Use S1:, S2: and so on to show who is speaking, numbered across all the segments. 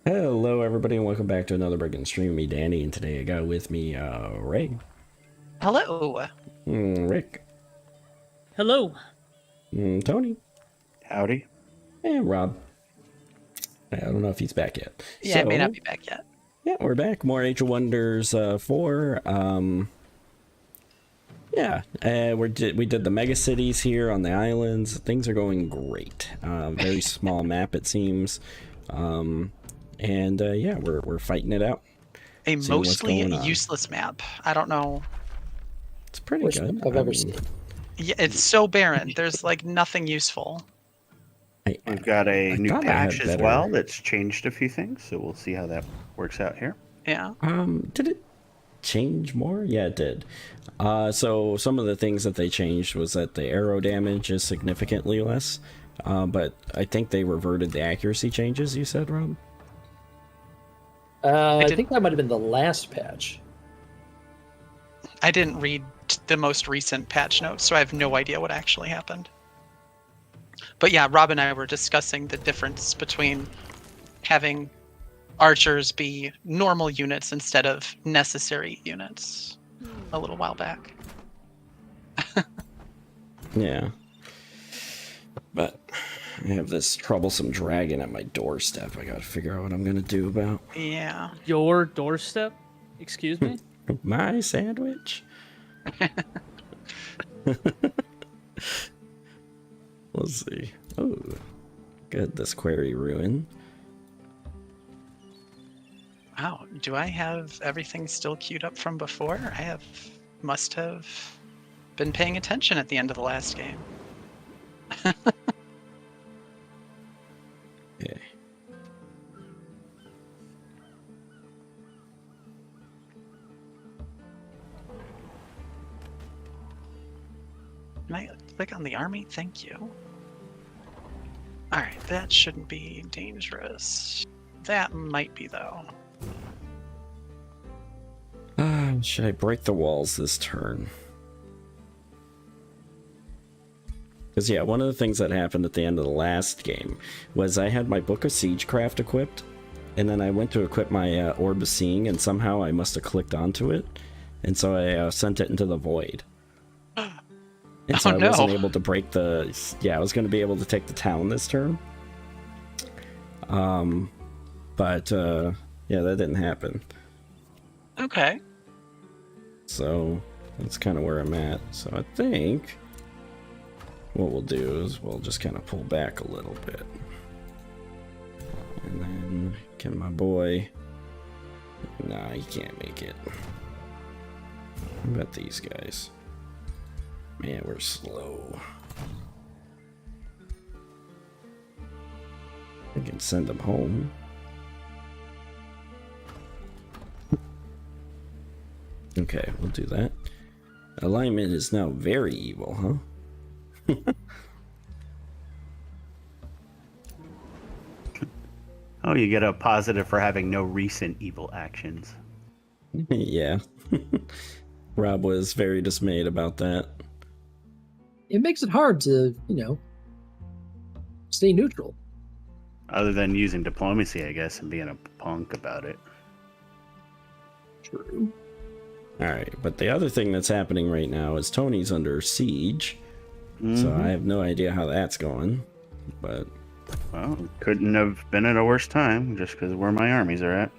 S1: Hello, everybody, and welcome back to another Breaking Stream. Me, Danny, and today I got with me Ray,
S2: Hello.
S1: Rick,
S3: Hello.
S1: Tony,
S4: Howdy.
S1: and Rob. I don't know if he's back yet.
S2: Yeah, I may not be back yet.
S1: Yeah, we're back. More Age of Wonders 4. We did the mega cities here on the islands. Things are going great. Very small map, it seems. Yeah, we're fighting it out.
S2: A mostly useless map. I don't know.
S1: It's pretty
S3: Worst
S1: good.
S3: map I've ever seen.
S2: Yeah, it's so barren. There's like nothing useful.
S4: We've got a new patch as
S1: better.
S4: well that's changed a few things, so we'll see how that works out here.
S2: Yeah.
S1: Did it change more? Yeah, it did. So some of the things that they changed was that the arrow damage is significantly less. But I think they reverted the accuracy changes, you said, Rob?
S3: I think that might have been the last patch.
S2: I didn't read the most recent patch notes, so I have no idea what actually happened. But yeah, Rob and I were discussing the difference between having archers be normal units instead of necessary units a little while back.
S1: Yeah. But I have this troublesome dragon at my doorstep I gotta figure out what I'm gonna do about.
S2: Yeah.
S3: Your doorstep? Excuse me?
S1: My sandwich? Let's see. Oh, good. This quarry ruin.
S2: Wow. Do I have everything still queued up from before? Must have been paying attention at the end of the last game.
S1: Okay.
S2: Can I click on the army? Thank you. Alright, that shouldn't be dangerous. That might be, though.
S1: Should I break the walls this turn? Because, yeah, one of the things that happened at the end of the last game was I had my Book of Siegecraft equipped, and then I went to equip my Orb of Seeing, and somehow I must have clicked onto it, and so I sent it into the void. And so I wasn't able to break the... Yeah, I was going to be able to take the town this turn. Yeah, that didn't happen.
S2: Okay.
S1: So that's kind of where I'm at. So I think what we'll do is we'll just kind of pull back a little bit. And then can my boy... Nah, he can't make it. How about these guys? Man, we're slow. I can send them home. Okay, we'll do that. Alignment is now very evil, huh?
S4: Oh, you get a positive for having no recent evil actions.
S1: Yeah. Rob was very dismayed about that.
S3: It makes it hard to, stay neutral.
S4: Other than using diplomacy, I guess, and being a punk about it.
S3: True.
S1: Alright, but the other thing that's happening right now is Tony's under siege. So I have no idea how that's going. But...
S4: Well, couldn't have been at a worse time, just because where my armies are at.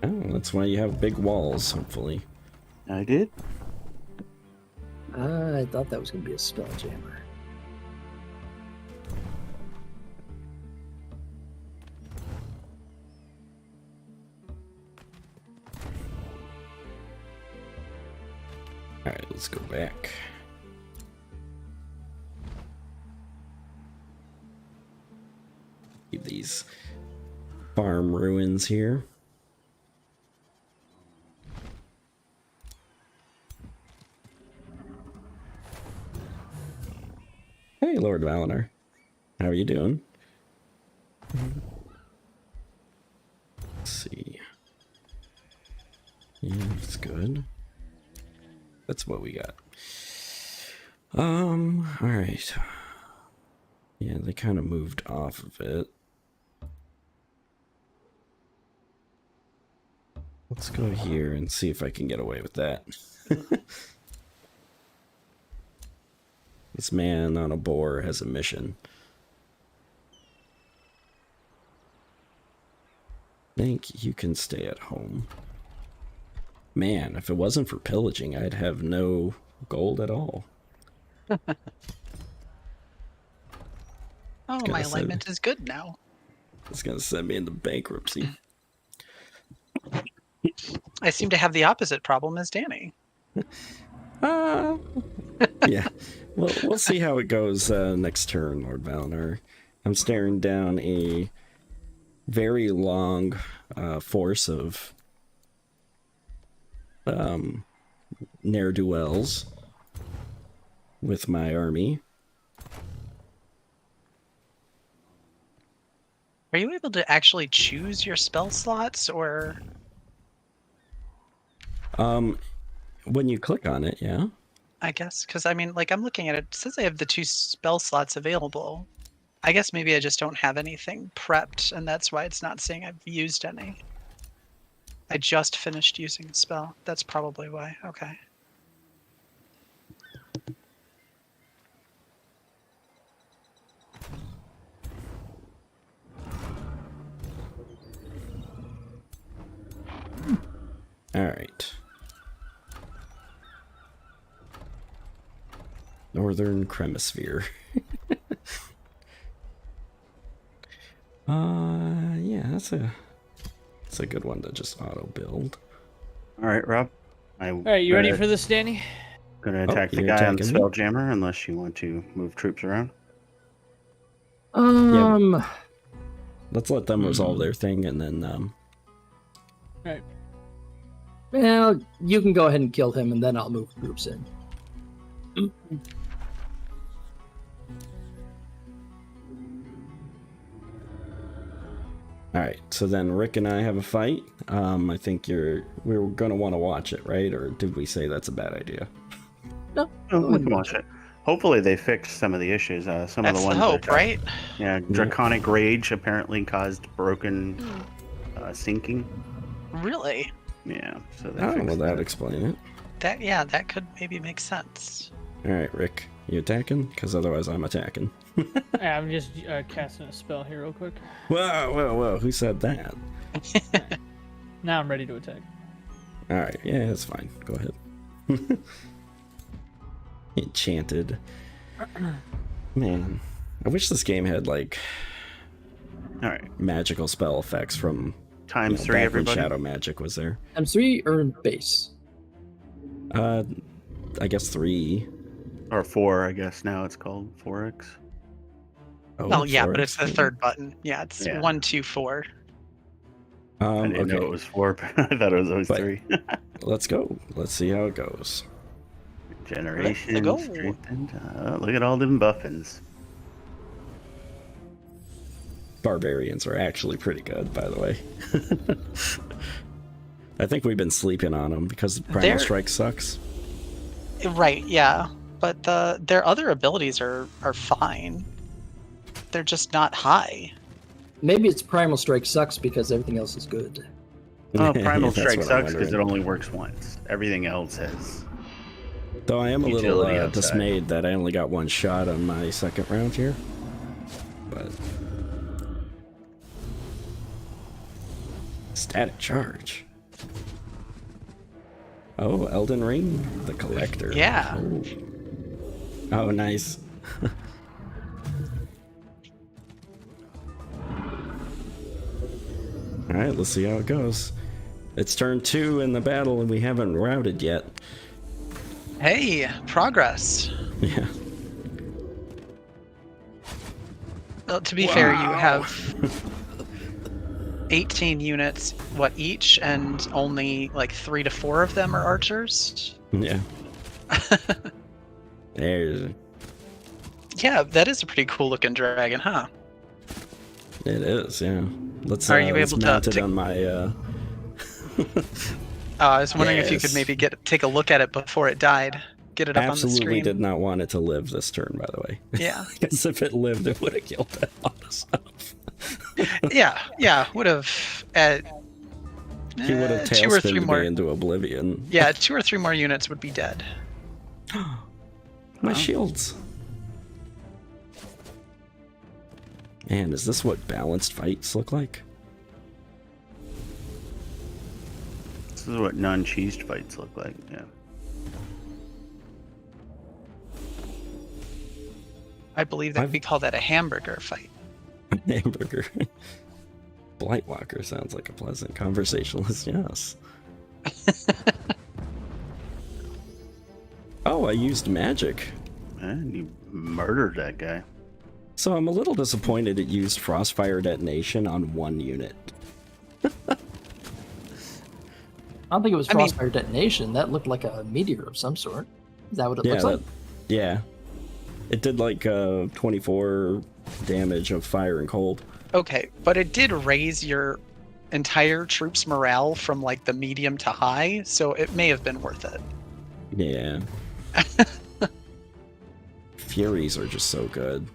S1: Oh, that's why you have big walls, hopefully.
S4: I did.
S3: I thought that was going to be a spell jammer.
S1: Alright, let's go back. Keep these farm ruins here. Hey, Lord Valinor. How are you doing? Let's see. Yeah, that's good. That's what we got. Alright. Yeah, they kind of moved off of it. Let's go here and see if I can get away with that. This man on a boar has a mission. Think you can stay at home. Man, if it wasn't for pillaging, I'd have no gold at all.
S2: Oh, my alignment is good now.
S1: It's gonna send me into bankruptcy.
S2: I seem to have the opposite problem as Danny.
S1: Yeah. Well, we'll see how it goes next turn, Lord Valinor. I'm staring down a very long force of ne'er-do-wells with my army.
S2: Are you able to actually choose your spell slots, or?
S1: When you click on it, yeah.
S2: I guess, because I mean, like, I'm looking at it. It says I have the 2 spell slots available. I guess maybe I just don't have anything prepped, and that's why it's not saying I've used any. I just finished using a spell. That's probably why. Okay.
S1: All right. Northern Cremasphere. Yeah, that's a good one to just auto build.
S4: All right, Rob.
S3: All right, you ready for this, Danny?
S4: Gonna attack the
S1: you're
S4: guy on the
S1: attacking me?
S4: Spelljammer unless you want to move troops around.
S1: Let's let them resolve their thing and then
S3: Right. Well, you can go ahead and kill him, and then I'll move groups in.
S1: all right, so then Rick and I have a fight. I think we're gonna want to watch it, right? Or did we say that's a bad idea?
S3: No,
S4: Oh, we can watch it. Hopefully they fixed some of the issues. Some
S2: That's
S4: of the
S2: the
S4: ones
S2: hope,
S4: that,
S2: right?
S4: Yeah, Draconic Rage apparently caused broken sinking.
S2: Really?
S4: Yeah, so they
S1: Oh,
S4: fixed
S1: well,
S4: that.
S1: that'd explain it.
S2: That could maybe make sense.
S1: All right, Rick, you attacking? Because otherwise I'm attacking.
S5: I'm just casting a spell here real quick.
S1: Whoa, who said that?
S5: Now I'm ready to attack.
S1: All right, yeah, that's fine. Go ahead. Enchanted. Man, I wish this game had, like,
S4: All right,
S1: magical spell effects from
S4: times 3,
S1: back when
S4: everybody.
S1: Shadow Magic was there.
S3: M3 or base?
S1: I guess 3.
S4: Or 4, I guess now it's called 4x.
S2: Oh, yeah, but
S1: 4.
S2: it's the third button. Yeah, it's
S4: Yeah.
S2: 1, 2, 4.
S4: I didn't know it was 4, but I thought it was always
S1: But-
S4: 3.
S1: Let's go. Let's see how it goes.
S4: Generation
S2: go.
S4: strengthened. Look at all them buffins.
S1: Barbarians are actually pretty good, by the way. I think we've been sleeping on them because Primal
S2: They're-
S1: Strike sucks.
S2: Right, yeah. But their other abilities are fine. They're just not high.
S3: Maybe it's Primal Strike sucks because everything else is good.
S4: Oh, Primal
S1: That's
S4: Strike
S1: what I'm
S4: sucks because it
S1: wondering.
S4: only works once. Everything else has.
S1: Though I am a little
S4: Utility outside.
S1: dismayed that I only got 1 shot on my second round here. But static charge. Oh, Elden Ring, the Collector.
S2: Yeah.
S1: Oh, nice. All right, let's see how it goes. It's turn 2 in the battle, and we haven't routed yet.
S2: Hey, progress.
S1: Yeah.
S2: Well, to be fair, you have 18 units, what, each, and only like 3 to 4 of them are archers.
S1: Yeah. There's.
S2: Yeah, that is a pretty cool looking dragon, huh?
S1: It is, yeah. Let's.
S2: Are you
S1: let's
S2: able to-
S1: mount it
S2: to-
S1: on my.
S2: I was wondering if you could
S1: Yes.
S2: maybe take a look at it before it died. Get it up on the
S1: Absolutely
S2: screen.
S1: did not want it to live this turn, by the way.
S2: Yeah.
S1: Because if it lived, it would have killed that lot of stuff.
S2: Yeah, would have.
S1: He would have
S2: 2 or 3
S1: tailspinned
S2: more.
S1: me into oblivion.
S2: Yeah, 2 or 3 more units would be dead.
S1: My shields. Man, is this what balanced fights look like?
S4: This is what non-cheesed fights look like. Yeah.
S2: I believe that we call that a hamburger fight.
S1: Hamburger. Blightwalker sounds like a pleasant conversationalist, yes. Oh, I used magic.
S4: Man, you murdered that guy.
S1: So I'm a little disappointed it used Frostfire Detonation on 1 unit.
S3: I don't think it was Frostfire Detonation. That looked like a meteor of some sort. Is that what it looks like?
S1: Yeah. It did like 24 damage of fire and cold.
S2: Okay, but it did raise your entire troops' morale from like the medium to high, so it may have been worth it.
S1: Yeah. Furies are just so good.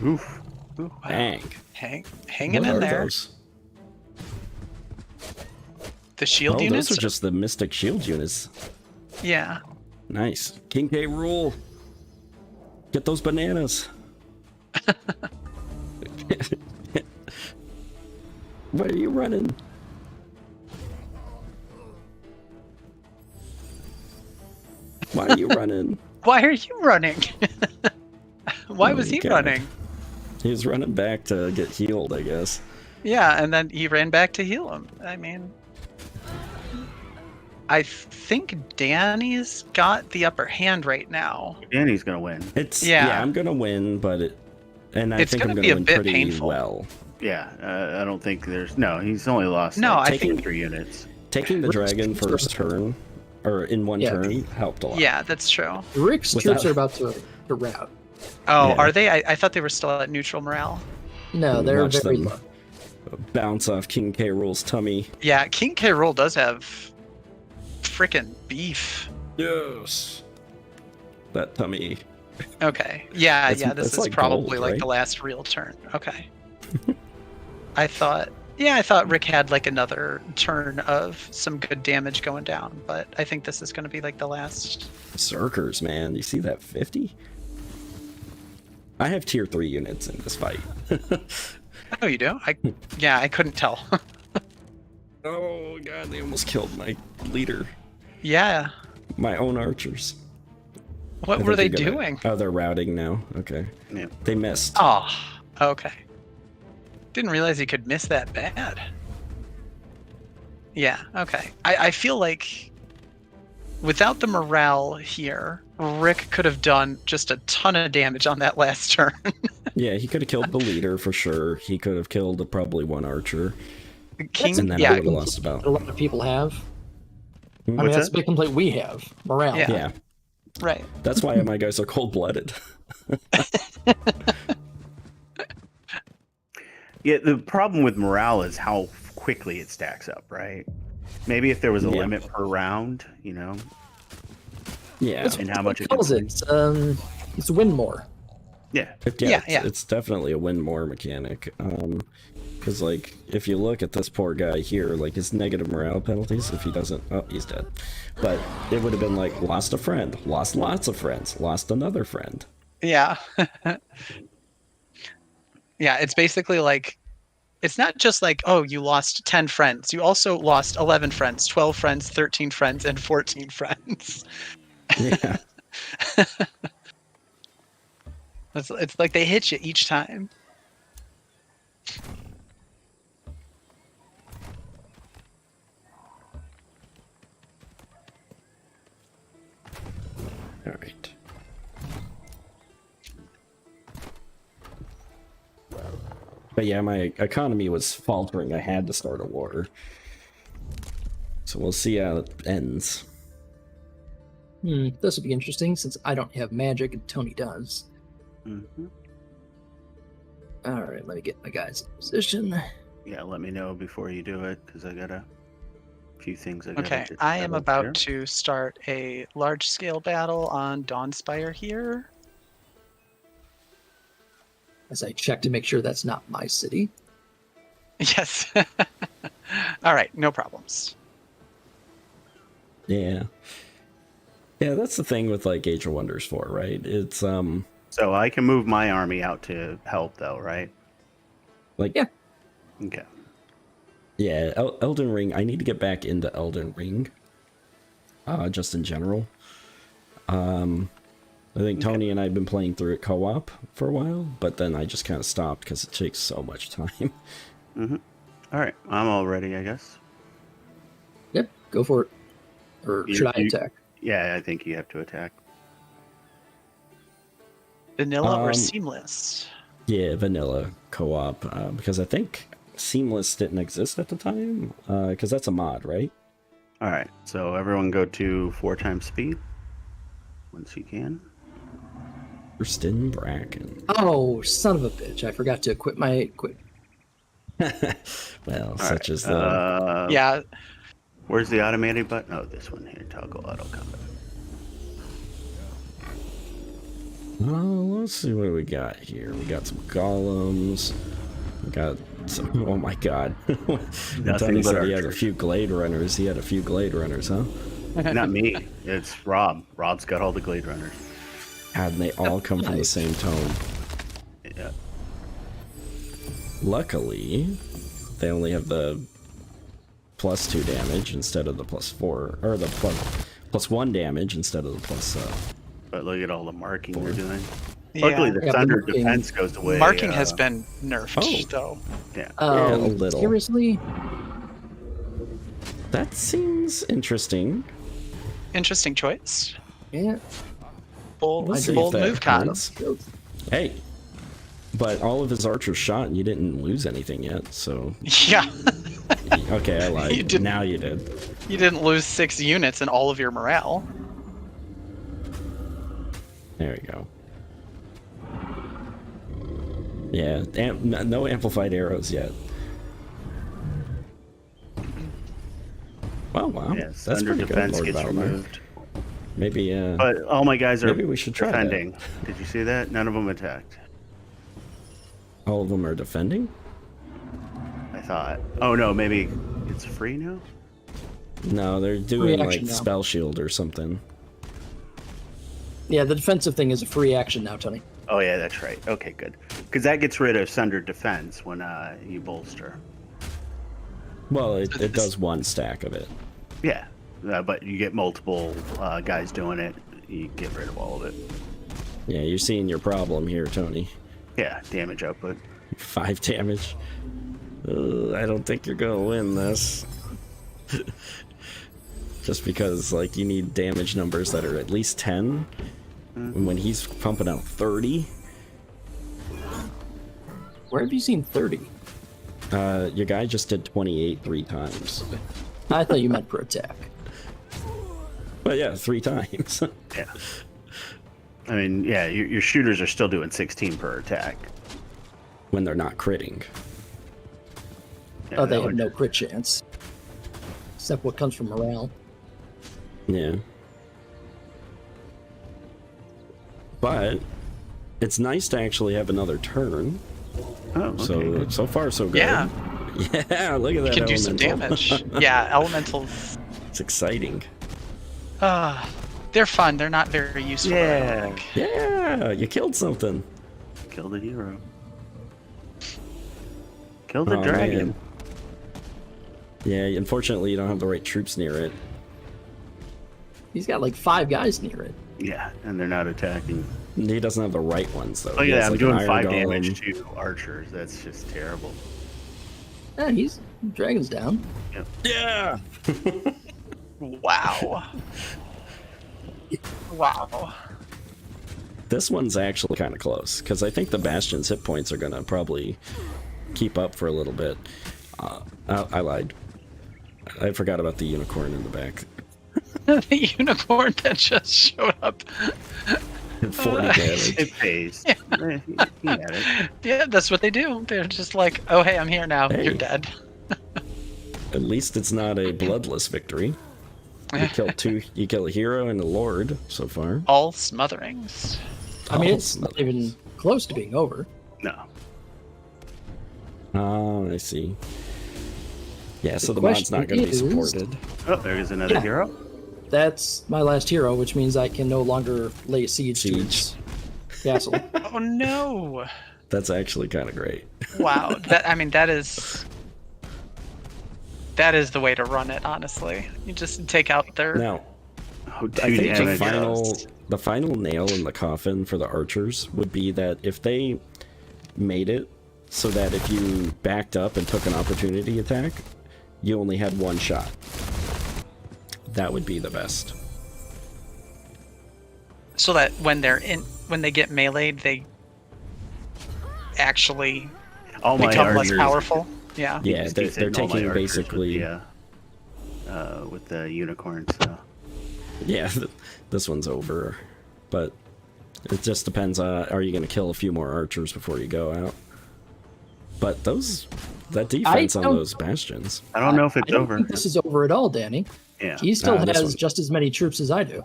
S4: Oof.
S2: Ooh, wow.
S1: Bang.
S2: Hanging
S1: What
S2: in
S1: are
S2: there.
S1: those?
S2: The shield
S1: Oh,
S2: units?
S1: those are just the Mystic Shield units.
S2: Yeah.
S1: Nice. King K Rool. Get those bananas. Why are you running? Why are you running?
S2: Why are you running? Why was he
S1: Okay.
S2: running?
S1: He was running back to get healed, I guess.
S2: Yeah, and then he ran back to heal him. I mean, I think Danny's got the upper hand right now.
S4: Danny's gonna win.
S2: Yeah.
S1: I'm gonna win, but I
S2: It's
S1: think I'm
S2: gonna
S1: gonna
S2: be a
S1: win
S2: bit
S1: pretty
S2: painful.
S1: well.
S4: Yeah, I don't think there's no. He's only lost
S2: No,
S4: like,
S2: I think-
S4: 3 units.
S1: Taking the dragon first turn, or in one
S3: Yeah.
S1: turn, helped a lot.
S2: Yeah, that's true.
S3: Rick's
S1: Without-
S3: troops are about to rout.
S2: Oh,
S1: Yeah.
S2: are they? I thought they were still at neutral morale.
S3: No,
S1: And
S3: they're
S1: watch
S3: very
S1: them
S3: low.
S1: bounce off King K. Rool's tummy.
S2: Yeah, King K. Rool does have frickin' beef.
S1: Yes. That tummy.
S2: Okay. Yeah,
S1: That's-
S2: this
S1: that's
S2: is
S1: like
S2: probably
S1: gold,
S2: like
S1: right?
S2: the last real turn. Okay. I thought Rick had like another turn of some good damage going down, but I think this is going to be like the last.
S1: Zerkers, man. You see that 50? I have tier 3 units in this fight.
S2: Oh, you do? I couldn't tell.
S1: Oh god, they almost killed my leader.
S2: Yeah.
S1: My own archers. I
S2: What
S1: think
S2: were they
S1: they're gonna-
S2: doing?
S1: Oh, they're routing now. Okay.
S4: Yeah.
S1: They missed.
S2: Oh, okay. Didn't realize he could miss that bad. Yeah, okay. I feel like without the morale here, Rick could have done just a ton of damage on that last turn.
S1: Yeah, he could have killed the leader for sure. He could have killed probably one archer.
S2: King,
S1: And then
S2: yeah,
S1: I would have lost about.
S3: A lot of people have. I mean,
S4: What's
S3: that's a
S4: that?
S3: big complaint we have. Morale.
S2: Yeah.
S1: Yeah,
S2: right.
S1: that's why my guys are cold-blooded.
S4: Yeah, the problem with morale is how quickly it stacks up, right? Maybe if there was a
S1: Yeah.
S4: limit per round,
S1: Yeah.
S3: That's
S4: And how
S3: what
S4: much it
S3: calls
S4: gets
S3: it. It's win more.
S4: yeah.
S1: It's definitely a win more mechanic. Because like if you look at this poor guy here, like his negative morale penalties, if he doesn't, oh, he's dead. But it would have been like lost a friend, lost lots of friends, lost another friend.
S2: Yeah. Yeah, it's basically like, it's not just like, oh, you lost 10 friends. You also lost 11 friends, 12 friends, 13 friends, and 14 friends.
S1: Yeah.
S2: It's like they hit you each time.
S1: All right. But yeah, my economy was faltering. I had to start a war. So we'll see how it ends.
S3: This would be interesting since I don't have magic and Tony does.
S4: Mhm.
S3: All right, let me get my guys in position.
S4: Yeah, let me know before you do it, because I got a few things I got.
S2: Okay, I am about to start a large-scale battle on Dawnspire here.
S3: As I check to make sure that's not my city.
S2: Yes. All right, no problems.
S1: Yeah. Yeah, that's the thing with like Age of Wonders 4, right? It's
S4: So I can move my army out to help, though, right?
S1: like
S3: Yeah.
S4: Okay.
S1: yeah, Elden Ring. I need to get back into Elden Ring. Just in general. I think Tony and I have been playing through it co-op for a while, but then I just kind of stopped because it takes so much time.
S4: All right, I'm all ready, I guess.
S3: Yep, go for it. Or should I attack?
S4: Yeah, I think you have to attack.
S2: Vanilla or seamless?
S1: Yeah, vanilla co-op, because I think Seamless didn't exist at the time, because that's a mod, right?
S4: All right, so everyone go to 4 times speed once you can.
S1: First in Bracken.
S3: Oh, son of a bitch. I forgot to equip my equip.
S1: Well,
S4: All
S1: such
S4: right,
S1: as the...
S2: Yeah.
S4: Where's the automated button? Oh, this one here. Toggle auto combat.
S1: Let's see what we got here. We got some golems. We got some... Oh my god. Tony said he had a few glade runners. He had a few glade runners, huh?
S4: Not me. It's Rob. Rob's got all the glade runners.
S1: God, and they all come from the same tone.
S4: Yeah.
S1: Luckily, they only have the +2 damage instead of the +4, or the +1 damage instead of the +.
S4: But look at all the marking they're doing.
S2: Yeah.
S4: Luckily, the thunder
S3: marking-
S4: defense goes away.
S2: Marking has been nerfed, though.
S4: Yeah.
S1: Yeah, a little.
S3: Seriously?
S1: That seems interesting.
S2: Interesting choice.
S3: Yeah.
S2: Bold,
S1: We'll see
S2: bold
S1: if that
S2: move, Cotton.
S1: happens. Hey, but all of his archers shot and you didn't lose anything yet, so...
S2: Yeah.
S1: Okay, I lied.
S2: You didn't-
S1: Now you did.
S2: You didn't lose 6 units in all of your morale.
S1: There we go. Yeah, no amplified arrows yet. Wow, wow.
S4: Yes,
S1: That's
S4: thunder
S1: pretty good,
S4: defense
S1: Lord
S4: gets
S1: Valmar.
S4: removed.
S1: Maybe,
S4: But all my guys are
S1: maybe we should try that.
S4: defending. Did you see that? None of them attacked.
S1: All of them are defending?
S4: I thought. Oh no, maybe it's free now?
S1: No, they're doing
S3: Reaction
S1: like
S3: now.
S1: spell shield or something.
S3: Yeah, the defensive thing is a free action now, Tony.
S4: Oh yeah, that's right. Okay, good. Because that gets rid of Sunder defense when you bolster.
S1: Well, it does one stack of it.
S4: Yeah, but you get multiple guys doing it. You get rid of all of it.
S1: Yeah, you're seeing your problem here, Tony.
S4: Yeah, damage output.
S1: 5 damage. I don't think you're gonna win this. Just because, like, you need damage numbers that are at least 10. And when he's pumping out 30,
S3: Where have you seen 30?
S1: your guy just did 28 3 times.
S3: I thought you meant per attack.
S1: But yeah, 3 times.
S4: Yeah. I mean, yeah, your shooters are still doing 16 per attack.
S1: When they're not critting.
S4: Yeah,
S3: Oh, they
S4: that
S3: have
S4: would-
S3: no crit chance. Except what comes from morale.
S1: Yeah. But it's nice to actually have another turn.
S4: Oh, okay.
S1: So far so good.
S2: Yeah.
S1: Yeah, look at that.
S2: You can do some
S1: elemental.
S2: damage. Yeah, elementals.
S1: It's exciting.
S2: They're fun. They're not very useful. I don't
S4: Yeah.
S2: think.
S1: Yeah, you killed something.
S4: Kill the hero. Kill the
S1: Oh,
S4: dragon.
S1: man. Yeah, unfortunately you don't have the right troops near it.
S3: He's got like 5 guys near it.
S4: Yeah, and they're not attacking.
S1: He doesn't have the right ones though.
S4: Oh
S1: He
S4: yeah,
S1: has,
S4: I'm
S1: like, an
S4: doing
S1: iron
S4: 5
S1: golem.
S4: damage to archers. That's just terrible.
S3: Yeah, he's dragon's down.
S1: Yeah.
S2: Wow. Wow.
S1: This one's actually kind of close because I think the Bastion's hit points are gonna probably keep up for a little bit. I lied. I forgot about the unicorn in the back.
S2: The unicorn that just showed up.
S1: 40 damage.
S4: It pays. He had it.
S2: Yeah, that's what they do. They're just like, oh, hey, I'm here now.
S1: Hey.
S2: You're dead.
S1: At least it's not a bloodless victory. You kill a hero and a lord so far.
S2: All smotherings.
S3: I mean,
S1: Oh,
S3: it's not even close to being over.
S4: No.
S1: Oh, I see. Yeah, so the
S3: The
S1: mod's not going to be
S3: question is-
S1: supported.
S4: Oh, there's another
S3: Yeah.
S4: hero.
S3: That's my last hero, which means I can no longer lay siege to its castle.
S2: Oh no!
S1: That's actually kind of great.
S2: Wow. That is the way to run it. Honestly, you just take out their.
S1: Now,
S4: Oh,
S1: I
S4: two
S1: think
S4: damage.
S1: the final nail in the coffin for the archers would be that if they made it so that if you backed up and took an opportunity attack, you only had one shot. That would be the best.
S2: So that when they get meleeed, they actually
S4: All my
S2: become less
S4: archers.
S2: powerful. Yeah.
S1: Yeah,
S4: Just
S1: they're
S4: keeps hitting all my
S1: taking
S4: archers
S1: basically.
S4: with the unicorn. So
S1: Yeah, this one's over, but it just depends. Are you going to kill a few more archers before you go out? But that defense on
S3: don't-
S1: those bastions.
S4: I don't know if
S3: I
S4: it's
S3: don't
S4: over.
S3: think this is over at all, Danny.
S4: Yeah.
S3: He still
S1: this
S3: has
S1: one-
S3: just as many troops as I do.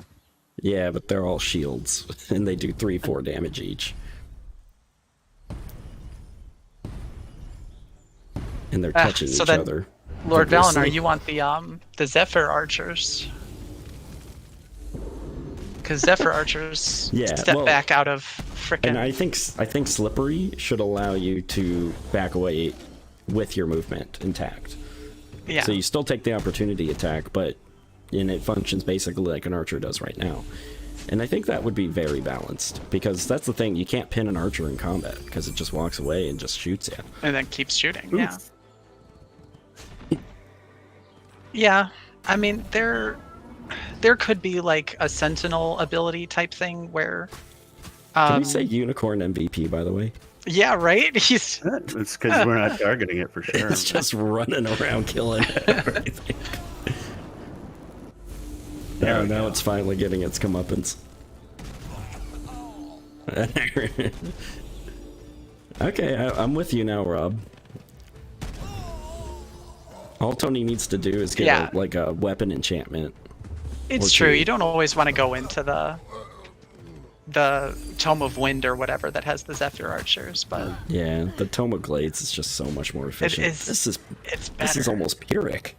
S1: Yeah, but they're all shields, and they do 3-4 damage each. And they're touching
S2: so
S1: each
S2: then-
S1: other.
S2: Lord
S1: vigorously.
S2: Valinor, you want the Zephyr archers? Because Zephyr archers
S1: Yeah,
S2: step
S1: well,
S2: back out of
S1: And
S2: frickin'.
S1: I think Slippery should allow you to back away with your movement intact.
S2: Yeah.
S1: So you still take the opportunity attack, but it functions basically like an archer does right now. And I think that would be very balanced, because that's the thing, you can't pin an archer in combat, because it just walks away and just shoots you.
S2: And then keeps shooting. Yeah. Yeah. I mean, there could be like a sentinel ability type thing where.
S1: Can we say Unicorn MVP, by the way?
S2: Yeah, right. He's
S4: It's because we're not targeting it for sure.
S1: It's just running around killing everything.
S4: There
S1: Oh,
S4: we
S1: now
S4: go.
S1: it's finally getting its comeuppance. Okay, I'm with you now, Rob. All Tony needs to do is get a weapon enchantment.
S2: It's
S1: Or
S2: true.
S1: two.
S2: You don't always want to go into the Tome of Wind or whatever that has the Zephyr archers, but
S1: Yeah, the Tome of Glades is just so much more efficient.
S2: is-
S1: This is
S2: it's better.
S1: this is almost Pyrrhic.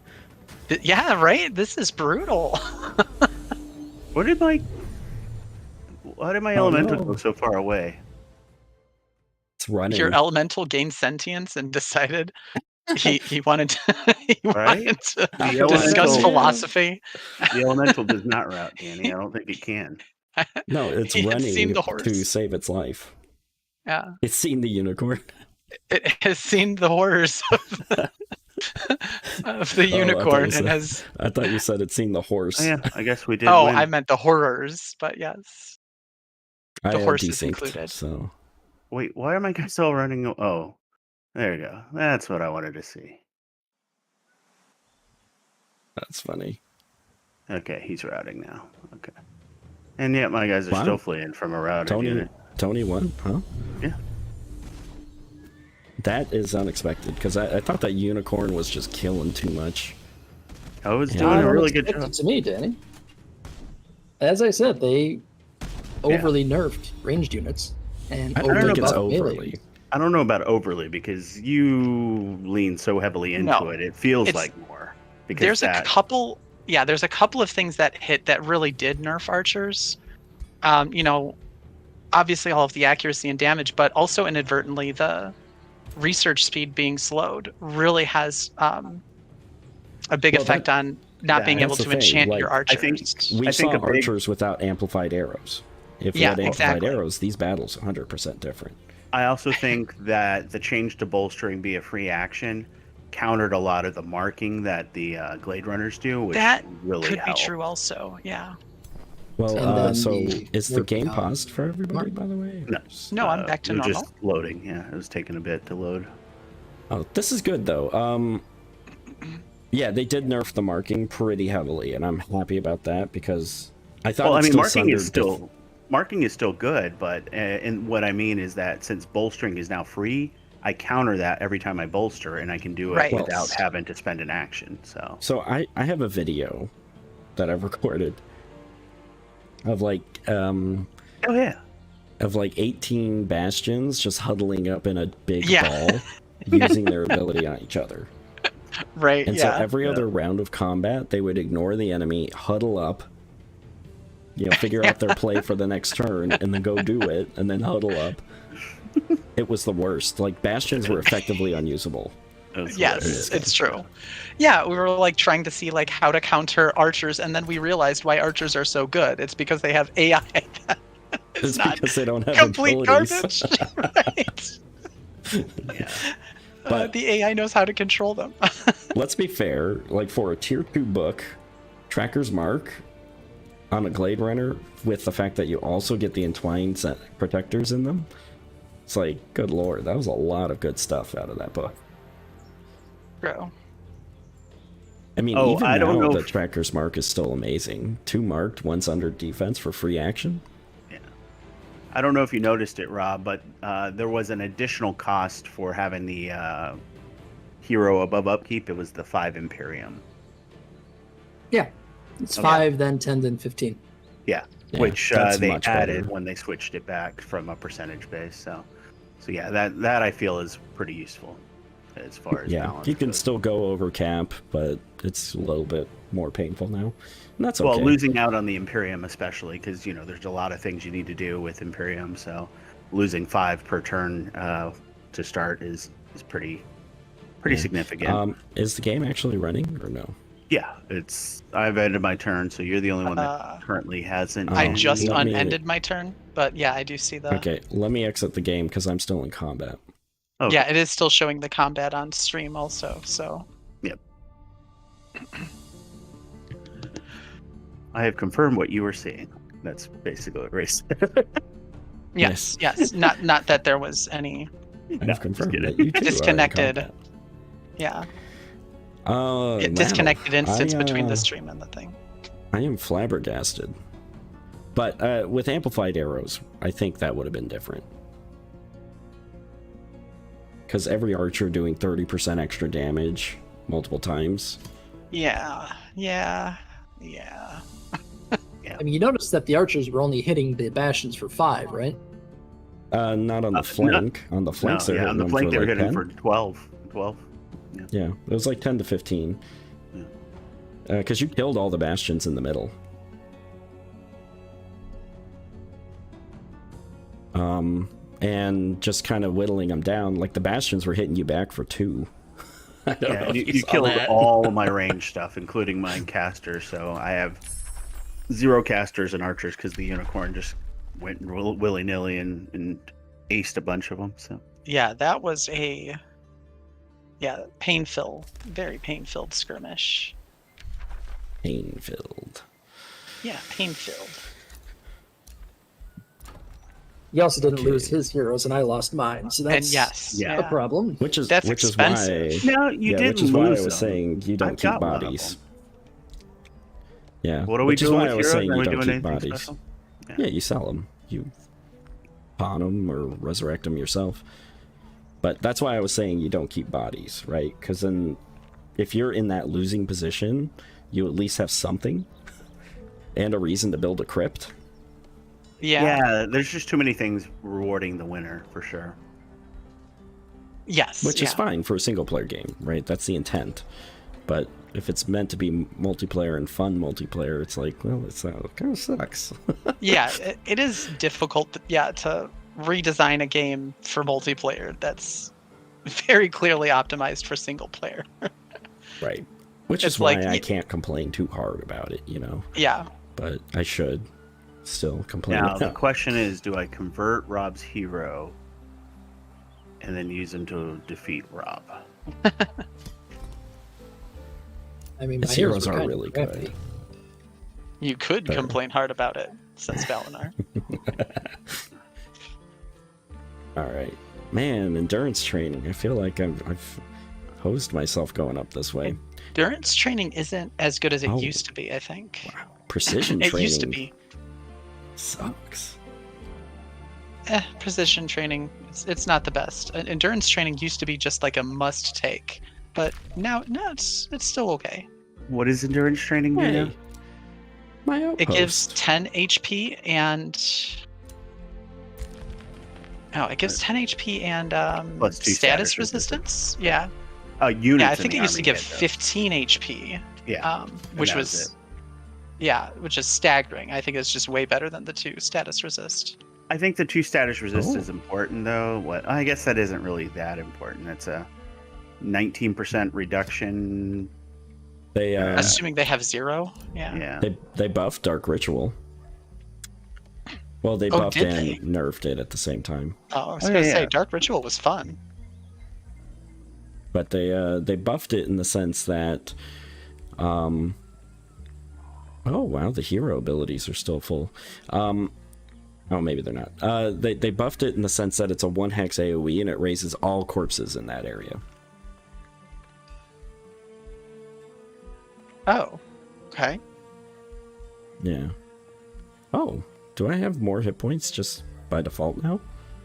S2: Yeah, right. This is brutal.
S4: Why did my
S1: Oh,
S4: elemental
S1: no.
S4: go so far away?
S1: It's running.
S2: Your elemental gained sentience and decided he wanted to,
S4: Right?
S2: wanted to
S4: The
S2: discuss
S4: elemental-
S2: philosophy.
S4: The elemental does not route, Danny. I don't think it can.
S1: No, it's
S2: He had
S1: running
S2: seen the horse.
S1: to save its life.
S2: Yeah,
S1: It's seen the unicorn.
S2: it has seen the horrors of the, of the
S1: Oh, I thought
S2: unicorn
S1: you
S2: and
S1: said-
S2: has.
S1: I thought you said it's seen the horse.
S4: Oh, yeah, I guess we did.
S2: Oh,
S4: win.
S2: I meant the horrors, but yes,
S1: I
S2: the
S1: had
S2: horse is
S1: desynced,
S2: included.
S1: So
S4: Wait, why are my guys still running? Oh, there you go. That's what I wanted to see.
S1: that's funny.
S4: Okay, he's routing now. Okay. And yet my guys are
S1: Wow.
S4: still fleeing from a routed
S1: Tony
S4: unit.
S1: Tony won, huh?
S4: Yeah.
S1: That is unexpected, because I thought that unicorn was just killing too much.
S4: I was
S1: Yeah.
S4: doing
S3: I
S4: a
S3: don't
S4: really good
S3: expect
S4: job.
S3: it to me, Danny. As I said, they overly nerfed ranged units and
S1: I don't think it's
S3: buffed melee.
S1: overly.
S4: I don't know about overly because you lean so heavily into
S2: No,
S4: it. It feels
S2: it's-
S4: like more. Because
S2: there's a
S4: that,
S2: couple. Yeah, there's a couple of things that hit that really did nerf archers. Obviously all of the accuracy and damage, but also inadvertently the research speed being slowed really has a big
S1: Well,
S2: effect on not being able
S1: that's the
S2: to
S1: thing,
S2: enchant
S1: like,
S2: your
S1: I
S2: archers.
S4: think-
S1: We
S4: I think
S1: saw
S4: a big-
S1: archers without amplified arrows. If we
S2: Yeah,
S1: had amplified
S2: exactly.
S1: arrows, these battles are 100% different.
S4: I also think that the change to bolstering be a free action countered a lot of the marking that the Glade Runners do, which
S2: That
S4: really
S2: could
S4: helped.
S2: be true also. Yeah.
S1: Well,
S3: And then
S1: so
S3: the
S1: is the game
S3: working on
S1: paused for everybody,
S3: mark.
S1: by the way?
S4: No,
S2: No, I'm back to
S4: it was
S2: normal.
S4: just loading. Yeah, it was taking a bit to load.
S1: Oh, this is good though. Yeah, they did nerf the marking pretty heavily, and I'm happy about that because I thought.
S4: Well, I
S1: it
S4: mean,
S1: still
S4: marking is
S1: sundered
S4: still marking is still good, but and what I mean is that since bolstering is now free, I counter that every time I bolster, and I can do it
S2: Right.
S4: without having to spend an action. So
S1: So I have a video that I've recorded of like
S4: oh yeah,
S1: 18 bastions just huddling up in a big
S2: Yeah.
S1: ball. using their ability on each other.
S2: Right.
S1: And
S2: yeah.
S1: so every other round of combat, they would ignore the enemy, huddle up, figure out their play for the next turn, and then go do it, and then huddle up. It was the worst. Like, bastions were effectively unusable.
S2: Yes, it's true. Yeah, we were like trying to see like how to counter archers, and then we realized why archers are so good. It's because they have AI.
S1: It's because they don't have
S2: complete
S1: abilities.
S2: garbage. Right.
S4: Yeah.
S1: But
S2: the AI knows how to control them.
S1: let's be fair. Like, for a tier 2 book, Tracker's Mark on a Glade Runner, with the fact that you also get the entwined protectors in them, it's like, good lord, that was a lot of good stuff out of that book.
S2: Bro.
S1: I mean,
S4: Oh,
S1: even
S4: I don't
S1: now,
S4: know
S1: the
S4: if-
S1: Tracker's Mark is still amazing. 2 marked, one's under defense for free action.
S4: Yeah. I don't know if you noticed it, Rob, but there was an additional cost for having the hero above upkeep. It was the 5 Imperium.
S3: Yeah. It's
S4: Okay.
S3: 5, then 10, then 15.
S4: Yeah,
S1: Yeah,
S4: which
S1: that's
S4: they
S1: much
S4: added
S1: better.
S4: when they switched it back from a percentage base. So yeah, that I feel is pretty useful as far as
S1: Yeah,
S4: balance
S1: you can
S4: goes.
S1: still go over cap, but it's a little bit more painful now. And that's okay.
S4: Well, losing out on the Imperium especially, because there's a lot of things you need to do with Imperium. So losing 5 per turn to start is pretty significant.
S1: Is the game actually running or no?
S4: Yeah, I've ended my turn, so you're the only one that currently hasn't.
S2: I
S1: Oh,
S2: just
S1: let me-
S2: unended my turn, but yeah, I do see the.
S1: Okay, let me exit the game because I'm still in combat.
S4: Okay.
S2: Yeah, it is still showing the combat on stream also. So
S4: I have confirmed what you were seeing. That's basically what Race.
S2: yes. Not that there was any.
S1: I've confirmed
S4: kidding.
S1: that you two are in
S2: Disconnected.
S1: combat.
S2: Yeah,
S1: Wow.
S2: disconnected instance between the
S1: I
S2: stream and the thing.
S1: am flabbergasted. But with amplified arrows, I think that would have been different. Because every archer doing 30% extra damage multiple times.
S2: Yeah.
S3: I mean, you notice that the archers were only hitting the bastions for 5, right?
S1: Not on the flank. On the flanks, they're hitting
S4: on the
S1: them
S4: flank
S1: for
S4: they were
S1: like
S4: hitting
S1: 10.
S4: for 12.
S1: Yeah, it was like 10 to 15. Because you killed all the bastions in the middle. And just kind of whittling them down, like the bastions were hitting you back for 2. I don't know if
S4: you
S1: saw
S4: killed
S1: that.
S4: all of my range stuff, including my casters. So I have 0 casters and archers because the unicorn just went willy nilly and aced a bunch of them. So
S2: Yeah, that was a very pain-filled skirmish.
S1: Pain-filled.
S2: Yeah, pain-filled.
S3: He also didn't
S1: Okay.
S3: lose his heroes, and I lost mine. So
S2: And
S3: that's
S2: yes,
S4: Yeah.
S3: a problem.
S1: Which is
S2: That's
S1: which
S2: expensive.
S1: is why
S4: no, you didn't
S1: which is why I
S4: lose
S1: was
S4: them.
S1: saying you don't
S4: I've
S1: keep
S4: got one of
S1: bodies.
S4: them.
S1: Yeah.
S4: What are we
S1: which is
S4: doing
S1: why
S4: with
S1: I was
S4: heroes?
S1: saying
S4: Are
S1: you
S4: we
S1: don't
S4: doing
S1: keep
S4: anything
S1: bodies.
S4: special?
S1: Yeah, you sell them. You pawn them or resurrect them yourself. But that's why I was saying you don't keep bodies, right? Because then if you're in that losing position, you at least have something and a reason to build a crypt.
S2: Yeah.
S4: There's just too many things rewarding the winner for sure.
S2: Yes.
S1: Which is
S2: yeah.
S1: fine for a single player game, right? That's the intent. But if it's meant to be multiplayer and fun multiplayer, it's like, well, it kind of sucks.
S2: Yeah, it is difficult, to redesign a game for multiplayer that's very clearly optimized for single player.
S1: Right. Which
S2: It's
S1: is why
S2: like-
S1: I can't complain too hard about it,
S2: Yeah.
S1: But I should still complain.
S4: Now the question is, do I convert Rob's hero and then use him to defeat Rob?
S3: I mean, my
S1: His heroes
S3: were
S1: are
S3: kind of
S1: really
S3: crappy.
S1: good.
S2: You could
S1: Fair.
S2: complain hard about it, says Valinar.
S1: All right. Man, endurance training. I feel like I've hosed myself going up this way.
S2: Endurance training isn't as good as it
S1: Oh.
S2: used to be, I think.
S1: Wow. Precision
S2: It
S1: training
S2: used to be.
S1: sucks.
S2: Precision training, it's not the best. Endurance training used to be just like a must take, but now it's still okay.
S4: What is endurance training do now?
S1: Hey, my outpost.
S2: It gives 10 HP and Oh, it gives 10 HP and
S4: Plus 2
S2: status resistance. Yeah.
S4: Units.
S2: Yeah, I
S4: in
S2: think
S4: the
S2: it used to
S4: army
S2: give
S4: get those.
S2: 15 HP.
S4: Yeah,
S2: Which
S4: that
S2: was,
S4: was
S2: which is staggering. I think it's just way better than the 2 status resist.
S4: I think the 2 status resist
S1: Oh.
S4: is important, though. What I guess that isn't really that important. That's a 19% reduction.
S1: They
S2: Assuming they have 0. Yeah.
S4: Yeah.
S1: they buffed Dark Ritual. Well, they
S2: Oh,
S1: buffed
S2: did
S1: and
S2: they?
S1: nerfed it at the same time.
S2: Oh, I was
S4: Oh,
S2: going to
S4: yeah,
S2: say,
S4: yeah.
S2: Dark Ritual was fun.
S1: But they buffed it in the sense that oh wow, the hero abilities are still full. Oh, maybe they're not. They buffed it in the sense that it's a 1 hex AoE and it raises all corpses in that area.
S2: Oh, okay.
S1: Yeah. Oh, do I have more hit points just by default now?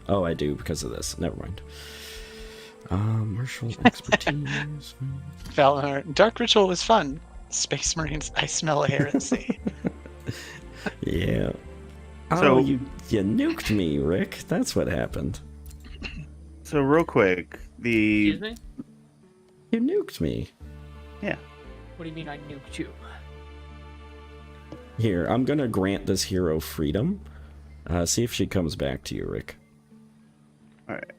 S1: Oh, I do because of this. Never mind. Martial expertise.
S2: Valinor. Dark Ritual was fun. Space Marines, I smell a heresy.
S1: Yeah.
S4: So-
S1: Oh, you nuked me, Rick. That's what happened.
S4: So real quick, the
S5: Excuse me?
S1: You nuked me.
S5: What do you mean I nuked you?
S1: Here, I'm gonna grant this hero freedom. See if she comes back to you, Rick.
S4: all right,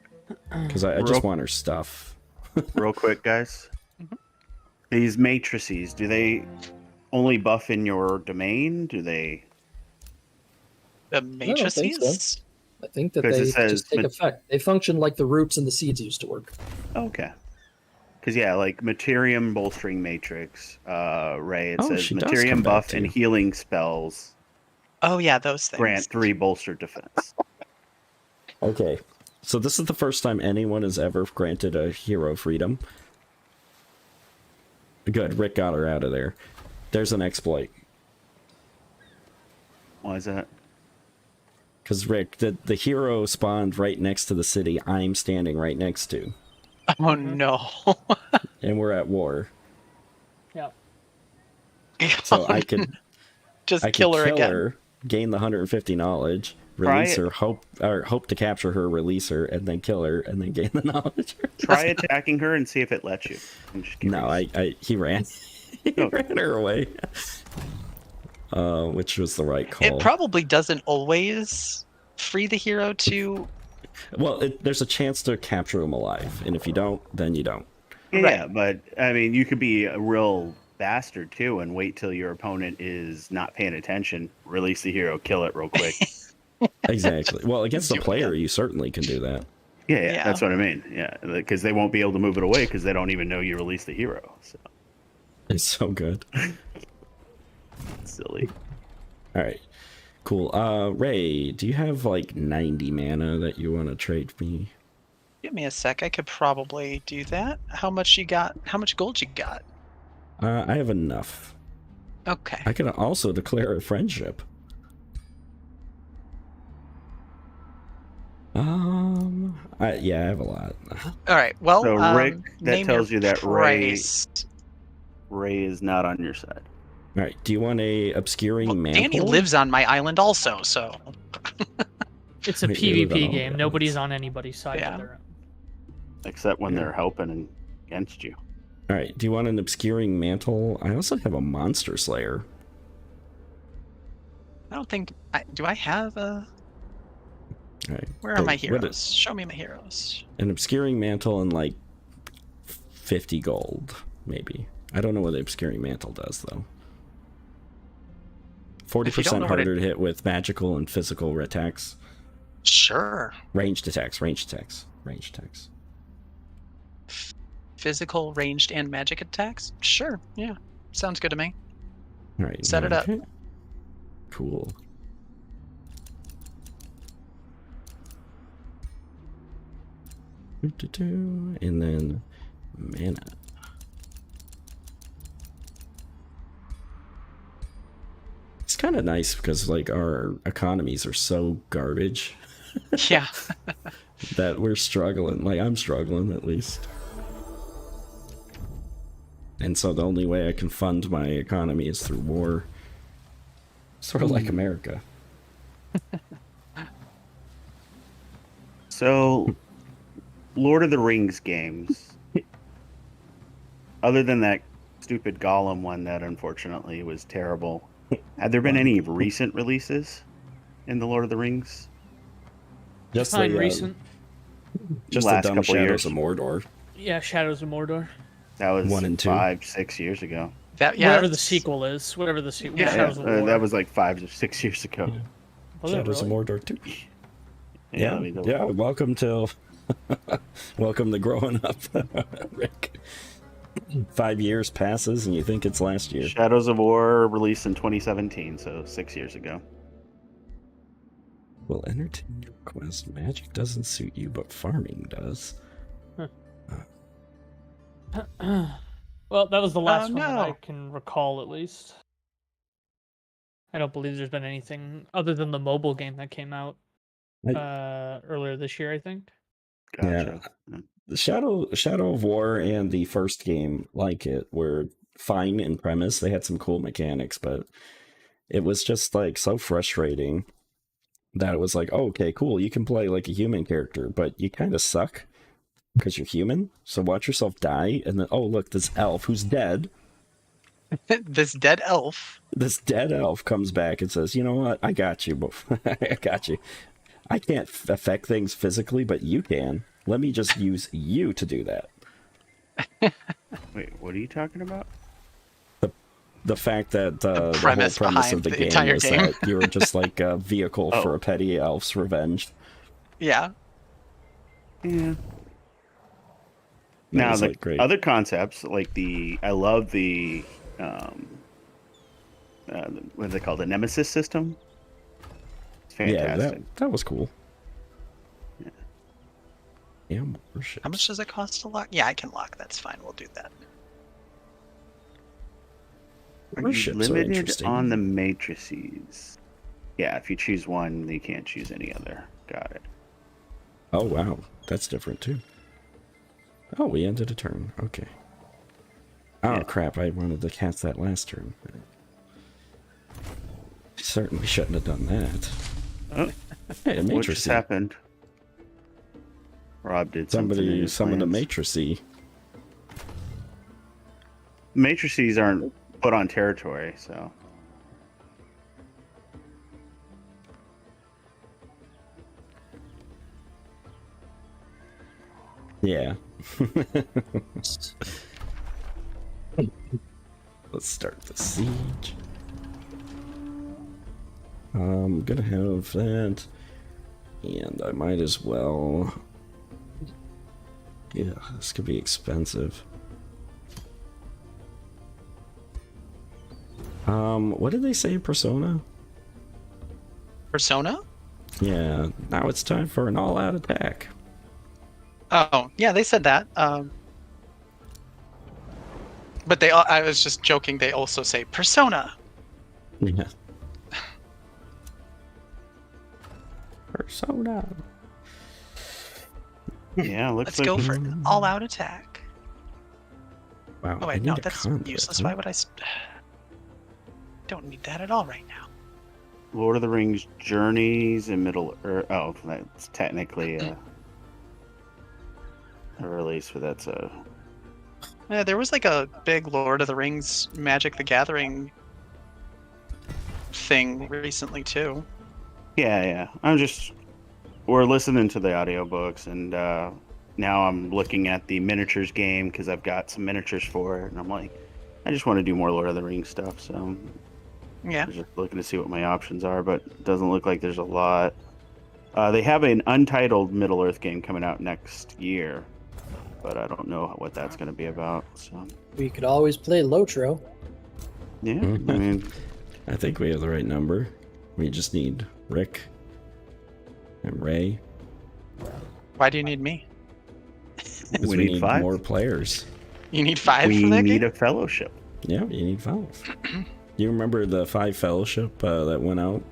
S1: Because I just want her stuff.
S4: real quick, guys. These matrices, do they only buff in your domain? Do they?
S2: The
S3: don't think so.
S2: matrices?
S3: I think that
S4: 'Cause it
S3: they
S4: says
S3: just take
S4: ma-
S3: effect. They function like the roots and the seeds used to work.
S4: Okay. Because yeah, like Materium bolstering matrix, Ray. It
S1: Oh,
S4: says
S1: she does
S4: Materium
S1: come back
S4: buff
S1: to
S4: and
S1: you.
S4: healing spells
S2: Oh, yeah, those things.
S4: grant 3 bolstered defense.
S1: Okay. So this is the first time anyone has ever granted a hero freedom. Good, Rick got her out of there. There's an exploit.
S4: Why is that?
S1: Because Rick, the hero spawned right next to the city I'm standing right next to.
S2: Oh, no.
S1: And we're at war.
S5: Yeah.
S1: So I could
S2: Just
S1: I could
S2: kill her again.
S1: her, gain the 150 knowledge,
S4: Try
S1: release
S4: it.
S1: her, hope to capture her, release her, and then kill her, and then gain the knowledge.
S4: Try attacking her and see if it lets you. I'm just
S1: No,
S4: curious.
S1: he ran. He
S4: Okay.
S1: ran her away. Which was the right call.
S2: It probably doesn't always free the hero to.
S1: Well, there's a chance to capture him alive, and if you don't, then you don't.
S4: Yeah, but I mean, you could be a real bastard too and wait till your opponent is not paying attention, release the hero, kill it real quick.
S1: Exactly. Well, against the
S2: Do it,
S1: player,
S2: yeah.
S1: you certainly can do that.
S4: Yeah,
S2: Yeah.
S4: that's what I mean. Yeah, because they won't be able to move it away because they don't even know you released the hero. So
S1: It's so good.
S4: it's silly.
S1: All right. Cool. Ray, do you have like 90 mana that you want to trade me?
S2: Give me a sec. I could probably do that. How much you got? How much gold you got?
S1: I have enough.
S2: Okay.
S1: I can also declare a friendship. Yeah, I have a lot.
S2: All right. Well,
S4: So, Rick, that
S2: name
S4: tells
S2: your
S4: you that
S2: price.
S4: Ray is not on your side.
S1: All right. Do you want a obscuring
S2: Well,
S1: mantle?
S2: Danny lives on my island also, so
S5: It's a
S1: Wait, you live on
S5: PvP
S1: all
S5: game.
S1: the
S5: Nobody's
S1: islands.
S5: on anybody's side.
S2: Yeah.
S5: On their own.
S4: Except when
S1: Yeah.
S4: they're helping against you.
S1: All right. Do you want an obscuring mantle? I also have a monster slayer.
S2: I don't think. Do I have a?
S1: All right.
S2: Where are
S1: So
S2: my
S1: what
S2: heroes?
S1: is-
S2: Show me my heroes.
S1: An obscuring mantle and like 50 gold, maybe. I don't know what the obscuring mantle does though.
S2: If you don't
S1: 40%
S2: know what
S1: harder to hit with magical and physical attacks.
S2: Sure.
S1: Ranged attacks, ranged attacks, ranged attacks.
S2: Physical, ranged, and magic attacks. Sure. Yeah. Sounds good to me.
S1: All right.
S2: Set it up.
S1: okay. Cool. And then mana. It's kind of nice because like our economies are so garbage
S2: Yeah.
S1: that we're struggling. Like I'm struggling at least. And so the only way I can fund my economy is through war. Sort of like America.
S4: So, Lord of the Rings games, other than that stupid Gollum one that unfortunately was terrible, have there been any recent releases in the Lord of the Rings?
S1: Just
S5: Fine,
S1: the
S5: recent.
S1: just
S4: Last
S1: the dumb
S4: couple
S1: Shadows
S4: years.
S1: of Mordor.
S5: Yeah, Shadows of Mordor.
S4: That was
S1: 1 and 2.
S4: 5-6 years ago.
S5: Whatever the
S2: that's-
S5: sequel is. Whatever the sequel.
S2: Yeah.
S5: Shadows of War.
S4: That was like 5 or 6 years ago.
S5: Was it
S1: Shadows
S5: really?
S1: of Mordor 2.
S4: Yeah,
S1: Yeah. Welcome to welcome to growing up, Rick. 5 years passes and you think it's last year.
S4: Shadows of War released in 2017, so 6 years ago.
S1: Well, entertain your request. Magic doesn't suit you, but farming does.
S5: Well, that was the last
S2: Oh,
S5: one that I
S2: no.
S5: can recall, at least. I don't believe there's been anything other than the mobile game that came out earlier this year, I think.
S4: Gotcha.
S1: The Shadow of War and the first game, like it, were fine in premise. They had some cool mechanics, but it was just like so frustrating that it was like, oh, okay, cool, you can play like a human character, but you kind of suck because you're human. So watch yourself die, and then oh look, this elf who's dead.
S2: This dead elf.
S1: This dead elf comes back and says, "You know what? I got you. I got you. I can't affect things physically, but you can. Let me just use you to do that."
S4: Wait, what are you talking about?
S1: The fact that the whole
S2: premise
S1: premise of
S2: behind
S1: the
S2: the
S1: game
S2: entire
S1: is
S2: game.
S1: that you were just like a vehicle
S4: Oh.
S1: for a petty elf's revenge.
S2: Yeah.
S4: Yeah.
S1: That
S4: Now
S1: was,
S4: the
S1: like, great.
S4: other concepts, like I love the what do they call the Nemesis system? It's fantastic.
S1: Yeah, that was cool. Yeah, worship.
S2: How much does it cost to lock? Yeah, I can lock. That's fine. We'll do that.
S4: Are you
S1: Warships are
S4: limited
S1: interesting.
S4: on the matrices? Yeah, if you choose one, you can't choose any other. Got it.
S1: Oh wow, that's different too. Oh, we ended a turn. Okay. Oh
S4: Yeah.
S1: crap! I wanted to cast that last turn. Certainly shouldn't have done that.
S4: Oh,
S1: Hey, a
S4: what just
S1: matrice.
S4: happened? Rob did something. in
S1: Somebody
S4: his
S1: summoned a
S4: plans.
S1: matrice.
S4: Matrices aren't put on territory, so.
S1: Yeah. Let's start the siege. I'm gonna have that, and I might as well. Yeah, this could be expensive. What did they say in Persona?
S2: Persona?
S1: Yeah, now it's time for an all-out attack.
S2: Oh, yeah, they said that. But I was just joking. They also say Persona.
S1: Yeah. Persona.
S4: Yeah, looks
S2: Let's
S4: like
S2: go for an all-out attack.
S1: Wow.
S2: Oh
S1: I
S2: wait,
S1: need
S2: no,
S1: a
S2: that's
S1: concept,
S2: useless.
S1: huh?
S2: Why would I? Don't need that at all right now.
S4: Lord of the Rings Journeys in Middle Earth. Oh, that's technically a release, but that's a.
S2: Yeah, there was like a big Lord of the Rings Magic the Gathering thing recently too.
S4: Yeah. We're listening to the audiobooks, and now I'm looking at the miniatures game because I've got some miniatures for it, and I'm like, I just want to do more Lord of the Rings stuff, so
S2: Yeah.
S4: I'm just looking to see what my options are, but it doesn't look like there's a lot. They have an untitled Middle Earth game coming out next year, but I don't know what that's going to be about. So
S3: We could always play Lotro.
S4: yeah, I mean,
S1: I think we have the right number. We just need Rick and Ray.
S2: Why do you need me?
S1: Because
S4: we
S1: we
S4: need
S1: need
S4: 5.
S1: more players.
S2: You need 5
S4: We
S2: for that
S4: need
S2: game?
S4: a fellowship.
S1: Yeah, you need 5. You remember the 5 fellowship that went out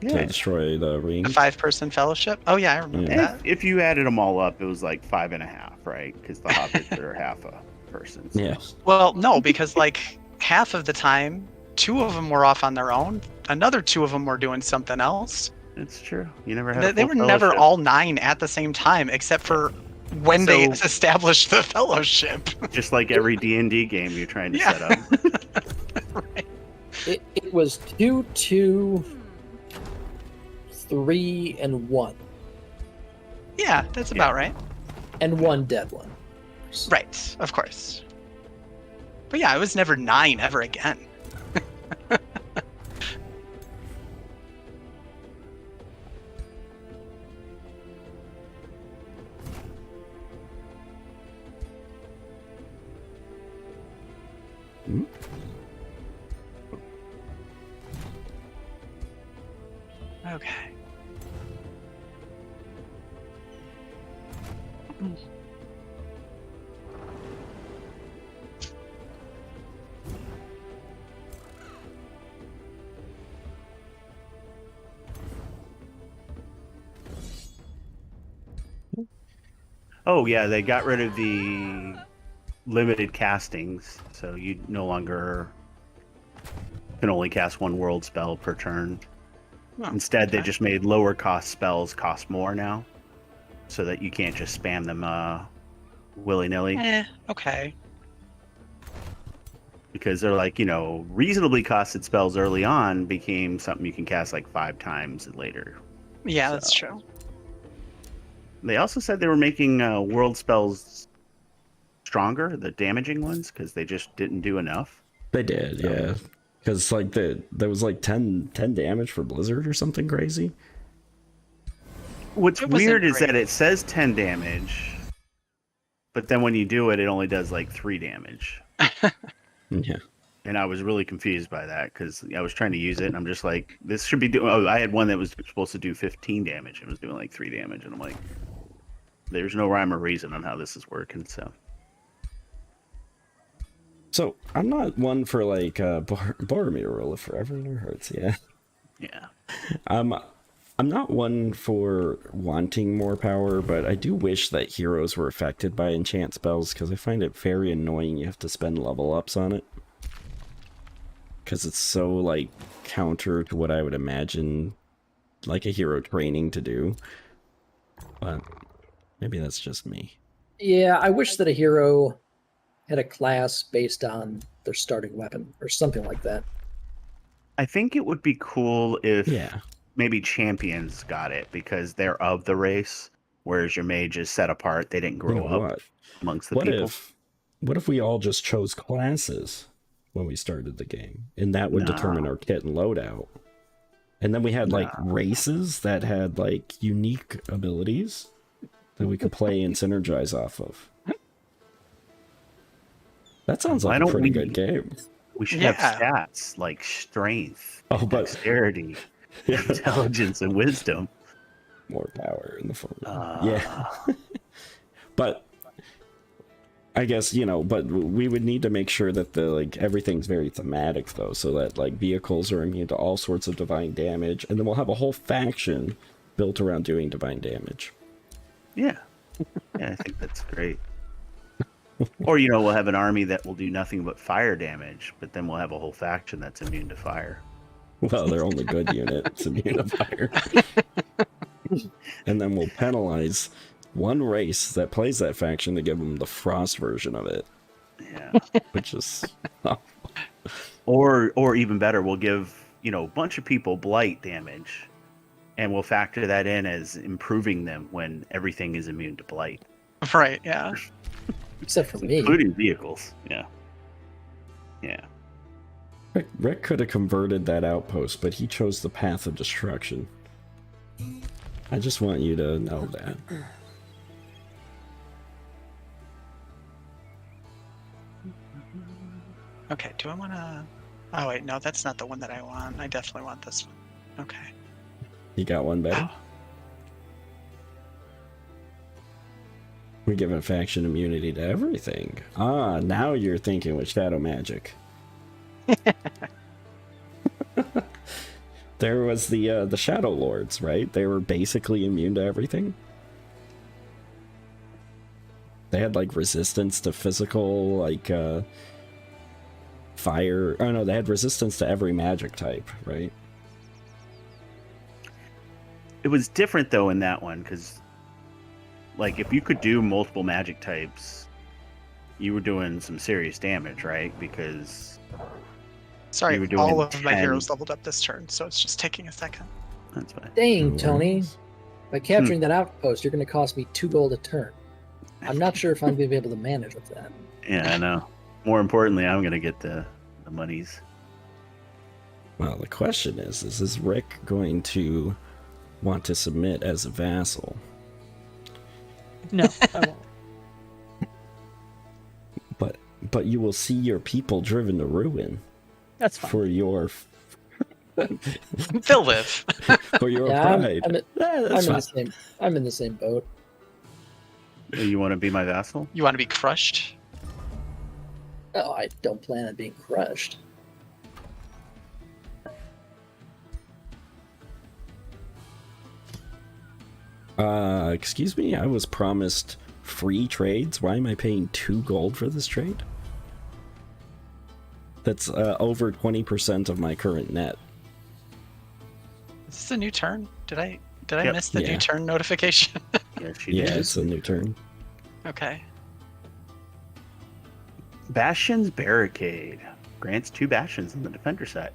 S1: to
S4: Yeah.
S1: destroy the ring?
S2: The 5-person fellowship? Oh yeah, I remember
S1: Yeah.
S2: that.
S4: If you added them all up, it was like 5.5, right? Because the hobbits are half a person. So.
S1: Yeah.
S2: Well, no, because like half of the time, 2 of them were off on their own. Another 2 of them were doing something else.
S4: It's true. You never had.
S2: They
S4: a
S2: were
S4: full
S2: never
S4: fellowship.
S2: all 9 at the same time, except for when they
S4: So-
S2: established the fellowship.
S4: Just like every D&D game you're trying to
S2: Yeah.
S4: set up.
S2: Right.
S3: It was 2, 2, 3, and 1.
S2: Yeah, that's about right.
S3: And 1 dead one.
S2: Right, of course. But yeah, it was never 9 ever again. Okay.
S4: Oh yeah, they got rid of the limited castings, so you no longer can only cast 1 world spell per turn.
S2: Oh,
S4: Instead, they
S2: okay.
S4: just made lower cost spells cost more now, so that you can't just spam them willy nilly.
S2: Okay.
S4: Because they're like, reasonably costed spells early on became something you can cast like 5 times later.
S2: Yeah, that's
S4: So-
S2: true.
S4: They also said they were making world spells stronger, the damaging ones, because they just didn't do enough.
S1: They did, yeah. Because like there was like 10 damage for Blizzard or something crazy.
S4: What's
S2: It wasn't
S4: weird is
S2: great.
S4: that it says 10 damage, but then when you do it, it only does like 3 damage.
S1: Yeah.
S4: And I was really confused by that because I was trying to use it, and I'm just like, this should be doing. Oh, I had one that was supposed to do 15 damage and was doing like 3 damage, and I'm like, there's no rhyme or reason on how this is working.
S1: So I'm not one for like Boromir Rule of Forever Never Hurts, yeah.
S4: Yeah.
S1: I'm not one for wanting more power, but I do wish that heroes were affected by enchant spells because I find it very annoying you have to spend level ups on it. Because it's so like counter to what I would imagine like a hero training to do. But maybe that's just me.
S3: Yeah, I wish that a hero had a class based on their starting weapon or something like that.
S4: I think it would be cool if
S1: Yeah.
S4: maybe champions got it because they're of the race, whereas your mage is set apart. They didn't
S1: You
S4: grow
S1: know
S4: up
S1: what?
S4: amongst the
S1: What
S4: people.
S1: if we all just chose classes when we started the game, and that would determine our kit and loadout, and then we had like races that had like unique abilities that we could play and synergize off of. That sounds
S4: Why
S1: like a
S4: don't
S1: pretty
S4: we-
S1: good game.
S4: We should
S2: Yeah.
S4: have stats like strength,
S1: Oh, but
S4: dexterity, intelligence, and wisdom.
S1: more power in the form.
S4: Uh,
S1: Yeah. But I guess, but we would need to make sure that the like everything's very thematic though, so that like vehicles are immune to all sorts of divine damage, and then we'll have a whole faction built around doing divine damage.
S4: Yeah. Yeah, I think that's great. Or, we'll have an army that will do nothing but fire damage, but then we'll have a whole faction that's immune to fire.
S1: Well, they're only good units immune to fire. And then we'll penalize one race that plays that faction to give them the frost version of it,
S4: Yeah.
S1: which is
S4: Or even better, we'll give, a bunch of people blight damage, and we'll factor that in as improving them when everything is immune to blight,
S2: Right, yeah.
S3: Except for me.
S4: including vehicles. Yeah. Yeah.
S1: Rick could have converted that outpost, but he chose the path of destruction. I just want you to know that.
S2: Okay, do I want to... Oh, wait, no, that's not the one that I want. I definitely want this one. Okay.
S1: You got one better?
S2: Oh.
S1: We give a faction immunity to everything. Ah, now you're thinking with shadow magic. There was the Shadow Lords, right? They were basically immune to everything. They had like resistance to physical, like fire. Oh no, they had resistance to every magic type, right?
S4: It was different though in that one because, like, if you could do multiple magic types, you were doing some serious damage, right? Because
S2: Sorry,
S4: you were doing
S2: all of my
S4: 10.
S2: heroes leveled up this turn, so it's just taking a second.
S4: That's fine.
S3: Dang,
S1: No
S3: Tony.
S1: worries.
S3: By capturing that outpost, you're going to cost me 2 gold a turn. I'm not sure if I'm going to be able to manage with that.
S4: Yeah, I know. More importantly, I'm gonna get the monies.
S1: Well, the question is Rick going to want to submit as a vassal?
S5: No, I won't.
S1: But you will see your people driven to ruin
S5: That's fine.
S1: for your
S2: They'll live.
S1: for your
S3: Yeah,
S1: pride. That's fine.
S3: I'm in the same boat.
S4: You want to be my vassal?
S2: You want to be crushed?
S3: Oh, I don't plan on being crushed.
S1: Excuse me, I was promised free trades. Why am I paying 2 gold for this trade? That's over 20% of my current net.
S2: Is this a new turn? Did I
S4: Yep.
S2: miss the
S1: Yeah.
S2: new turn notification?
S4: Yes,
S1: Yeah,
S4: did.
S1: it's a new turn.
S2: Okay.
S4: Bastion's Barricade grants 2 bastions on the defender side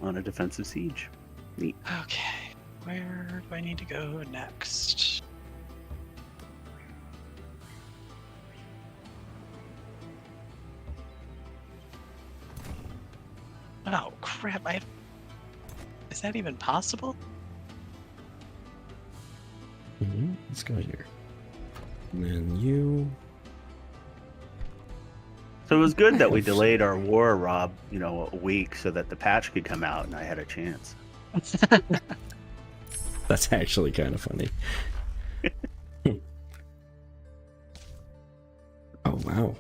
S4: on a defensive siege. Neat.
S2: Okay. Where do I need to go next? Oh crap! Is that even possible?
S1: Let's go here. And then you.
S4: So it was good that we delayed our war, Rob, a week so that the patch could come out and I had a chance.
S1: That's actually kind of funny. Oh, wow.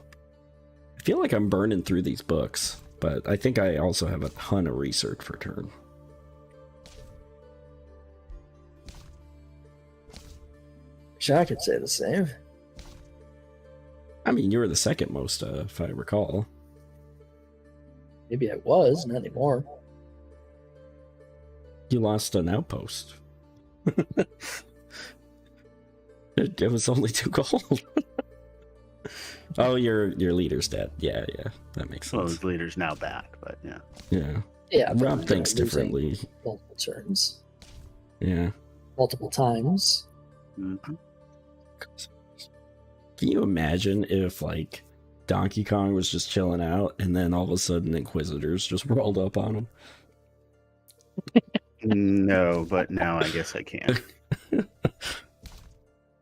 S1: I feel like I'm burning through these books, but I think I also have a ton of research for turn.
S3: Wish I could say the same.
S1: I mean, you were the second most, if I recall.
S3: Maybe I was, not anymore.
S1: You lost an outpost. It was only 2 gold. Oh, your leader's dead. Yeah, that makes
S4: Well,
S1: sense.
S4: his leader's now back, but yeah.
S1: Yeah,
S3: Yeah, but
S1: Rob
S3: I'm
S1: thinks
S3: losing
S1: differently.
S3: Multiple turns,
S1: Yeah.
S3: multiple times.
S4: Mhm.
S1: Can you imagine if, like, Donkey Kong was just chilling out and then all of a sudden Inquisitors just rolled up on him?
S4: No, but now I guess I can.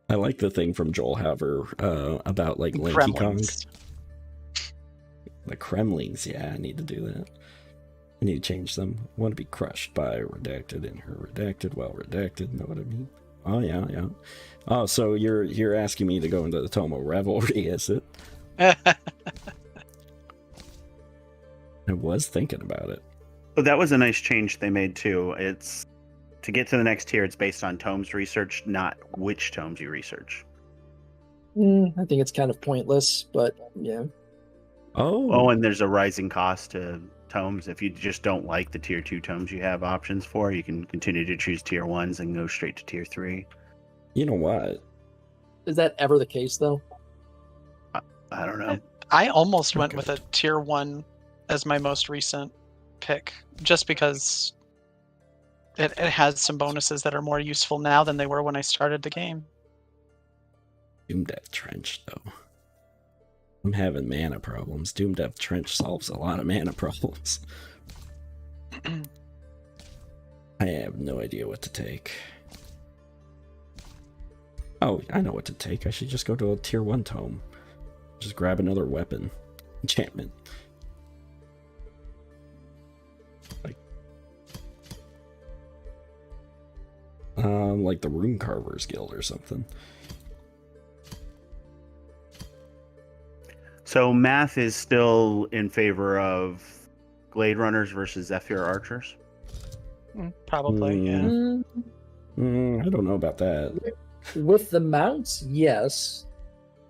S1: I like the thing from Joel Haver about, like, Lanky Kong.
S2: Gremlins.
S1: The Kremlings, yeah, I need to do that. I need to change them. I want to be crushed by redacted in her redacted, well redacted, know what I mean? Oh, yeah. Oh, so you're asking me to go into the Tomo Revelry, is it? I was thinking about it.
S4: Oh, that was a nice change they made too. It's to get to the next tier, it's based on tomes research, not which tomes you research.
S3: I think it's kind of pointless, but yeah.
S4: Oh, and there's a rising cost to tomes. If you just don't like the tier 2 tomes you have options for, you can continue to choose tier 1s and go straight to tier 3.
S1: You know what?
S3: Is that ever the case, though?
S4: I don't know.
S2: I almost went
S1: Okay.
S2: with a tier 1 as my most recent pick, just because it has some bonuses that are more useful now than they were when I started the game.
S1: Doom Death Trench, though. I'm having mana problems. Doom Death Trench solves a lot of mana problems. I have no idea what to take. Oh, I know what to take. I should just go to a tier 1 tome. Just grab another weapon. Enchantment. Like the Rune Carvers Guild or something.
S4: So math is still in favor of Glade Runners versus Zephyr Archers.
S2: Probably, yeah.
S1: I don't know about that.
S3: With the mounts, yes.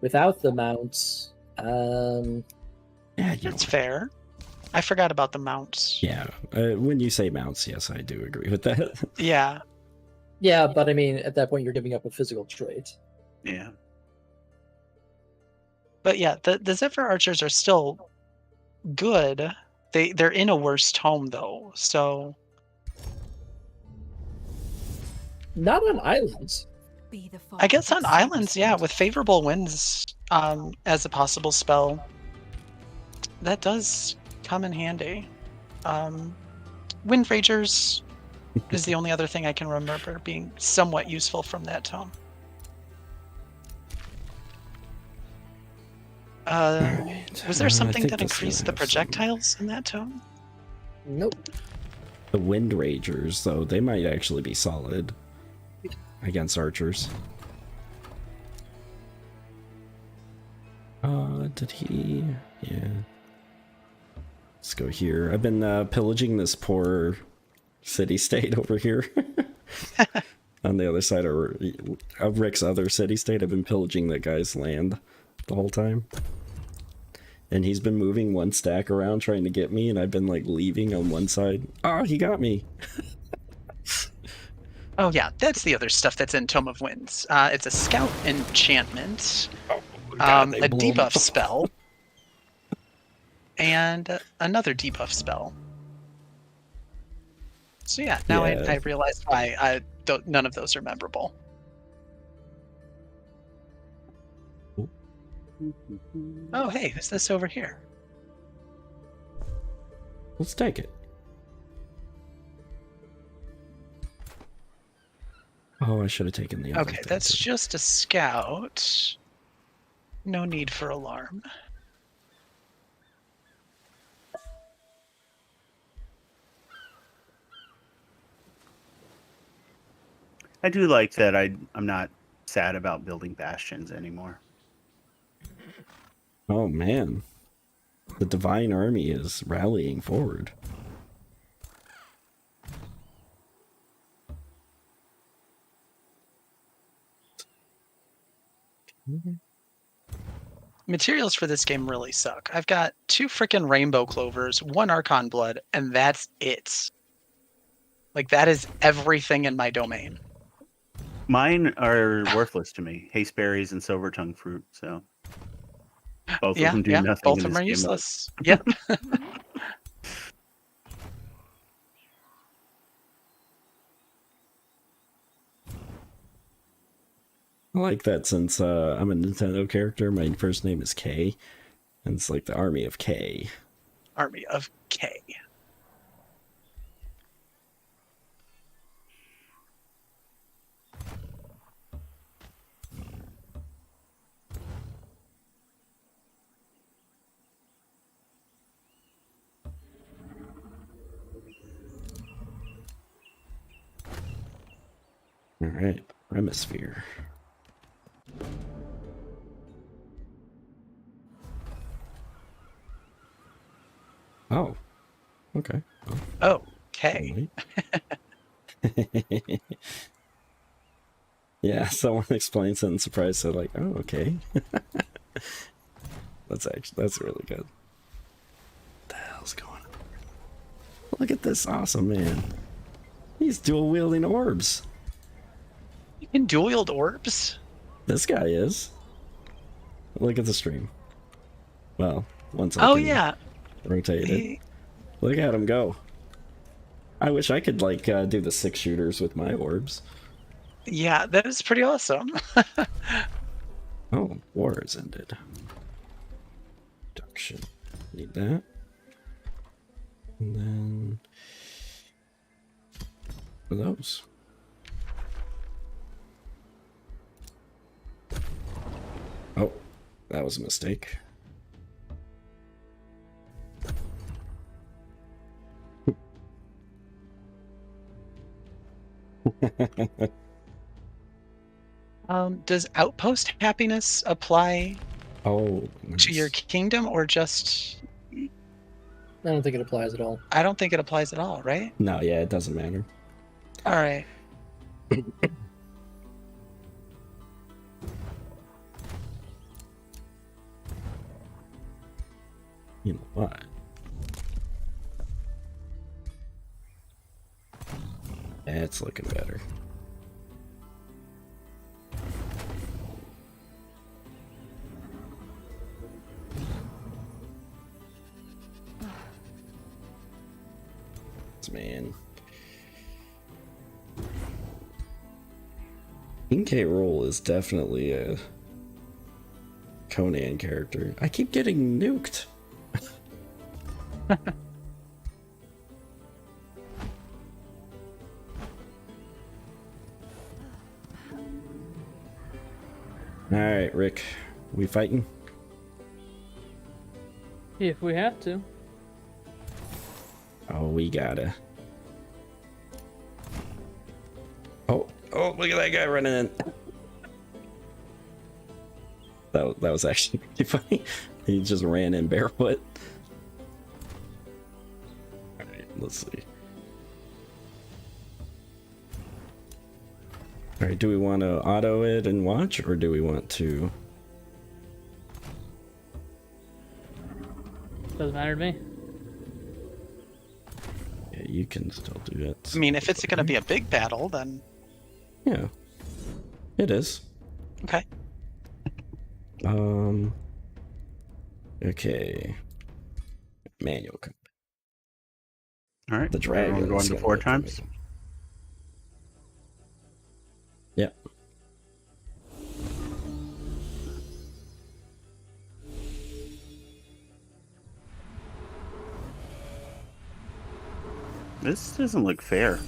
S3: Without the mounts,
S1: Yeah, you know
S2: That's
S1: what?
S2: fair. I forgot about the mounts.
S1: Yeah, when you say mounts, yes, I do agree with that.
S2: Yeah.
S3: Yeah, but I mean, at that point, you're giving up a physical trait.
S4: Yeah.
S2: But yeah, the Zephyr archers are still good. They're in a worse tome though, so
S3: Not on islands.
S2: I guess on islands, yeah, with favorable winds as a possible spell, that does come in handy. Wind Ragers is the only other thing I can remember being somewhat useful from that tome. Was there something that increased the projectiles in that tome?
S3: Nope.
S1: The Wind Ragers, though, they might actually be solid against archers. Did he? Yeah. Let's go here. I've been pillaging this poor city-state over here. On the other side of Rick's other city-state, I've been pillaging that guy's land the whole time. And he's been moving one stack around trying to get me, and I've been like leaving on one side. Oh, he got me.
S2: Oh yeah, that's the other stuff that's in Tome of Winds. It's a scout enchantment,
S1: God,
S2: a debuff spell, and another debuff spell. So yeah, now
S1: Yeah.
S2: I realized why none of those are memorable. Oh hey, who's this over here?
S1: Let's take it. Oh, I should have taken the other
S2: Okay,
S1: thing,
S2: that's
S1: too.
S2: just a scout. No need for alarm.
S4: I do like that I'm not sad about building bastions anymore.
S1: Oh man, the Divine Army is rallying forward.
S2: Materials for this game really suck. I've got 2 frickin' rainbow clovers, 1 Archon blood, and that's it. Like, that is everything in my domain.
S4: Mine are worthless to me. Hasteberries and silver tongue fruit. So both of them do nothing.
S2: Both
S4: in
S2: of them
S4: this
S2: are
S4: game.
S2: useless. Yep.
S1: I like that since I'm a Nintendo character, my first name is K, and it's like the Army of K.
S2: Army of K.
S1: All right, Hemisphere. Oh, okay.
S2: Oh, K.
S1: Yeah, someone explains it and surprised, so like, oh, okay. That's really good. What the hell's going on? Look at this awesome man. He's dual wielding orbs.
S2: You can dual wield orbs?
S1: This guy is. Look at the stream. Well, once I
S2: Oh
S1: can
S2: yeah.
S1: rotate it. Look at him go. I wish I could like do the 6 shooters with my orbs.
S2: Yeah, that is pretty awesome.
S1: Oh, war has ended. Reduction. Need that. And then for those. Oh, that was a mistake.
S2: Does outpost happiness apply
S1: Oh,
S2: to your
S1: nice.
S2: kingdom or just...
S3: I don't think it applies at all.
S2: I don't think it applies at all, right?
S1: No, yeah, it doesn't matter.
S2: All right.
S1: You know what? That's looking better. man. King K. Rool is definitely a Conan character. I keep getting nuked. Alright, Rick. We fighting?
S5: If we have to.
S1: Oh, we gotta. Oh, look at that guy running in. That was actually pretty funny. He just ran in barefoot. Alright, let's see. Alright, do we want to auto it and watch, or do we want to...
S5: Doesn't matter to me.
S1: Yeah, you can still do it.
S2: I mean, if it's going to be a big battle, then
S1: Yeah, it is.
S2: okay.
S1: Okay. Manual.
S4: All right.
S1: The dragon.
S4: Everyone going to 4 times.
S1: Yep.
S4: This doesn't look fair.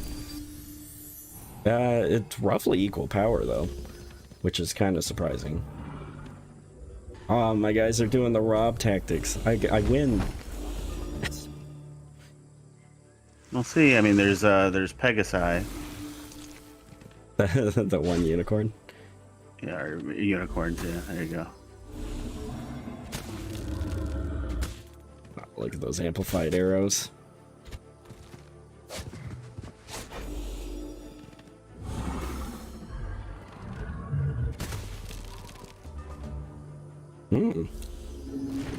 S1: It's roughly equal power though, which is kind of surprising. My guys are doing the rob tactics. I win.
S4: We'll see. I mean, there's Pegasi.
S1: The one unicorn.
S4: Yeah, or unicorns. Yeah, there you go.
S1: Oh, look at those amplified arrows.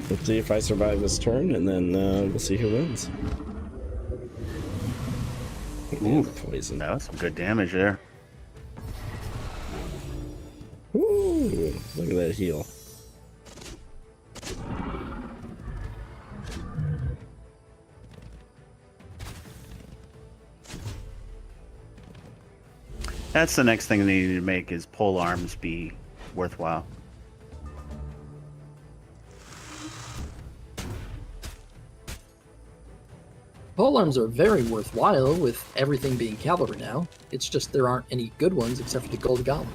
S1: Let's see if I survive this turn, and then we'll see who wins. Ooh, poison.
S4: That was some good damage there.
S1: Ooh, look at that heal.
S4: That's the next thing they need to make is pole arms be worthwhile.
S3: Polearms are very worthwhile with everything being cavalry now. It's just there aren't any good ones except for the Gold Golem.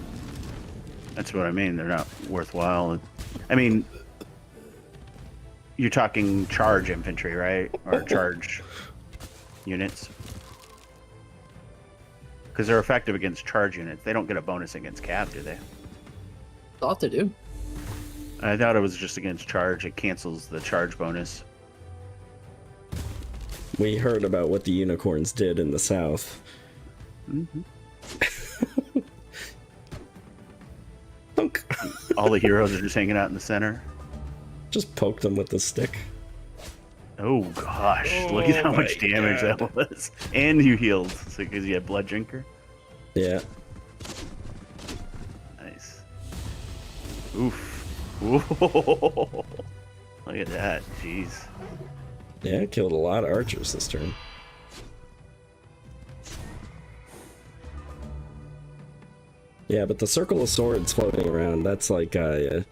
S4: That's what I mean. They're not worthwhile. I mean, you're talking charge infantry, right? Or charge units. Because they're effective against charge units. They don't get a bonus against cav, do they?
S3: Thought to do.
S4: I thought it was just against charge. It cancels the charge bonus.
S1: We heard about what the unicorns did in the south.
S4: Mm-hmm.
S1: Thunk.
S4: All the heroes are just hanging out in the center.
S1: Just poked them with the stick.
S4: Oh gosh, look at how much damage that was. And you healed, so because you had Blood Drinker.
S1: Yeah.
S4: Nice. Oof. Whoa. Look at that, jeez.
S1: Yeah, killed a lot of archers this turn. Yeah, but the circle of swords floating around, that's like a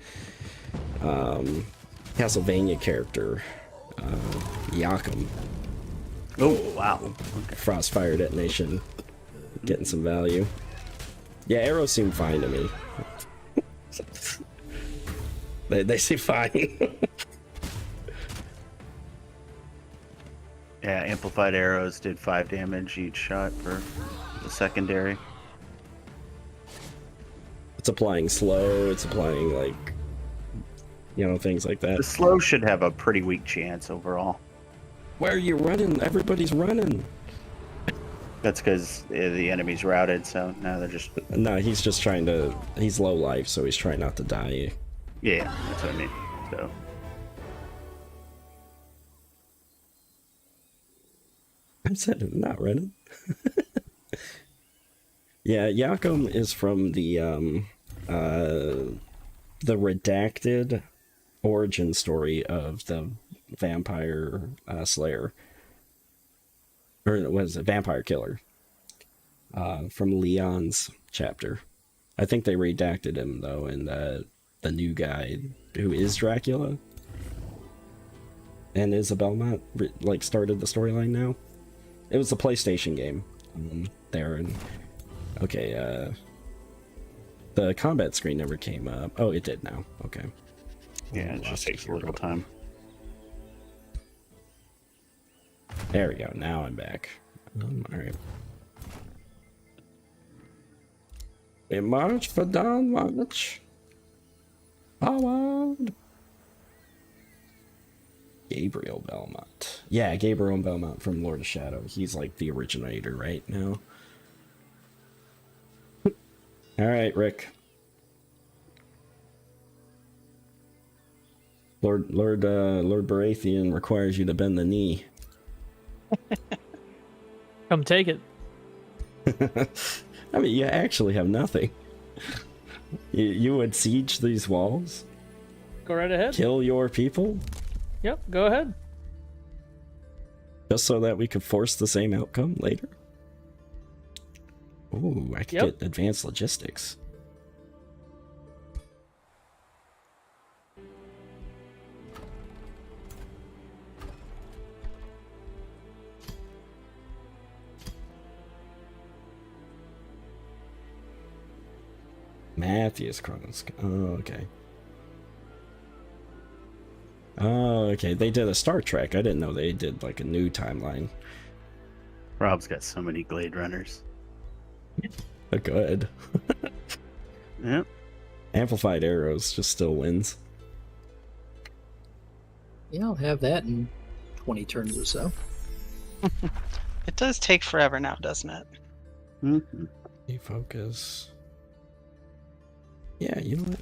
S1: Castlevania character. Yakum.
S4: Oh, wow. Okay.
S1: Frostfire detonation. Getting some value. Yeah, arrows seem fine to me. they seem fine.
S4: Yeah, amplified arrows did 5 damage each shot for the secondary.
S1: It's applying slow, it's applying, like, you know, things like that.
S4: The slow should have a pretty weak chance overall.
S1: Where are you running? Everybody's running.
S4: That's because the enemy's routed, so now they're just...
S1: No, he's just trying to... He's low life, so he's trying not to die.
S4: Yeah, that's what I mean. So...
S1: I said I'm not running. Yeah, Yakum is from the redacted origin story of the vampire slayer. or what is it, vampire killer, from Leon's chapter. I think they redacted him though in the new guy who is Dracula. And Isabel not like started the storyline now. It was the PlayStation game there, and okay, the combat screen never came up. Oh, it did now. Okay.
S4: Yeah, it just takes a little time.
S1: There we go. Now I'm back. All right. We march for dawn march. Forward. Gabriel Belmont. Yeah, Gabriel Belmont from Lord of Shadow. He's like the originator right now. All right, Rick. Lord Baratheon requires you to bend the knee.
S5: Come take it.
S1: I mean, you actually have nothing. You would siege these walls?
S5: Go right ahead.
S1: Kill your people?
S5: Yep, go ahead.
S1: Just so that we could force the same outcome later? Ooh, I could get advanced logistics. Matthews Kronos. Oh, okay. Oh, okay. They did a Star Trek. I didn't know they did like a new timeline.
S4: Rob's got so many Glade Runners.
S1: They're good.
S4: Yep.
S1: Amplified arrows just still wins.
S3: Yeah, I'll have that in 20 turns or so.
S2: It does take forever now, doesn't it?
S4: Mm-hmm.
S1: Defocus. Yeah, you know what?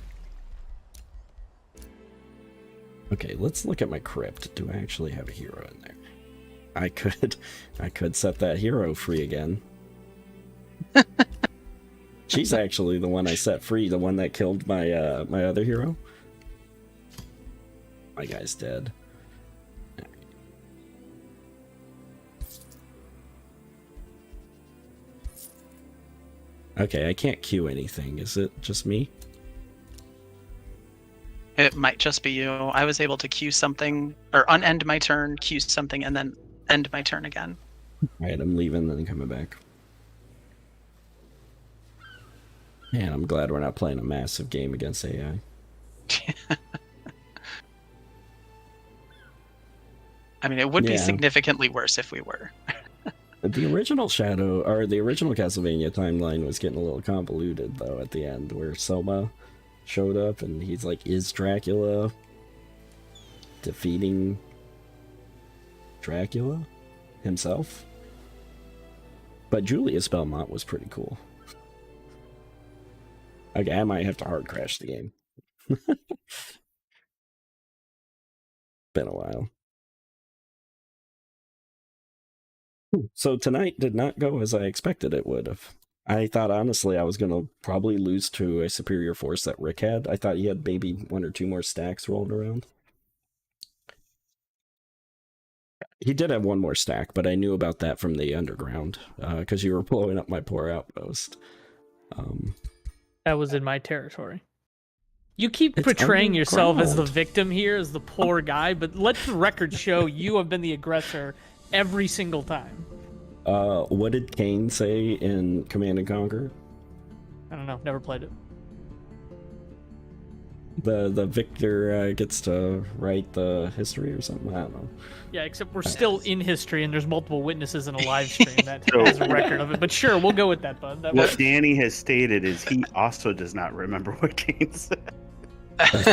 S1: Okay, let's look at my crypt. Do I actually have a hero in there? I could set that hero free again. She's actually the one I set free, the one that killed my my other hero. My guy's dead. Okay, I can't queue anything. Is it just me?
S2: It might just be you. I was able to queue something, or unend my turn, queue something, and then end my turn again.
S1: Alright, I'm leaving, then coming back. Man, I'm glad we're not playing a massive game against AI.
S2: I mean, it would be
S1: Yeah.
S2: significantly worse if we were.
S1: The original Shadow, or the original Castlevania timeline was getting a little convoluted, though, at the end, where Soma showed up, and he's like, is Dracula defeating Dracula himself? But Julius Belmont was pretty cool. Okay, I might have to hard crash the game. Been a while. So tonight did not go as I expected it would have. I thought, honestly, I was going to probably lose to a superior force that Rick had. I thought he had maybe 1 or 2 more stacks rolling around. He did have 1 more stack, but I knew about that from the underground, because you were blowing up my poor outpost.
S5: That was in my territory. You keep portraying yourself as the victim here, as the poor guy, but let the record show you have been the aggressor every single time.
S1: What did Kane say in Command and Conquer?
S5: I don't know. Never played it.
S1: The victor gets to write the history or something? I don't know.
S5: Yeah, except we're still in history, and there's multiple witnesses in a live stream that has a record of it. But sure, we'll go with that, bud. That
S4: What
S5: works.
S4: Danny has stated is he also does not remember what Kane said.
S1: Because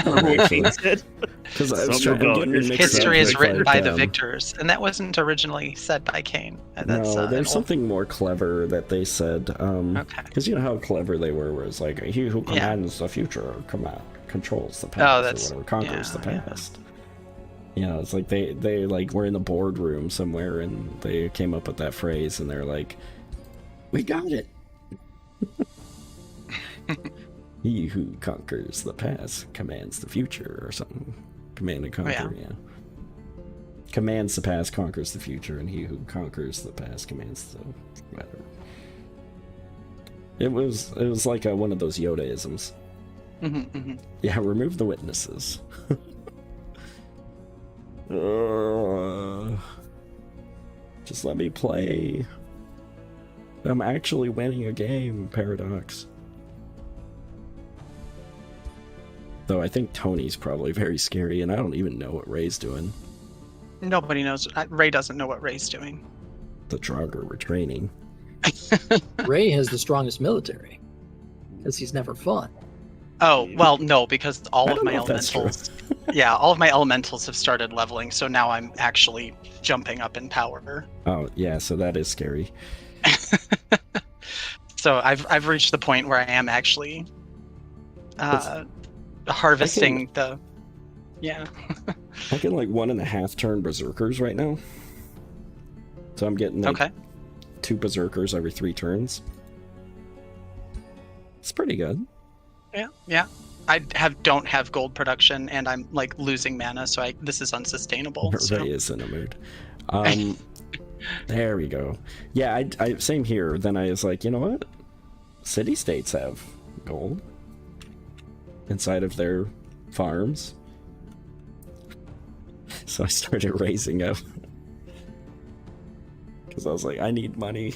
S1: I was trying to get mixed up
S2: History is
S1: with,
S2: written
S1: like,
S2: by the victors, and that wasn't originally said by Kane. That's,
S1: no, there's something more clever that they said.
S2: Okay.
S1: Because you know how clever they were it's like, he who commands the future controls the past, or whatever, conquers the past. You know, it's like they like were in the boardroom somewhere, and they came up with that phrase, and they're like, we got it. He who conquers the past commands the future, or something. Command and conquer, yeah. commands the past conquers the future, and he who conquers the past commands the whatever. It was like one of those Yoda-isms. Yeah, remove the witnesses. Just let me play. I'm actually winning a game, Paradox. Though I think Tony's probably very scary, and I don't even know what Ray's doing.
S2: Nobody knows. Ray doesn't know what Ray's doing.
S1: The Draugr were training.
S3: Ray has the strongest military because he's never fought.
S2: Oh, well, no, because all
S1: I
S2: of
S1: don't
S2: my
S1: know if that's true.
S2: elementals. Yeah, all of my elementals have started leveling, so now I'm actually jumping up in power.
S1: Oh, yeah, so that is scary.
S2: So I've reached the point where I am actually harvesting the. Yeah.
S1: I can like 1.5 turn berserkers right now. So I'm getting like
S2: Okay.
S1: 2 berserkers every 3 turns. It's pretty good.
S2: Yeah. I don't have gold production, and I'm like losing mana, so this is unsustainable. So.
S1: Ray is in a mood. There we go. Yeah, I same here. Then I was like, you know what? City states have gold inside of their farms. So I started raising up. Because I was like, I need money.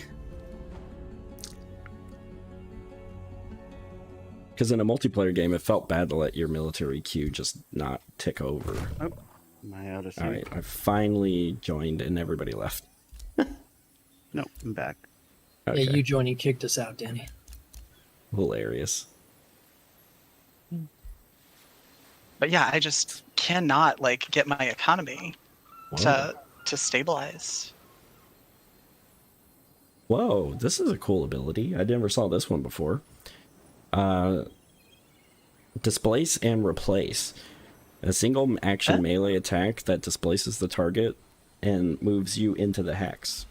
S1: Because in a multiplayer game, it felt bad to let your military queue just not tick over.
S4: Oh, am I out of sync?
S1: Alright, I finally joined and everybody left.
S4: No, I'm back.
S1: Okay.
S3: Yeah, you joined, you kicked us out, Danny.
S1: Hilarious.
S2: But yeah, I just cannot like get my economy
S1: Whoa.
S2: to stabilize.
S1: Whoa, this is a cool ability. I never saw this one before. Displace and replace. A single action melee attack that displaces the target and moves you into the hex.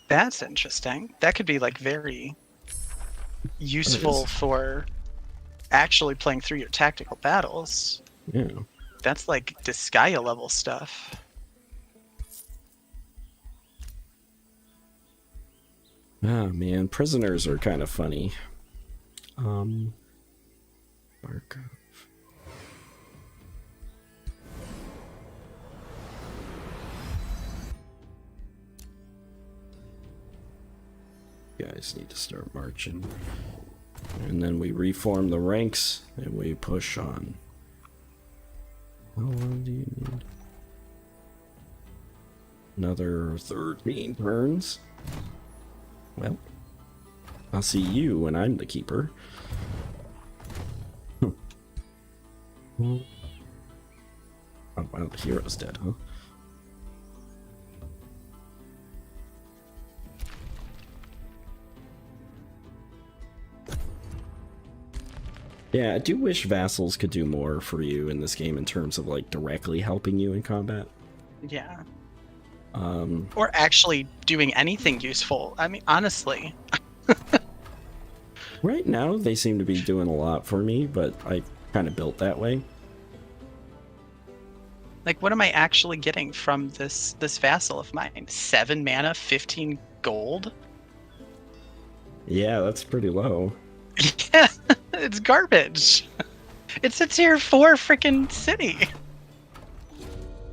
S2: That's interesting. That could be like very useful for actually playing through your tactical battles.
S1: Yeah.
S2: That's like Disgaea level stuff.
S1: Ah, man, prisoners are kind of funny. Barkov. You guys need to start marching. And then we reform the ranks and we push on. How long do you need? Another 13 turns. Well, I'll see you when I'm the keeper. Oh, wow, the hero's dead, huh? Yeah, I do wish vassals could do more for you in this game in terms of like directly helping you in combat.
S2: Yeah. Or actually doing anything useful. I mean, honestly.
S1: Right now, they seem to be doing a lot for me, but I kind of built that way.
S2: Like, what am I actually getting from this vassal of mine? 7 mana, 15 gold?
S1: Yeah, that's pretty low.
S2: Yeah, it's garbage. It's a tier 4 freaking city.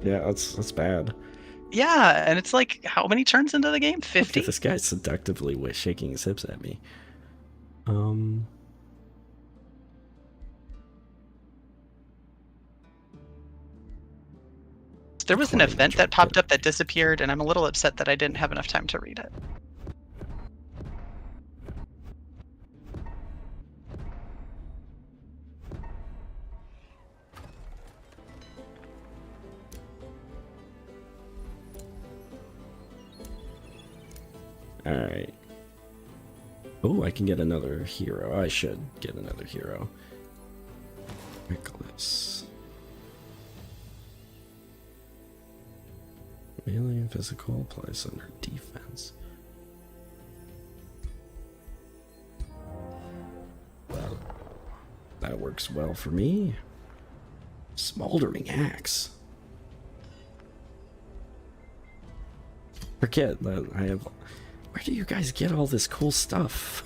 S1: Yeah, that's bad.
S2: Yeah, and it's like, how many turns into the game? 50?
S1: This guy's seductively shaking his hips at me.
S2: There was an event that popped up that disappeared, and I'm a little upset that I didn't have enough time to read it.
S1: Alright. Oh, I can get another hero. I should get another hero. Nicholas. Melee and physical applies under defense. Well, that works well for me. Smoldering axe. Forget that I have... Where do you guys get all this cool stuff?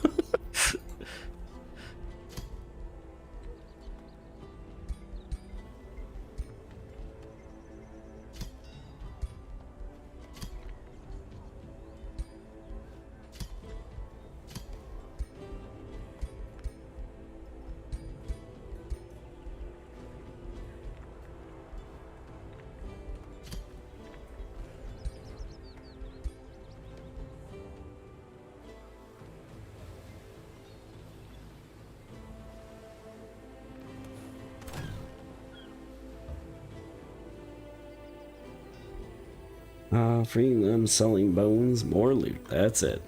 S1: Freeing them, selling bones, more loot. That's it.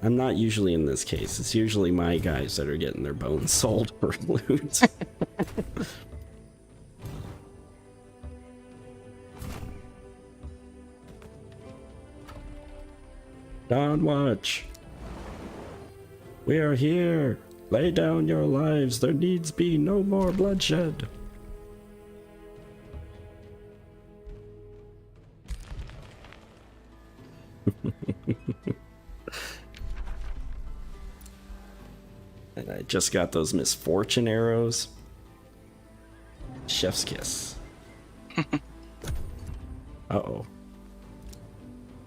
S1: I'm not usually in this case. It's usually my guys that are getting their bones sold for loot. Dawn Watch. We are here. Lay down your lives. There needs be no more bloodshed. And I just got those misfortune arrows. Chef's kiss. Uh-oh.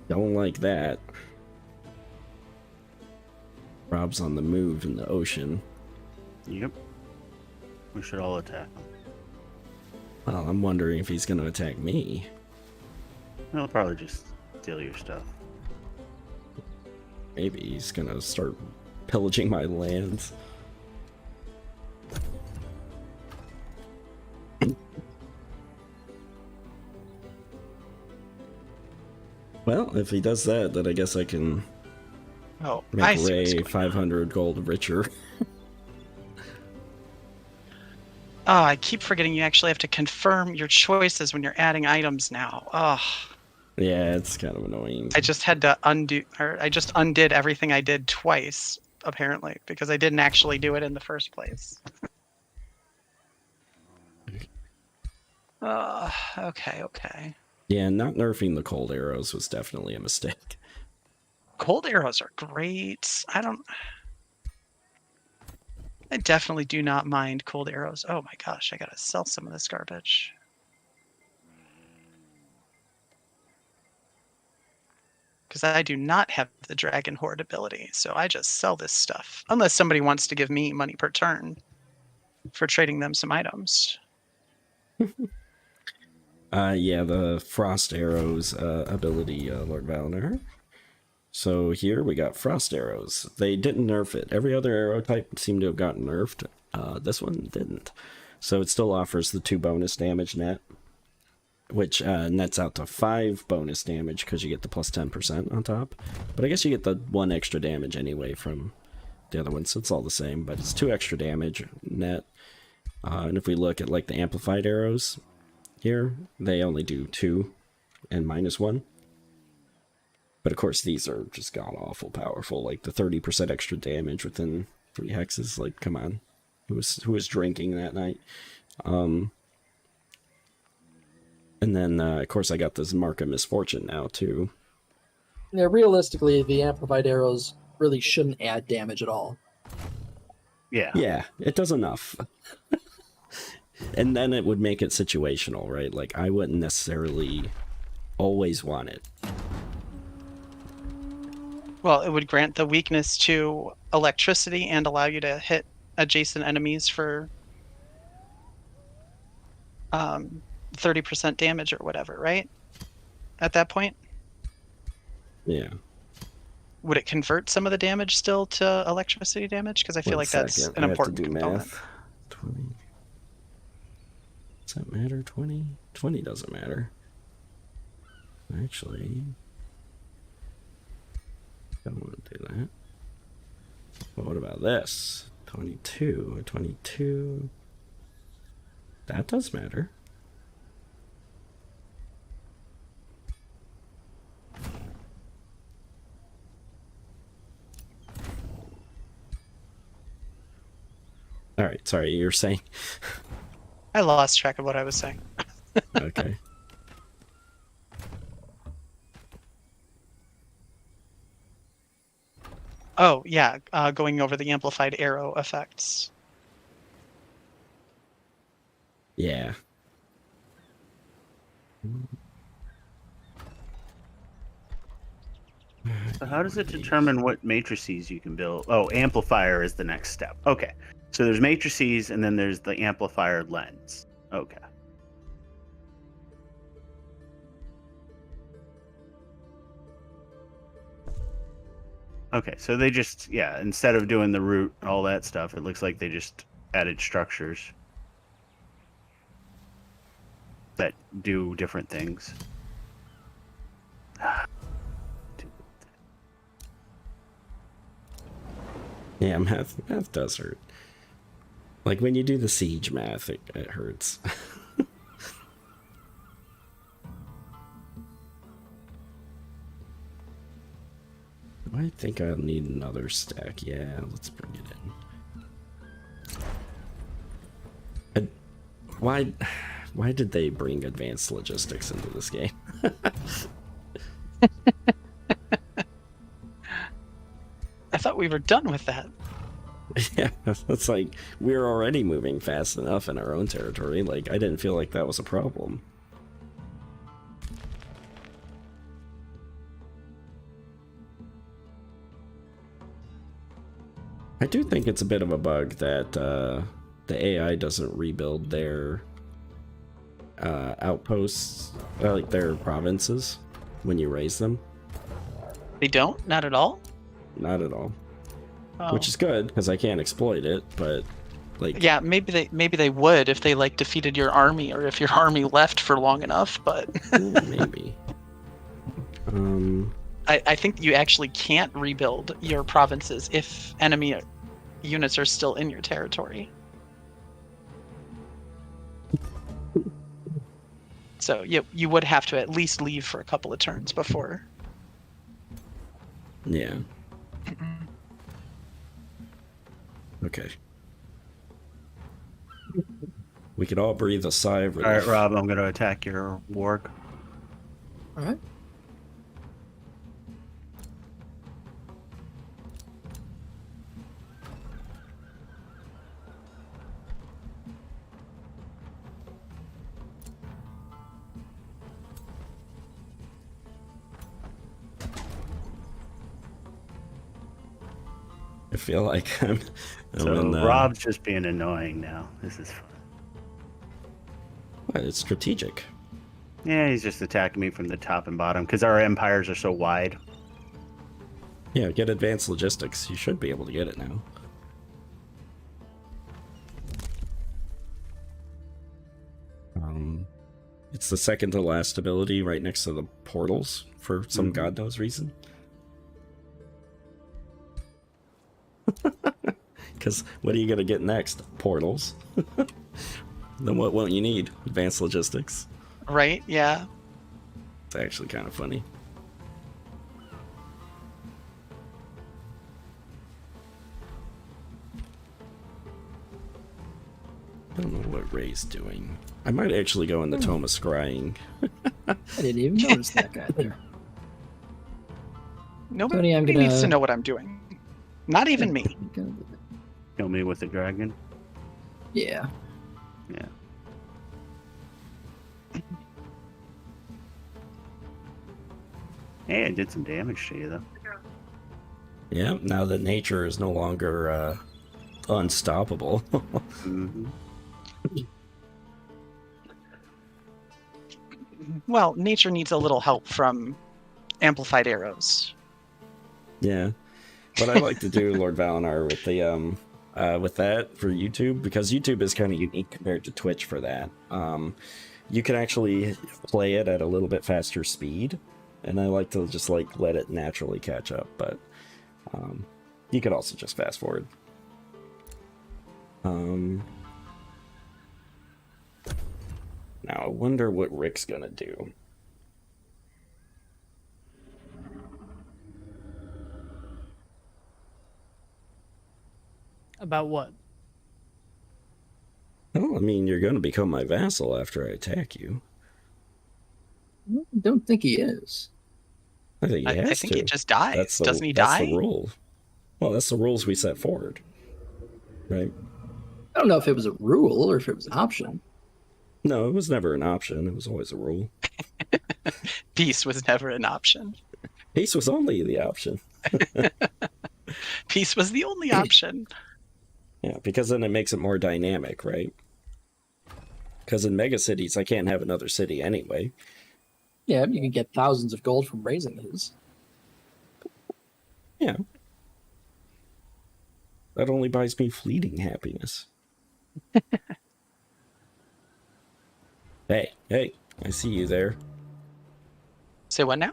S1: Don't like that. Rob's on the move in the ocean.
S4: Yep. We should all attack him.
S1: Well, I'm wondering if he's going to attack me.
S4: He'll probably just steal your stuff.
S1: Maybe he's going to start pillaging my lands. Well, if he does that, then I guess I can
S2: Oh, I
S1: make
S2: see what's
S1: Ray
S2: going on.
S1: 500 gold richer.
S2: Oh, I keep forgetting you actually have to confirm your choices when you're adding items now. Oh,
S1: Yeah, it's kind of annoying.
S2: I just had to undo, or I just undid everything I did twice, apparently, because I didn't actually do it in the first place. Okay.
S1: Yeah, not nerfing the cold arrows was definitely a mistake.
S2: Cold arrows are great. I definitely do not mind cold arrows. Oh my gosh, I gotta sell some of this garbage. Because I do not have the Dragon Horde ability, so I just sell this stuff. Unless somebody wants to give me money per turn for trading them some items.
S1: Yeah, the Frost Arrows ability, Lord Valner. So here we got Frost Arrows. They didn't nerf it. Every other arrow type seemed to have gotten nerfed. This one didn't. So it still offers the 2 bonus damage net, which nets out to 5 bonus damage because you get the plus 10% on top. But I guess you get the 1 extra damage anyway from the other one, so it's all the same. But it's 2 extra damage net. And if we look at like the amplified arrows here, they only do 2 and -1. But of course these are just god-awful powerful. Like the 30% extra damage within 3 hexes. Like, come on. Who was drinking that night? And then, of course, I got this Mark of Misfortune now, too.
S3: Yeah, realistically, the amplified arrows really shouldn't add damage at all.
S4: Yeah.
S1: Yeah, it does enough. And then it would make it situational, right? Like, I wouldn't necessarily always want it.
S2: Well, it would grant the weakness to electricity and allow you to hit adjacent enemies for 30% damage or whatever, right? At that point?
S1: Yeah.
S2: Would it convert some of the damage still to electricity damage? Because I feel like that's an important component.
S1: 20. Does that matter? 20? 20 doesn't matter. Actually, don't want to do that. But what about this? 22. 22. That does matter. All right, sorry, you're saying.
S2: I lost track of what I was saying.
S1: Okay.
S2: Oh, yeah, going over the amplified arrow effects.
S1: Yeah.
S4: So how does it determine what matrices you can build? Oh, amplifier is the next step. Okay. So there's matrices and then there's the amplifier lens. Okay. Okay, so they just, yeah, instead of doing the root and all that stuff, it looks like they just added structures that do different things.
S1: Yeah, math does hurt. Like when you do the siege math, it hurts. I think I'll need another stack. Yeah, let's bring it in. Why did they bring advanced logistics into this game?
S2: I thought we were done with that.
S1: Yeah, it's like we're already moving fast enough in our own territory. Like, I didn't feel like that was a problem. I do think it's a bit of a bug that the AI doesn't rebuild their outposts, like their provinces, when you raise them.
S2: They don't? Not at all?
S1: Not at all.
S2: Oh.
S1: Which is good, because I can't exploit it, but like...
S2: Yeah, maybe they would if they like defeated your army or if your army left for long enough, but
S1: maybe.
S2: I think you actually can't rebuild your provinces if enemy units are still in your territory. So you would have to at least leave for a couple of turns before.
S1: Yeah. Okay. We could all breathe a sigh of relief.
S4: All right, Rob, I'm going to attack your warg.
S3: All right.
S1: I feel like I'm
S4: So
S1: in,
S4: Rob's just being annoying now. This is fun.
S1: What, it's strategic.
S4: Yeah, he's just attacking me from the top and bottom because our empires are so wide.
S1: Yeah, get advanced logistics. You should be able to get it now. It's the second to last ability right next to the portals for some god knows reason. Because what are you going to get next? Portals. Then what won't you need? Advanced logistics.
S2: Right? Yeah.
S1: It's actually kind of funny. I don't know what Ray's doing. I might actually go in the Tome of Scrying.
S3: I didn't even notice that guy there.
S2: Nobody
S3: Tony, I'm gonna-
S2: needs to know what I'm doing. Not even me.
S4: Kill me with a dragon.
S3: Yeah.
S4: Yeah. Hey, I did some damage to you, though.
S1: Yeah, now that nature is no longer unstoppable.
S2: Well, nature needs a little help from amplified arrows.
S1: Yeah, but I like to do Lord Valinar with the with that for YouTube, because YouTube is kind of unique compared to Twitch for that. You can actually play it at a little bit faster speed, and I like to just like let it naturally catch up, but you could also just fast forward. Now I wonder what Rick's gonna do.
S5: About what?
S1: Oh, I mean, you're gonna become my vassal after I attack you.
S3: I don't think he is.
S1: I think he has
S2: I think
S1: to.
S2: he just dies.
S1: That's the,
S2: Doesn't he
S1: that's
S2: die?
S1: the rule. Well, that's the rules we set forward, right?
S3: I don't know if it was a rule or if it was an option.
S1: No, it was never an option. It was always a rule.
S2: Peace was never an option.
S1: Peace was only the option.
S2: Peace was the only option.
S1: Yeah, because then it makes it more dynamic, right? Because in megacities, I can't have another city anyway.
S3: Yeah, you can get thousands of gold from raising his.
S1: Yeah. That only buys me fleeting happiness. Hey, I see you there.
S2: Say what now?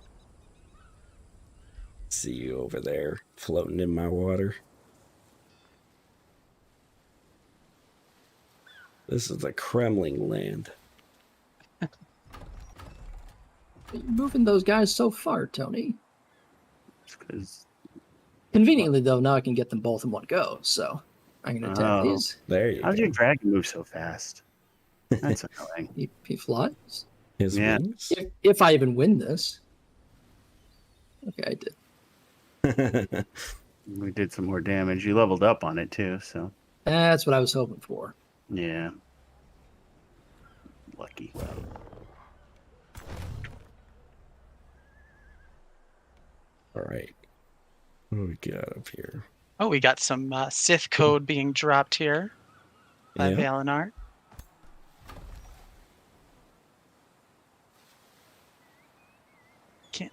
S1: See you over there, floating in my water. This is the Kremling land.
S3: You're moving those guys so far, Tony.
S4: Because
S3: Conveniently, though, now I can get them both in one go, so I'm going to attack these.
S1: There you
S4: how'd
S1: go.
S4: your dragon move so fast? That's annoying.
S3: He flies.
S1: His
S4: Yeah.
S1: wings.
S3: If I even win this. Okay, I did.
S4: We did some more damage. You leveled up on it too, so
S3: That's what I was hoping for.
S4: yeah. Lucky.
S1: All right. What do we got up here?
S2: Oh, we got some Sith code being dropped here by
S1: Yeah.
S2: Valinart. Can't.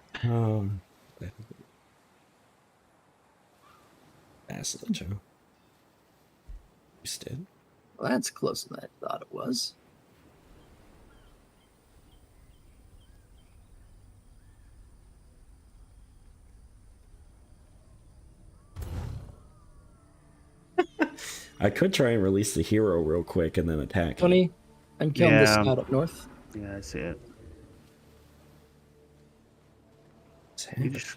S1: Acid, Joe. You did.
S3: Well, that's closer than I thought it was.
S1: I could try and release the hero real quick and then attack him.
S3: Tony, I'm killing this
S4: Yeah.
S3: scout up north.
S4: Yeah, I see it. You just...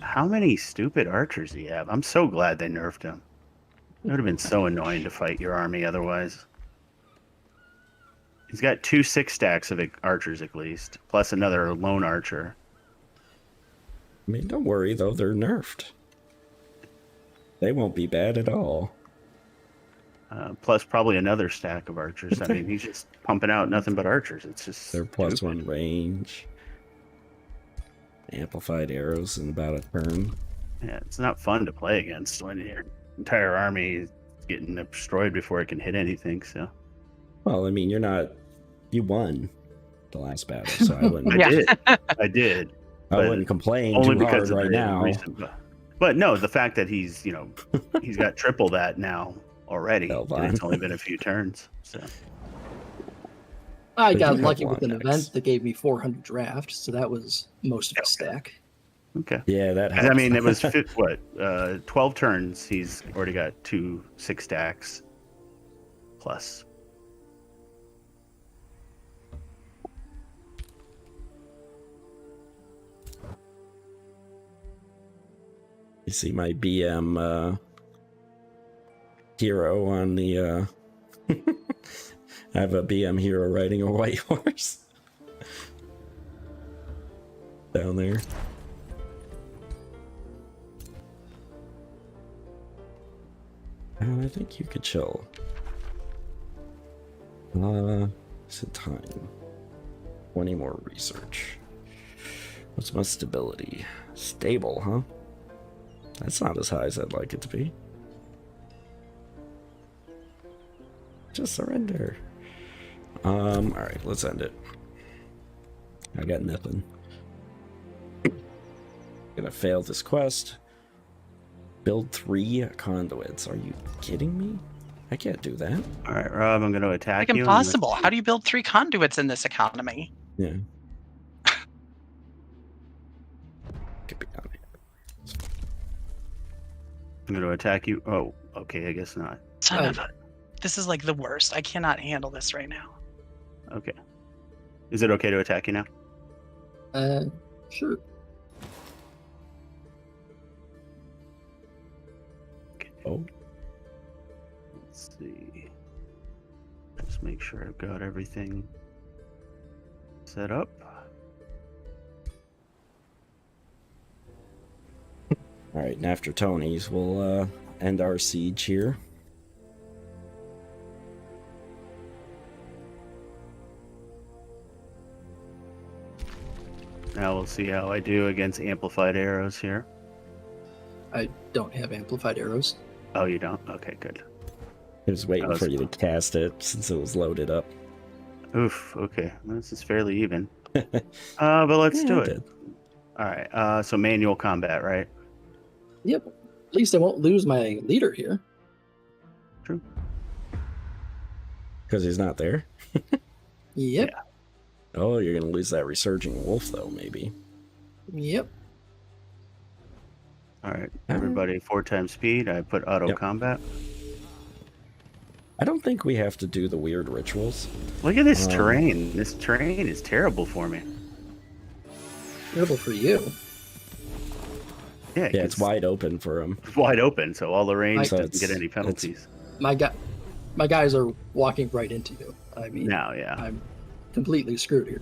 S4: How many stupid archers do you have? I'm so glad they nerfed him. It would have been so annoying to fight your army otherwise. He's got 2 6-stacks of archers at least, plus another lone archer.
S1: I mean, don't worry though, they're nerfed. They won't be bad at all.
S4: Plus probably another stack of archers. I mean, he's just pumping out nothing but archers. It's just
S1: They're plus
S4: stupid.
S1: 1 range. Amplified arrows in about a turn.
S4: Yeah, it's not fun to play against when your entire army is getting destroyed before it can hit anything. So
S1: Well, I mean, you won the last battle, so I wouldn't.
S4: I did.
S1: I
S4: but
S1: wouldn't complain
S4: Only
S1: too
S4: because
S1: hard
S4: of
S1: right
S4: the
S1: now.
S4: recent. But no, the fact that he's he's got triple that now already.
S1: Held
S4: And
S1: on.
S4: it's only been a few turns. So
S3: I
S1: But
S3: got
S1: you have
S3: lucky with an
S1: long necks.
S3: event that gave me 400 draft, so that was most of a stack.
S4: okay.
S1: Yeah, that
S4: 'Cause,
S1: helps.
S4: I mean, it was 12 turns. He's already got 2 6-stacks plus.
S1: You see my BM hero on the I have a BM hero riding a white horse down there. And I think you could chill. Is it time? 20 more research. What's my stability? Stable, huh? That's not as high as I'd like it to be. Just surrender. Alright, let's end it. I got nothing. Gonna fail this quest. Build 3 conduits. Are you kidding me? I can't do that.
S4: All right, Rob, I'm going to attack
S2: Like
S4: you.
S2: impossible. How do you build 3 conduits in this economy?
S1: Yeah. Could be down here.
S4: I'm going to attack you. Oh, okay, I guess not.
S2: Son of a... This is like the worst. I cannot handle this right now.
S4: Okay. Is it okay to attack you now?
S3: Sure.
S1: Oh,
S4: Let's see. Just make sure I've got everything set up.
S1: All right, and after Tony's, we'll end our siege here.
S4: Now we'll see how I do against amplified arrows here.
S3: I don't have amplified arrows.
S4: Oh, you don't? Okay, good.
S1: I was waiting for you to cast it since it was loaded up.
S4: Oof, okay. This is fairly even. But let's do it. All right, so manual combat, right?
S3: Yep. At least I won't lose my leader here.
S4: True.
S1: Because he's not there?
S3: Yep.
S4: Yeah.
S1: Oh, you're going to lose that resurging wolf, though, maybe.
S3: Yep.
S4: All right, everybody, 4 times speed. I put auto combat.
S1: I don't think we have to do the weird rituals.
S4: Look at this terrain. This terrain is terrible for me.
S3: Terrible for you.
S4: Yeah,
S1: it's wide open for him.
S4: It's wide open, so all the range
S1: So
S4: doesn't get any penalties.
S3: My guys are walking right into you. I mean,
S4: Now, yeah.
S3: I'm completely screwed here.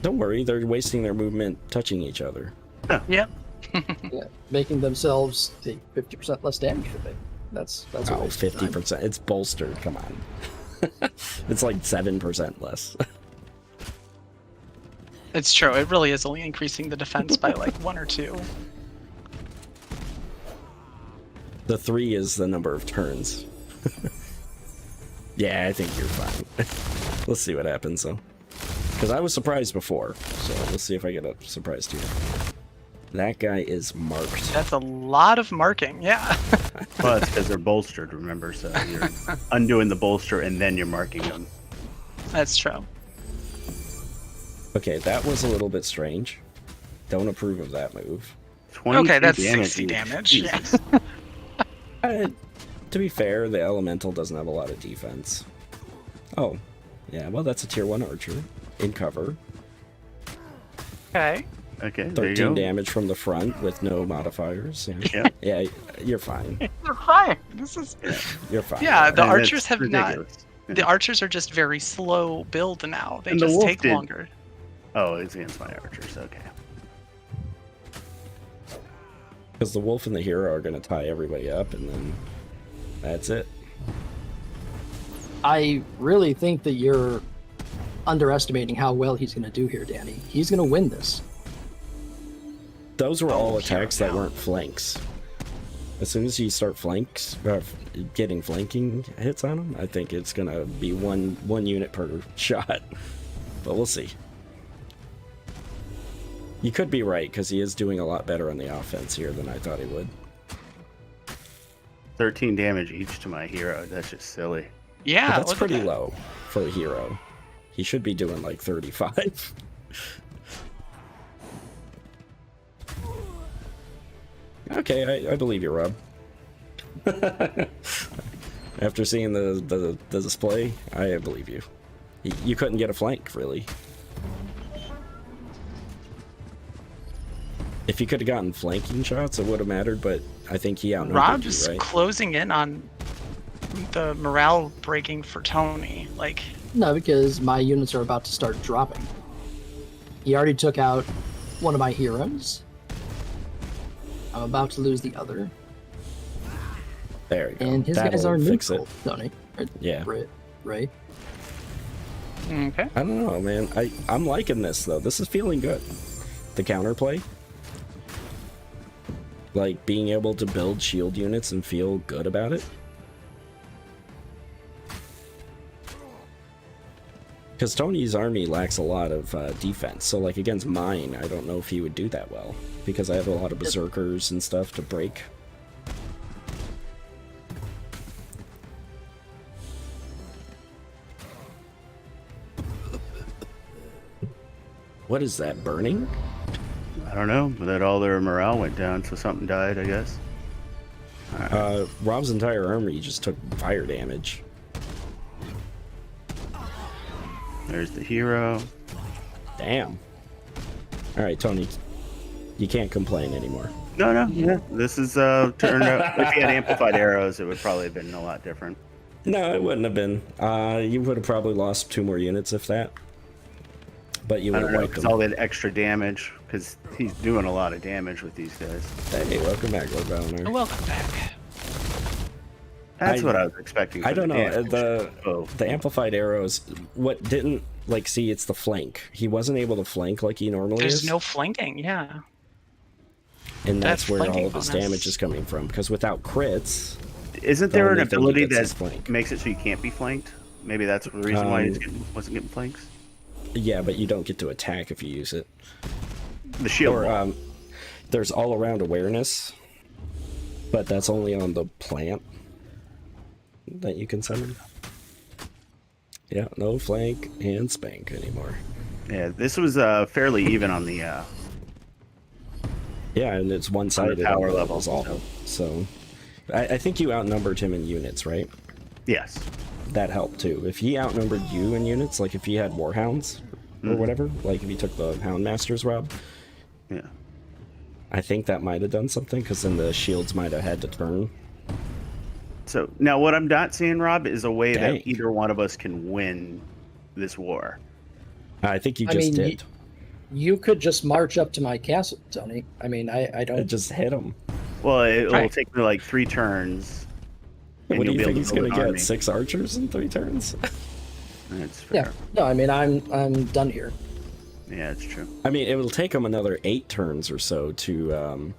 S1: Don't worry, they're wasting their movement touching each other.
S2: Yep.
S3: Yeah, making themselves take 50% less damage for me. That's a
S1: Oh,
S3: waste of time.
S1: 50%. It's bolstered, come on. It's like 7% less.
S2: It's true. It really is only increasing the defense by like 1 or 2.
S1: The 3 is the number of turns. Yeah, I think you're fine. Let's see what happens, though. Because I was surprised before, so let's see if I get a surprise too. That guy is marked.
S2: That's a lot of marking. Yeah.
S4: Well, it's because they're bolstered, remember? So you're undoing the bolster and then you're marking them.
S2: That's true.
S1: Okay, that was a little bit strange. Don't approve of that move.
S4: 22
S2: Okay, that's
S4: damage
S2: 60
S4: each.
S2: damage. Yeah.
S4: Jesus.
S1: To be fair, the elemental doesn't have a lot of defense. Oh, yeah, well, that's a tier 1 archer. In cover.
S2: Okay.
S4: Okay, there you
S1: 13
S4: go.
S1: damage from the front with no modifiers. Yeah,
S4: Yeah.
S1: yeah, you're fine.
S2: You're fine. This is.
S1: You're fine.
S2: Yeah, the
S4: And
S2: archers
S4: that's
S2: have
S4: ridiculous.
S2: not. The archers are just very slow build now. They
S4: And the
S2: just
S4: wolf
S2: take
S4: did.
S2: longer.
S4: Oh, it's against my archers. Okay.
S1: Because the wolf and the hero are going to tie everybody up, and then that's it.
S3: I really think that you're underestimating how well he's going to do here, Danny. He's going to win this.
S1: Those were all
S2: Oh,
S1: attacks
S2: hero
S1: that
S2: now.
S1: weren't flanks. As soon as you start getting flanking hits on them, I think it's going to be one unit per shot. But we'll see. You could be right, because he is doing a lot better on the offense here than I thought he would.
S4: 13 damage each to my hero. That's just silly.
S2: Yeah,
S1: But that's
S2: look at
S1: pretty
S2: that.
S1: low for a hero. He should be doing like 35. Okay, I believe you, Rob. After seeing the display, I believe you. You couldn't get a flank, really. If you could have gotten flanking shots, it would have mattered, but I think he outnumbered
S2: Rob
S1: you,
S2: is
S1: right?
S2: closing in on the morale breaking for Tony. Like,
S3: No, because my units are about to start dropping. He already took out one of my heroes. I'm about to lose the other.
S1: There you go.
S3: And his guys
S1: That'll
S3: are
S1: fix
S3: neutral,
S1: it.
S3: Tony. Or
S1: Yeah.
S3: Ray.
S2: okay.
S1: I don't know, man. I'm liking this, though. This is feeling good. The counterplay. Like, being able to build shield units and feel good about it. Because Tony's army lacks a lot of defense. So, like, against mine, I don't know if he would do that well. Because I have a lot of berserkers and stuff to break. What is that, burning?
S4: I don't know, but that all their morale went down, so something died, I guess.
S1: Rob's entire army just took fire damage.
S4: There's the hero.
S1: Damn. Alright, Tony. You can't complain anymore.
S4: No, yeah. This is turned out. If he had amplified arrows, it would probably have been a lot different.
S1: No, it wouldn't have been. You would have probably lost 2 more units if that. But you
S4: I
S1: would
S4: don't
S1: have
S4: know,
S1: wiped
S4: because
S1: them.
S4: all that extra damage because he's doing a lot of damage with these guys.
S1: Hey, welcome back, Lord Valor.
S2: Welcome back.
S4: That's what I was expecting.
S1: I don't know.
S4: Oh.
S1: The amplified arrows. What didn't see? It's the flank. He wasn't able to flank like he normally is.
S2: There's no flanking. Yeah.
S1: And that's
S2: That
S1: where all
S2: flanking
S1: of his
S2: bonus.
S1: damage is coming from. Because without crits,
S4: Isn't
S1: the
S4: there an
S1: only thing he
S4: ability
S1: gets is
S4: that
S1: flank.
S4: makes it so you can't be flanked? Maybe that's the reason why he wasn't getting flanks.
S1: yeah, but you don't get to attack if you use it.
S4: The shield.
S1: Or there's all around awareness, but that's only on the plant that you can summon. Yeah, no flank and spank anymore.
S4: Yeah, this was fairly even on the.
S1: Yeah, and it's one-sided
S4: power
S1: on the
S4: levels,
S1: all. So I think you outnumbered him in units, right?
S4: Yes.
S1: That helped too. If he outnumbered you in units, like if he had Warhounds or whatever, like if he took the Houndmasters, Rob,
S4: Yeah.
S1: I think that might have done something, because then the shields might have had to turn.
S4: So now what I'm not seeing, Rob, is a way
S1: Dang.
S4: that either one of us can win this war.
S1: I think you
S3: I
S1: just
S3: mean,
S1: did.
S3: You could just march up to my castle, Tony. I mean, I
S1: It
S3: don't.
S1: just hit him.
S4: Well, it will
S2: Right.
S4: take me like 3 turns. and
S1: What do
S4: you'll
S1: you
S4: be
S1: think
S4: able
S1: he's
S4: to
S1: going
S4: build
S1: to
S4: an
S1: get?
S4: army.
S1: 6 archers in 3 turns?
S4: That's fair.
S3: Yeah. No, I mean, I'm done here.
S4: Yeah, it's true.
S1: I mean, it will take him another 8 turns or so to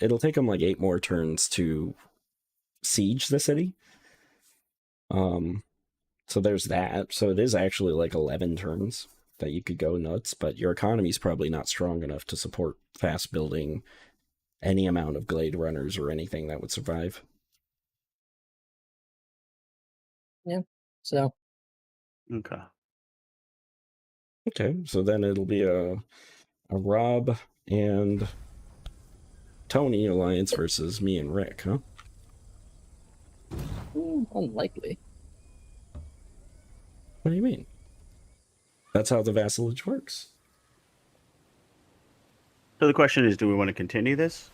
S1: it'll take him like 8 more turns to siege the city. So there's that. So it is actually like 11 turns that you could go nuts, but your economy's probably not strong enough to support fast building any amount of glade runners or anything that would survive.
S3: So
S4: Okay.
S1: Okay, so then it'll be a Rob and Tony alliance versus me and Rick, huh?
S3: unlikely.
S1: What do you mean? That's how the vassalage works.
S4: So the question is, do we want to continue this?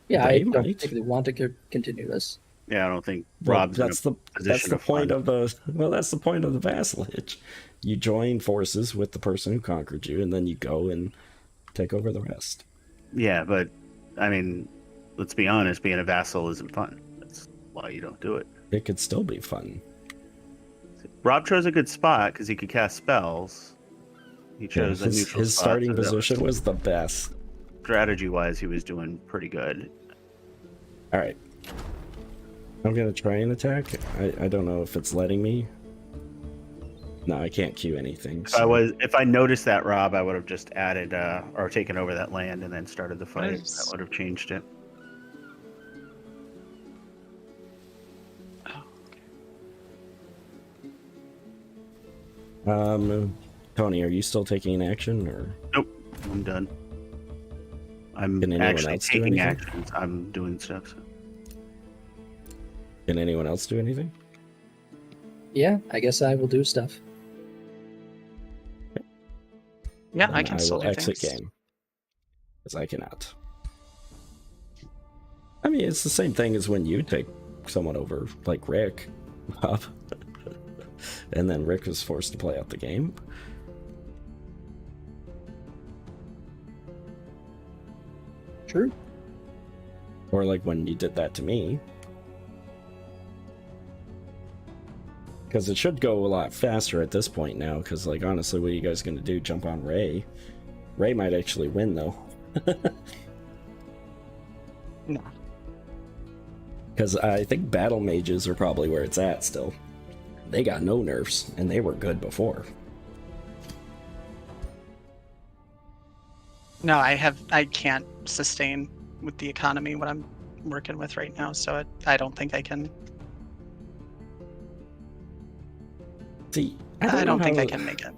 S3: Yeah,
S1: They
S3: I don't
S1: might.
S3: particularly want to continue this.
S4: Yeah, I don't think
S1: Well,
S4: Rob's
S1: that's
S4: in
S1: the
S4: a position
S1: that's the point
S4: fund.
S1: of the that's the point of the vassalage. You join forces with the person who conquered you, and then you go and take over the rest.
S4: Yeah, but I mean, let's be honest. Being a vassal isn't fun. That's why you don't do it.
S1: It could still be fun.
S4: Rob chose a good spot because he could cast spells. He
S1: Yeah,
S4: chose a neutral
S1: his
S4: spot,
S1: starting
S4: so that
S1: position was the best.
S4: strategy-wise, he was doing pretty good.
S1: All right, I'm gonna try and attack. I don't know if it's letting me. No, I can't queue anything.
S4: If I noticed that, Rob, I would have just added or taken over that land and then started the fight.
S2: Nice.
S4: That would have changed it.
S2: Oh, okay.
S1: Tony, are you still taking an action, or
S4: Nope, I'm done. I'm
S1: Can anyone
S4: actually
S1: else do
S4: taking
S1: anything?
S4: actions. I'm doing stuff. So.
S1: can anyone else do anything?
S3: Yeah, I guess I will do stuff.
S2: Yeah,
S1: Then
S2: I can still
S1: will
S2: do
S1: exit
S2: things.
S1: game, because I cannot. I mean, it's the same thing as when you take someone over, like Rick, Bob, and then Rick was forced to play out the game.
S3: True.
S1: Or like when you did that to me. Because it should go a lot faster at this point now, because, like, honestly, what are you guys going to do? Jump on Ray? Ray might actually win, though.
S2: No.
S1: Because I think battle mages are probably where it's at still. They got no nerfs, and they were good before.
S2: No, I can't sustain with the economy what I'm working with right now, so I don't think I can.
S1: See,
S2: I don't think I
S1: how-
S2: can make it.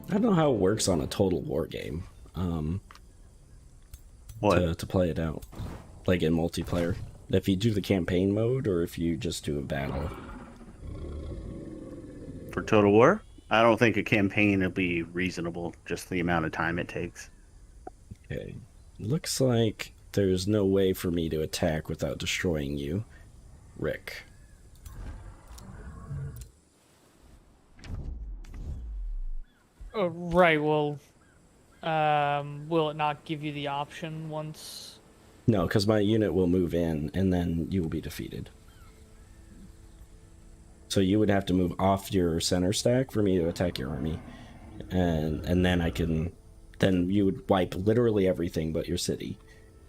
S1: I don't know how it works on a total war game.
S4: What?
S1: To play it out, like in multiplayer. If you do the campaign mode, or if you just do a battle.
S4: For Total War? I don't think a campaign will be reasonable, just the amount of time it takes.
S1: Okay. Looks like there's no way for me to attack without destroying you, Rick.
S5: Right. Well, Will it not give you the option once?
S1: No, because my unit will move in, and then you will be defeated. So you would have to move off your center stack for me to attack your army, and then I can, then you would wipe literally everything but your city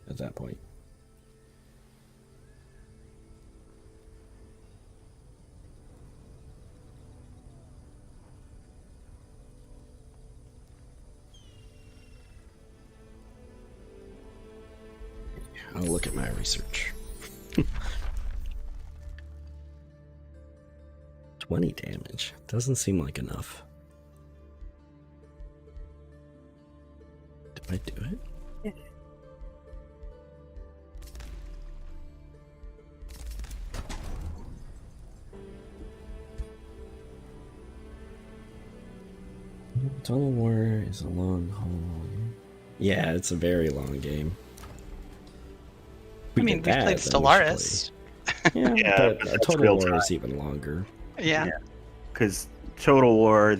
S1: at that point. I'll look at my research. 20 damage. Doesn't seem like enough. Did I do it? Total War is a long haul. Yeah, it's a very long game.
S2: I mean, we played Stellaris.
S1: Yeah,
S4: Yeah,
S1: but
S4: but that's
S1: Total
S4: real
S1: War
S4: time.
S1: is even longer.
S2: Yeah.
S4: Because Total War,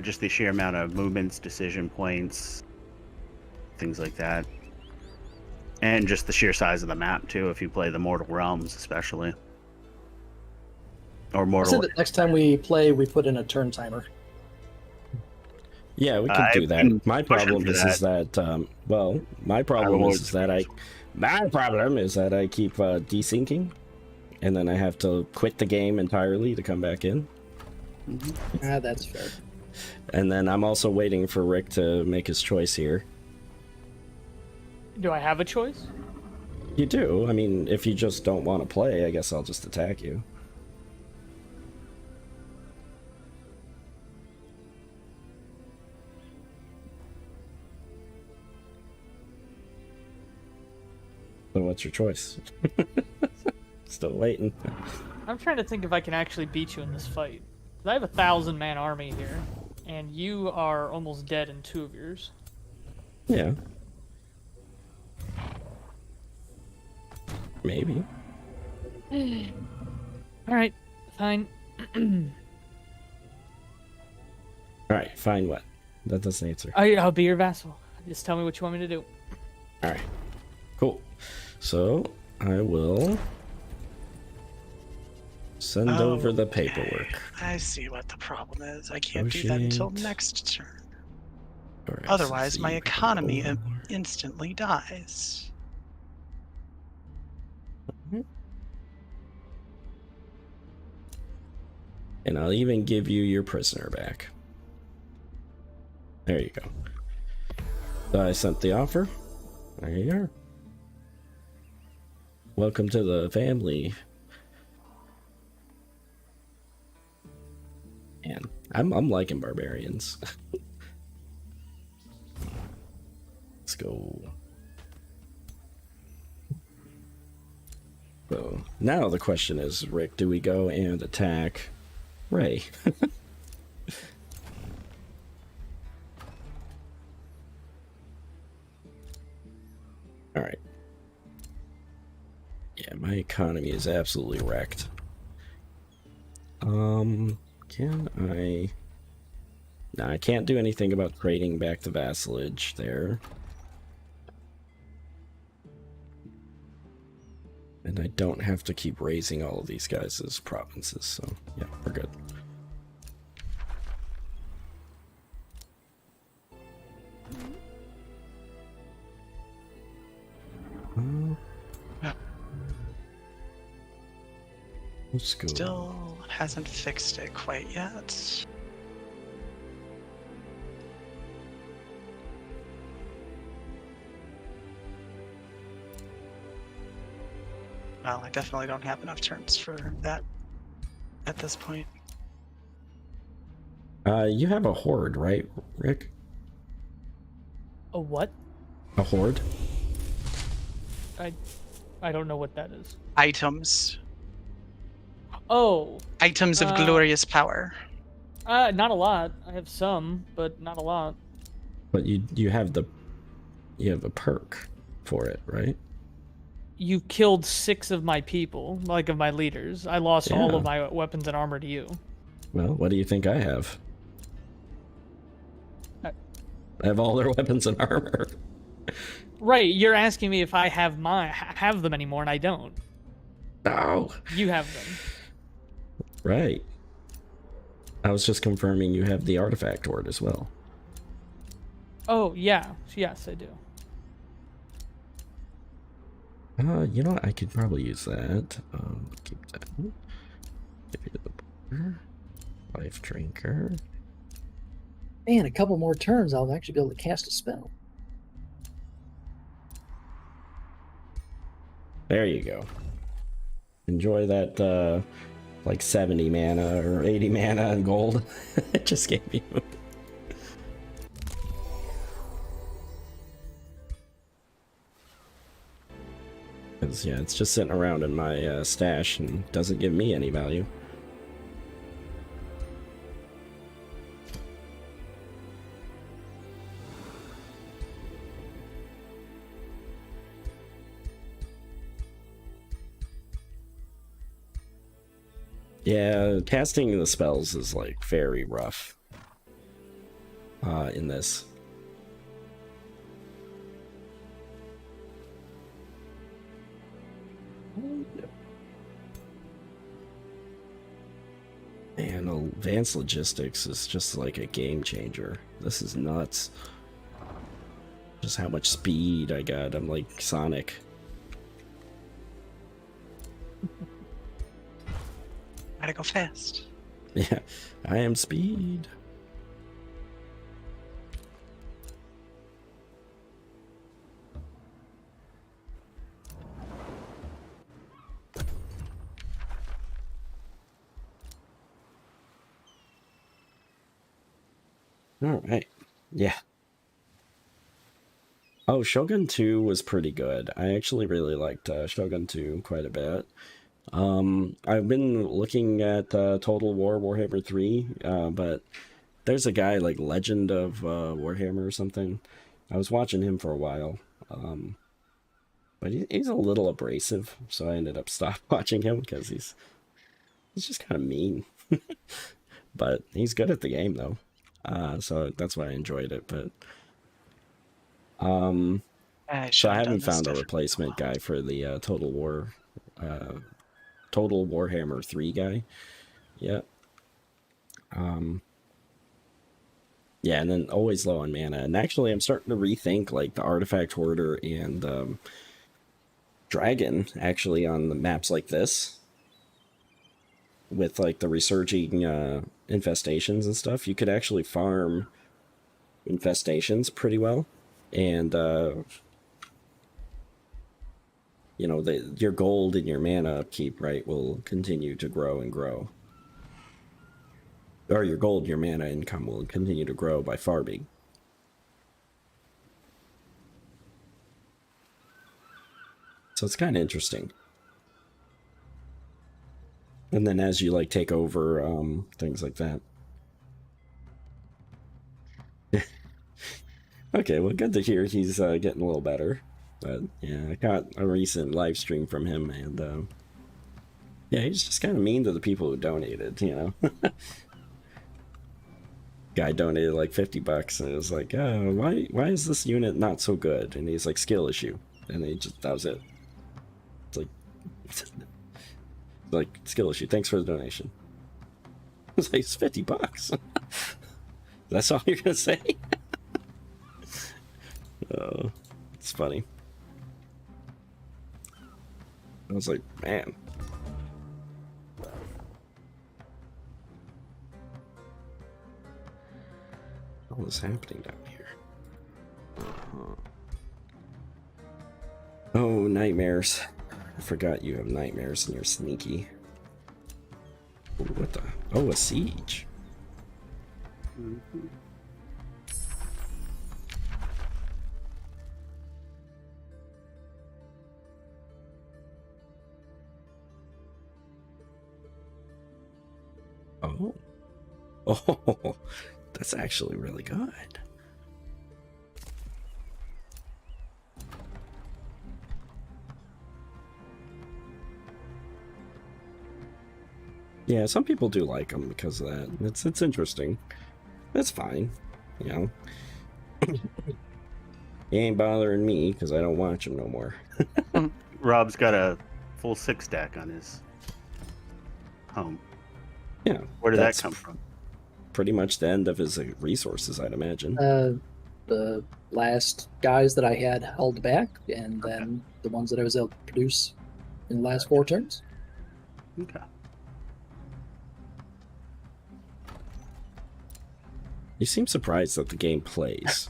S4: just the sheer amount of movements, decision points, things like that, and just the sheer size of the map too. If you play the Mortal Realms, especially, or
S3: So
S4: Mortal.
S3: that next time we play, we put in a turn timer.
S1: Yeah, we could
S4: I've
S1: do that.
S4: been
S1: My
S4: pushing
S1: problem
S4: for
S1: is that well, my problem
S4: will
S1: is that I keep desyncing, and then I have to quit the game entirely to come back in.
S3: Ah, that's fair.
S1: And then I'm also waiting for Rick to make his choice here.
S5: Do I have a choice?
S1: You do. I mean, if you just don't want to play, I guess I'll just attack you. So what's your choice? Still waiting.
S5: I'm trying to think if I can actually beat you in this fight. I have a 1,000-man army here, and you are almost dead in 2 of yours.
S1: Yeah. Maybe.
S5: All right, fine.
S1: Alright, fine what? That doesn't answer.
S5: I'll be your vassal. Just tell me what you want me to do.
S1: Alright. Cool. So, I will send over the paperwork.
S2: I see what the problem is. I can't do that until
S1: Negotiate.
S2: next turn.
S1: Alright,
S2: Otherwise,
S1: so
S2: my
S1: you
S2: economy
S1: go-
S2: instantly dies.
S1: And I'll even give you your prisoner back. There you go. So I sent the offer. There you are. Welcome to the family. Man, I'm liking barbarians. Let's go. So now the question is, Rick, do we go and attack Ray? All right. Yeah, my economy is absolutely wrecked. Can I? No, I can't do anything about trading back the vassalage there. And I don't have to keep raising all of these guys' provinces, so yeah, we're good. Let's go.
S2: Still hasn't fixed it quite yet. Well, I definitely don't have enough turns for that at this point.
S1: You have a horde, right, Rick?
S5: A what?
S1: A horde?
S5: I don't know what that is.
S2: Items.
S5: Oh,
S2: Items of glorious power.
S5: not a lot. I have some, but not a lot.
S1: But you have a perk for it, right?
S5: You killed 6 of my people, like of my leaders. I lost all
S1: Yeah.
S5: of my weapons and armor to you.
S1: Well, what do you think I have? I have all their weapons and armor.
S5: Right, you're asking me if I have them anymore, and I don't.
S1: Oh.
S5: You have them.
S1: Right. I was just confirming you have the artifact ward as well.
S5: Oh, yeah. Yes, I do.
S1: You know what? I could probably use that. Keep that. Give you the border. Life drinker.
S3: Man, a couple more turns, I'll actually be able to cast a spell.
S1: There you go. Enjoy that, like 70 mana or 80 mana and gold it just gave you. Because, yeah, it's just sitting around in my stash and doesn't give me any value. Yeah, casting the spells is like very rough in this. Man, advanced logistics is just like a game changer. This is nuts. Just how much speed I got. I'm like Sonic.
S2: Gotta go fast.
S1: Yeah, I am speed. All right. Yeah. Oh, Shogun 2 was pretty good. I actually really liked Shogun 2 quite a bit. I've been looking at Total War Warhammer 3, but there's a guy like Legend of Warhammer or something. I was watching him for a while, but he's a little abrasive, so I ended up stopped watching him because he's just kind of mean. But he's good at the game though, so that's why I enjoyed it. But so I haven't found a replacement guy for the Total Warhammer 3 guy. Yeah. Yeah, and then always low on mana. And actually, I'm starting to rethink like the Artifact Hoarder and Dragon actually on the maps like this. With like the resurging infestations and stuff, you could actually farm infestations pretty well. And you know, your gold and your mana upkeep, right, will continue to grow and grow. Or your gold, your mana income will continue to grow by farming. So it's kind of interesting. And then as you like take over things like that. Okay, well, good to hear he's getting a little better. But yeah, I got a recent live stream from him, and yeah, he's just kind of mean to the people who donated, you know. Guy donated like $50, and it was like, why is this unit not so good? And he's like, skill issue, and that was it. It's like, like skill issue. Thanks for the donation. I was like, it's $50. That's all you're gonna say? Oh, it's funny. I was like, man. What is happening down here? Oh, nightmares. I forgot you have nightmares and you're sneaky. Ooh, what the? Oh, a siege. Mm-hmm. Oh. Oh, that's actually really good. Yeah, some people do like them because of that. It's interesting. It's fine, you know. He ain't bothering me because I don't watch him no more.
S4: Rob's got a full 6 stack on his home.
S1: Yeah.
S4: Where did that
S1: that's
S4: come from?
S1: Pretty much the end of his resources, I'd imagine.
S3: The last guys that I had held back, and then the ones that I was able to produce in the last 4 turns.
S4: Okay.
S1: You seem surprised that the game plays.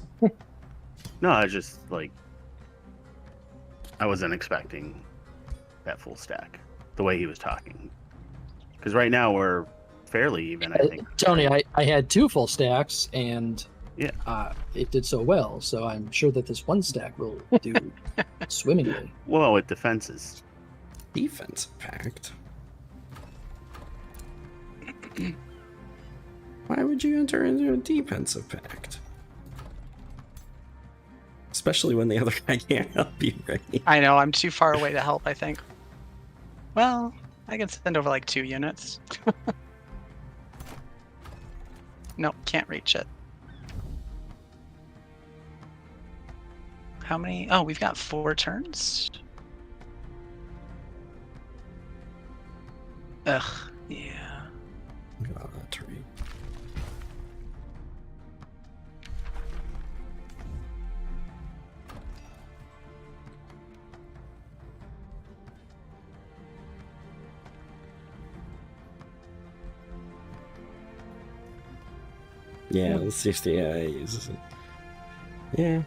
S4: No, I just like I wasn't expecting that full stack the way he was talking. Because right now we're fairly even, I think.
S3: Tony, I had 2 full stacks, and
S4: Yeah.
S3: it did so well. So I'm sure that this 1 stack will do swimmingly.
S4: Well, with defenses.
S1: Defensive pact. Why would you enter into a defensive pact? Especially when the other guy can't help you, right?
S2: I know, I'm too far away to help, I think. Well, I can send over like 2 units. Nope, can't reach it. How many? Oh, we've got 4 turns. Ugh, yeah.
S1: Oh, that's right. Yeah, let's see if the AI uses it. Yeah.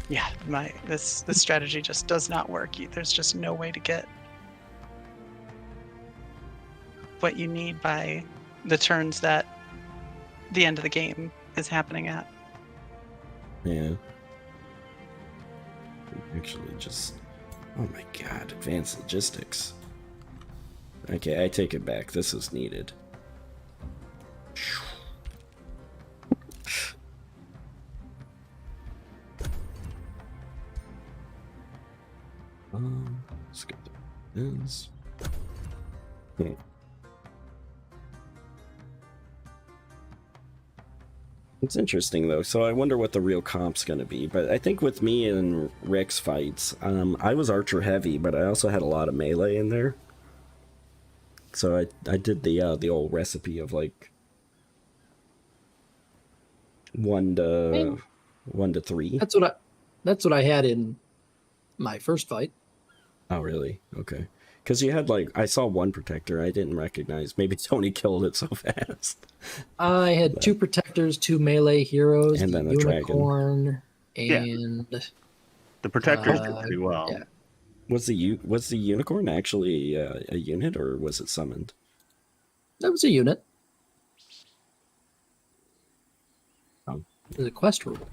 S2: Yeah, this strategy just does not work. There's just no way to get what you need by the turns that the end of the game is happening at.
S1: Yeah. Actually, just... Oh my god, advanced logistics. Okay, I take it back. This is needed. Let's get this. It's interesting though, so I wonder what the real comp's gonna be. But I think with me and Rick's fights, I was archer heavy, but I also had a lot of melee in there. So I did the old recipe of like 1 to 3.
S3: That's what I had in my first fight.
S1: Oh really? Okay. Because you had like I saw 1 protector I didn't recognize. Maybe Tony killed it so fast.
S3: I had 2 protectors, 2 melee heroes,
S1: And
S3: the
S1: then a dragon.
S3: unicorn,
S4: Yeah.
S3: and
S4: The protectors did pretty well.
S3: yeah.
S1: Was the unicorn actually a unit or was it summoned?
S3: That was a unit.
S1: Oh.
S3: It was a quest reward.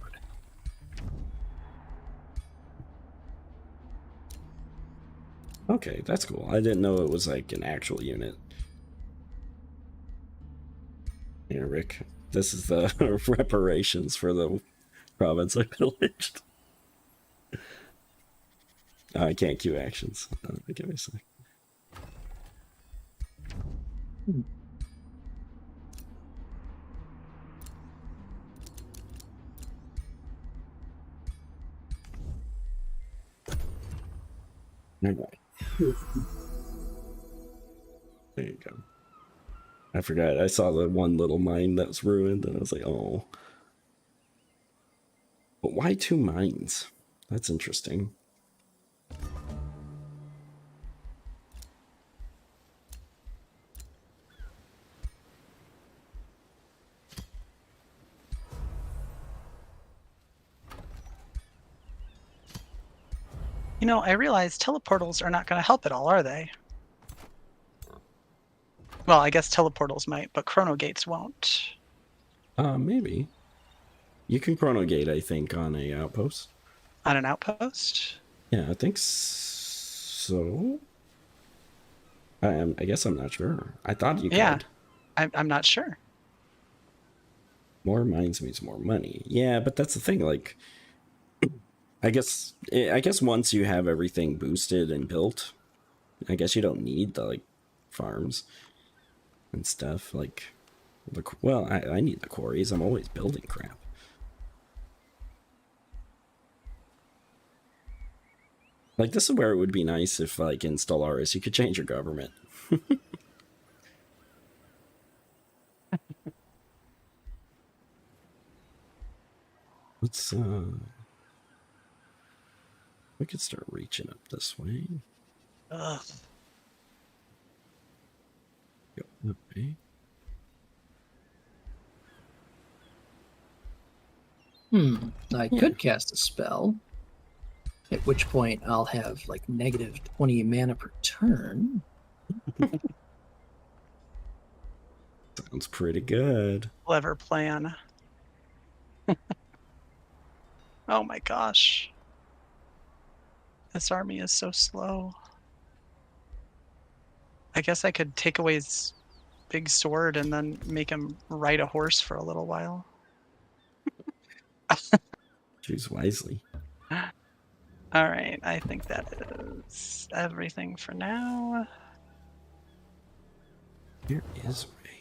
S1: Okay, that's cool. I didn't know it was like an actual unit. Here, Rick. This is the reparations for the province I pillaged. Oh, I can't queue actions. Give me a sec. Alright. There you go. I forgot. I saw the 1 little mine that was ruined, and I was like, oh. But why 2 mines? That's interesting.
S2: You know, I realize teleportals are not going to help at all, are they? Well, I guess teleportals might, but chrono gates won't.
S1: Maybe. You can chronogate, I think, on a outpost.
S2: On an outpost?
S1: Yeah, I think so. I guess I'm not sure. I thought you could.
S2: Yeah, I'm not sure.
S1: More mines means more money. Yeah, but that's the thing. Like, I guess once you have everything boosted and built, I guess you don't need the like farms and stuff. Like, Well, I need the quarries. I'm always building crap. Like, this is where it would be nice if, like, in Stellaris, you could change your government. Let's, we could start reaching up this way.
S2: Ugh.
S1: Go that way.
S3: I could cast a spell, at which point I'll have like negative 20 mana per turn.
S1: Sounds pretty good.
S2: Clever plan. Oh my gosh. This army is so slow. I guess I could take away his big sword and then make him ride a horse for a little while.
S1: Choose wisely.
S2: All right, I think that is everything for now.
S1: Here is Ray.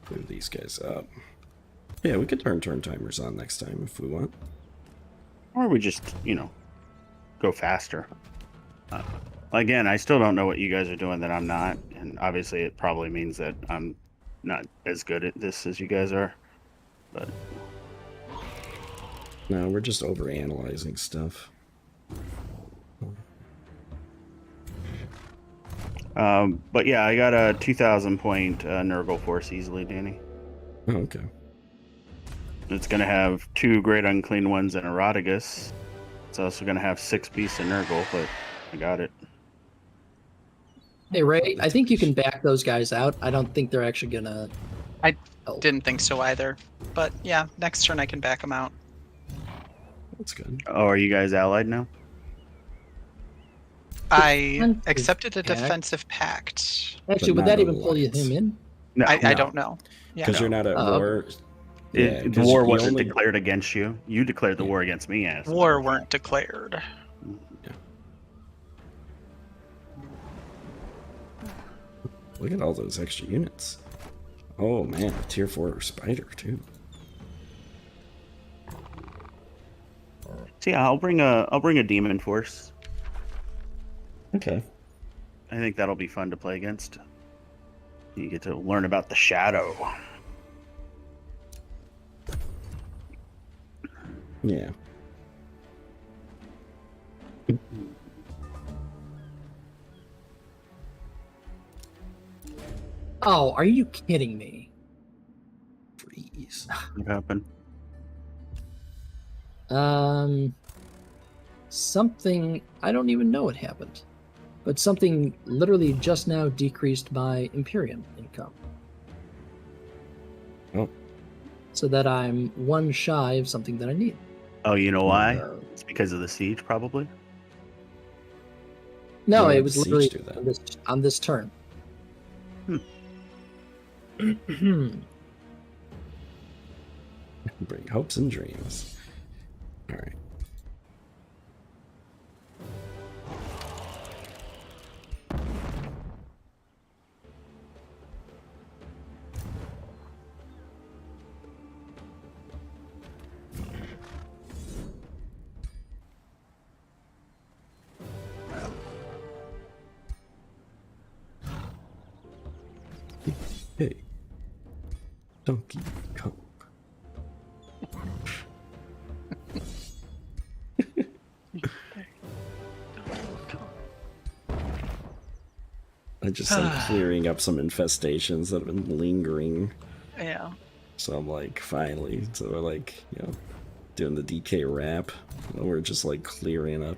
S1: Move these guys up. Yeah, we could turn timers on next time if we want.
S4: Or we just, go faster. Again, I still don't know what you guys are doing that I'm not, and obviously it probably means that I'm not as good at this as you guys are. But
S1: No, we're just overanalyzing stuff.
S4: but yeah, I got a 2,000 point Nurgle force easily, Danny.
S1: Oh, okay.
S4: It's going to have 2 Great Unclean Ones and a Rodigus. It's also going to have 6 Beasts of Nurgle, but I got it.
S3: Hey, Ray, I think you can back those guys out. I don't think they're actually going to...
S2: I didn't think so either. But yeah, next turn I can back him out.
S1: That's good.
S4: Oh, are you guys allied now?
S2: I
S3: Defensive
S2: accepted a
S3: pact?
S2: defensive pact.
S3: Actually,
S1: But
S3: would
S1: not
S3: that even pull
S1: alliance.
S3: him in?
S4: No.
S2: I don't know. Yeah.
S1: Because you're not at
S3: Oh,
S1: war.
S4: The
S1: 'cause
S4: war
S1: you
S4: wasn't
S1: only-
S4: declared against you. You declared the war against me, as
S2: War weren't declared.
S1: Look at all those extra units. Oh man, a tier 4 spider too.
S4: So yeah, I'll bring a demon force.
S1: Okay.
S4: I think that'll be fun to play against. You get to learn about the shadow.
S1: Yeah.
S3: Oh, are you kidding me?
S1: Freeze.
S4: What happened?
S3: Something, I don't even know what happened, but something literally just now decreased my Imperium income.
S1: Oh.
S3: So that I'm 1 shy of something that I need.
S4: Oh, you know why?
S3: Uh,
S4: It's because of the siege, probably.
S3: No,
S1: Why
S3: it
S1: would
S3: was
S1: Siege
S3: literally
S1: do that?
S3: on this turn.
S1: Bring hopes and dreams. Alright. Hey. Donkey Kong. I just like clearing up some infestations that have been lingering.
S2: Yeah.
S1: So I'm like, finally. So we're like, doing the DK wrap. And we're just like clearing up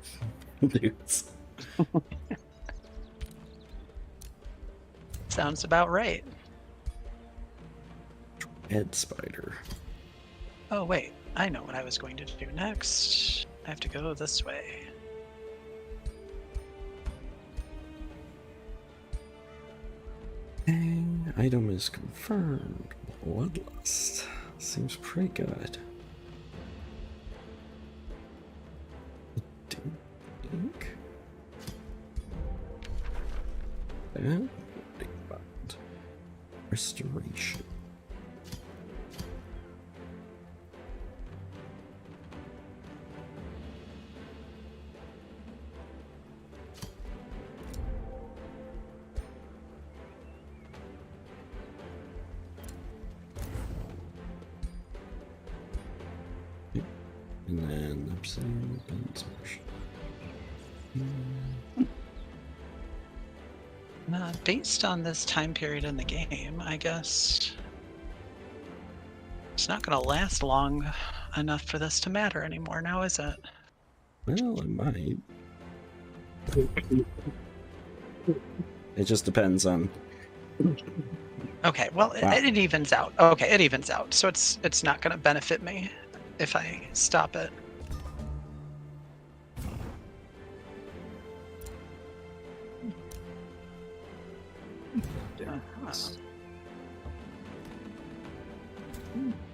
S1: dudes.
S2: Sounds about right.
S1: Head spider.
S2: Oh, wait. I know what I was going to do next. I have to go this way.
S1: Dang, item is confirmed. Bloodlust. Seems pretty good. Do you think? that. Restoration. And then obsidian and smash.
S2: Based on this time period in the game, I guess it's not going to last long enough for this to matter anymore now, is it?
S1: Well, it might. It just depends on.
S2: Okay, well,
S1: Wow.
S2: it evens out. Okay, it evens out, so it's not going to benefit me if I stop it.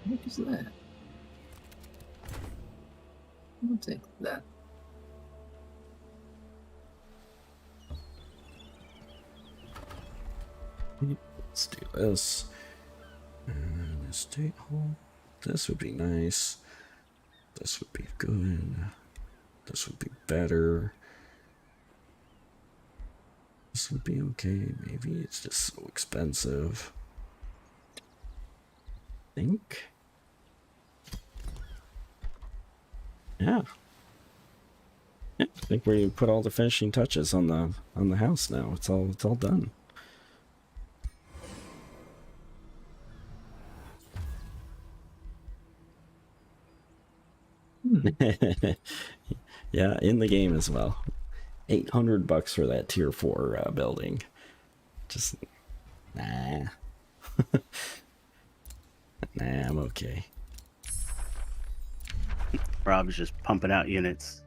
S3: What is that? I'll take that.
S1: Let's do this. And estate hall. This would be nice. This would be good. This would be better. This would be okay. Maybe it's just so expensive. Think. Yeah. Yeah, I think we put all the finishing touches on the house now. It's all done. Yeah, in the game as well. $800 for that tier 4 building. Just nah. Nah, I'm okay.
S4: Rob's just pumping out units.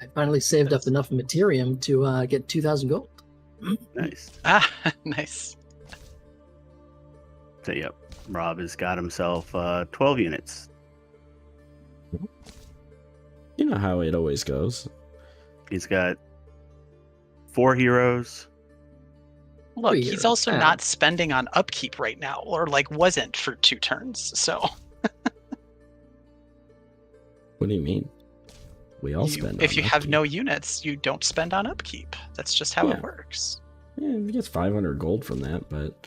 S3: I finally saved up enough materium to get 2,000 gold.
S4: Nice.
S2: Ah, nice.
S4: So yep, Rob has got himself 12 units.
S1: You know how it always goes.
S4: He's got 4 heroes.
S2: Look,
S3: Three
S2: he's
S3: years.
S2: also
S3: Yeah.
S2: not spending on upkeep right now, or like wasn't for 2 turns. So
S1: What do you mean? We all spend.
S2: if
S1: on
S2: you have
S1: upkeep.
S2: no units, you don't spend on upkeep. That's just how
S1: Yeah.
S2: it works.
S1: Yeah, he gets 500 gold from that, but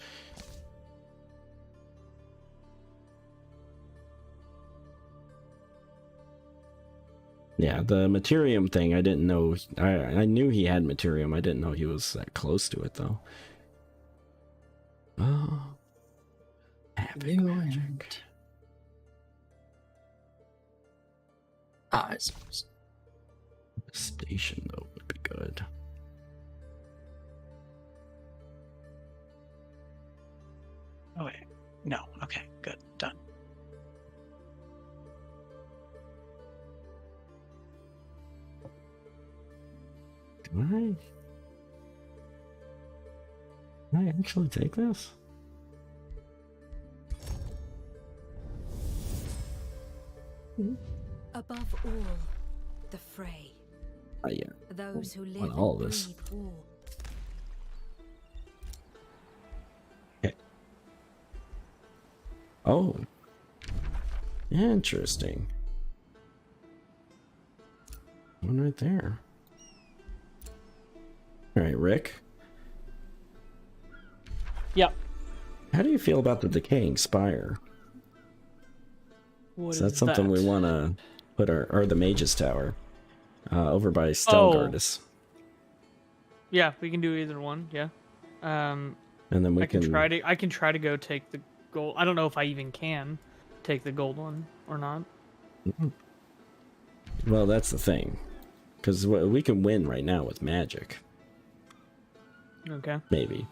S1: yeah, the materium thing, I didn't know. I knew he had materium. I didn't know he was that close to it, though. Oh. Epic
S3: New
S1: magic.
S3: and- I suppose.
S1: Station, though, would be good.
S2: Oh wait, no. Okay, good, done.
S1: Do I actually take this?
S6: Above all, the fray.
S1: Oh, yeah.
S6: Those who live
S1: Want all
S6: and
S1: this.
S6: breathe war.
S1: Oh. Interesting. One right there. Alright, Rick.
S5: Yep.
S1: How do you feel about the decaying spire?
S5: What
S1: Is that something we want to put or the Mage's Tower over by Stelgardus?
S5: Yeah, we can do either one. Yeah.
S1: And then we
S5: I can try to go take the gold. I don't know if I even can take the gold one or not.
S1: Well, that's the thing. Because we can win right now with magic.
S5: Okay.
S1: Maybe.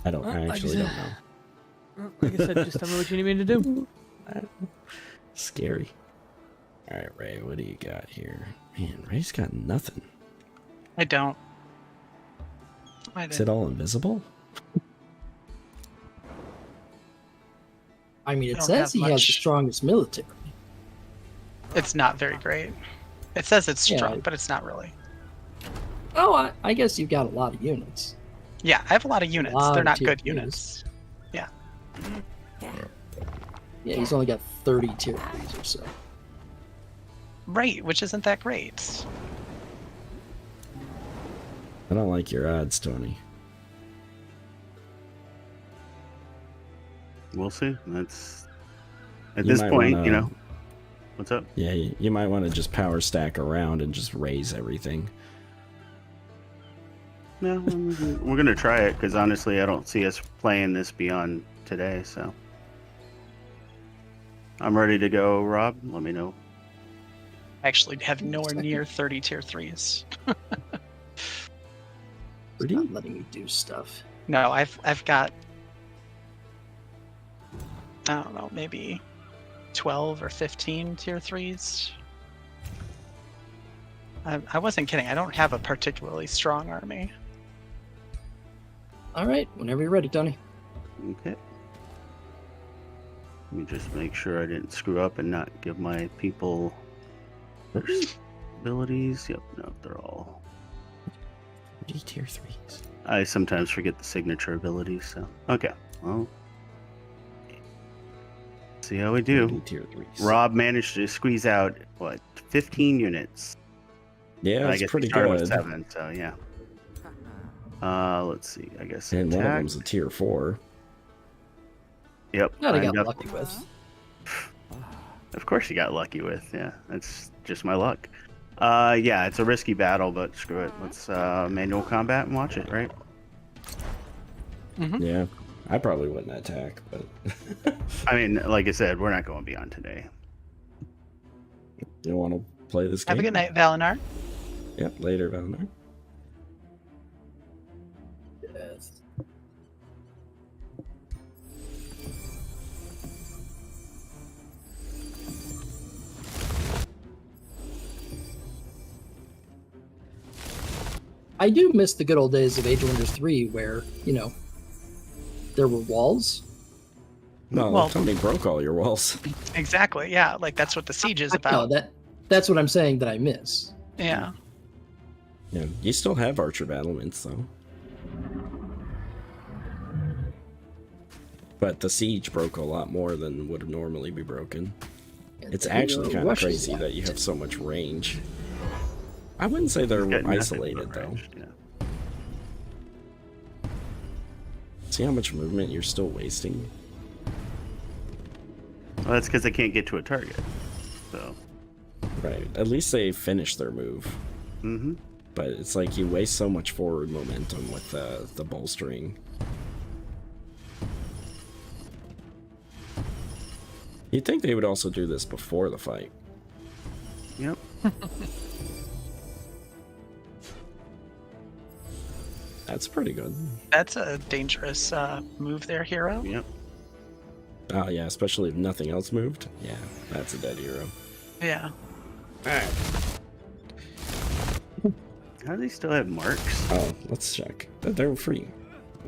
S1: I don't. I actually don't know.
S5: Well, like I said, just tell me what you need me to do.
S1: Scary. All right, Ray. What do you got here? Man, Ray's got nothing.
S2: I don't.
S1: Is it all invisible?
S3: I mean,
S2: I
S3: it
S2: don't
S3: says
S2: have
S3: he has
S2: much.
S3: the strongest military.
S2: It's not very great. It says it's
S3: Yeah.
S2: strong, but it's not really.
S3: Oh, I guess you've got a lot of units.
S2: Yeah, I have a lot of units.
S3: Lot
S2: They're
S3: of
S2: not
S3: tier
S2: good
S3: 3s.
S2: units. Yeah.
S3: Yeah, he's only got 30 tier 3s or so.
S2: Right, which isn't that great.
S1: I don't like your odds, Tony.
S4: We'll see. That's at
S1: You
S4: this
S1: might
S4: point,
S1: wanna-
S4: you know. What's up?
S1: Yeah, you might want to just power stack around and just raise everything.
S4: No, we're gonna try it because honestly, I don't see us playing this beyond today. So I'm ready to go. Rob, let me know.
S2: I actually have nowhere near 30 tier 3s.
S3: He's not letting me do stuff.
S2: No, I've got, I don't know, maybe 12 or 15 tier 3s. I wasn't kidding. I don't have a particularly strong army.
S3: All right, whenever you're ready, Tony.
S4: Okay. Let me just make sure I didn't screw up and not give my people their abilities. Yep, no, they're all.
S1: Tier 3s.
S4: I sometimes forget the signature abilities. So okay, well, see how we do.
S1: Tier 3s.
S4: Rob managed to squeeze out what 15 units.
S1: Yeah,
S4: I
S1: it's
S4: guess
S1: pretty
S4: we started
S1: good.
S4: with 7, so yeah. Let's see. I guess
S1: And one of
S4: attack.
S1: them's a tier 4.
S4: Yep.
S3: That I
S4: I'm
S3: got
S4: def-
S3: lucky with.
S4: Of course you got lucky with. Yeah, that's just my luck. Yeah, it's a risky battle, but screw it. Let's manual combat and watch it, right?
S1: Yeah, I probably wouldn't attack, but
S4: I mean, like I said, we're not going beyond today.
S1: you want to play this game?
S2: Have a good night, Valinar.
S1: Yep, later, Valinar.
S3: Yes. I do miss the good old days of Age of Wonders 3 where, you know, there were walls.
S1: No,
S2: Well-
S1: somebody broke all your walls.
S2: Exactly. Yeah, like that's what the siege is
S3: No,
S2: about.
S3: that's what I'm saying that I miss.
S2: Yeah.
S1: Yeah, you still have archer battlements, though. But the siege broke a lot more than would normally be broken. It's
S3: And,
S1: actually kind of
S3: Russia's
S1: crazy that you have so much range. I wouldn't say they're
S4: He's got nothing
S1: isolated,
S4: but
S1: though.
S4: range, yeah.
S1: See how much movement you're still wasting?
S4: Well, that's because they can't get to a target. So,
S1: Right. At least they finish their move.
S4: mm-hmm.
S1: But it's like you waste so much forward momentum with the bolstering. You'd think they would also do this before the fight.
S4: Yep.
S1: That's pretty good.
S2: That's a dangerous move there, hero.
S4: Yep.
S1: Oh yeah, especially if nothing else moved. Yeah, that's a dead hero.
S2: Yeah.
S1: Alright.
S4: How do they still have marks?
S1: Oh, let's check. They're free.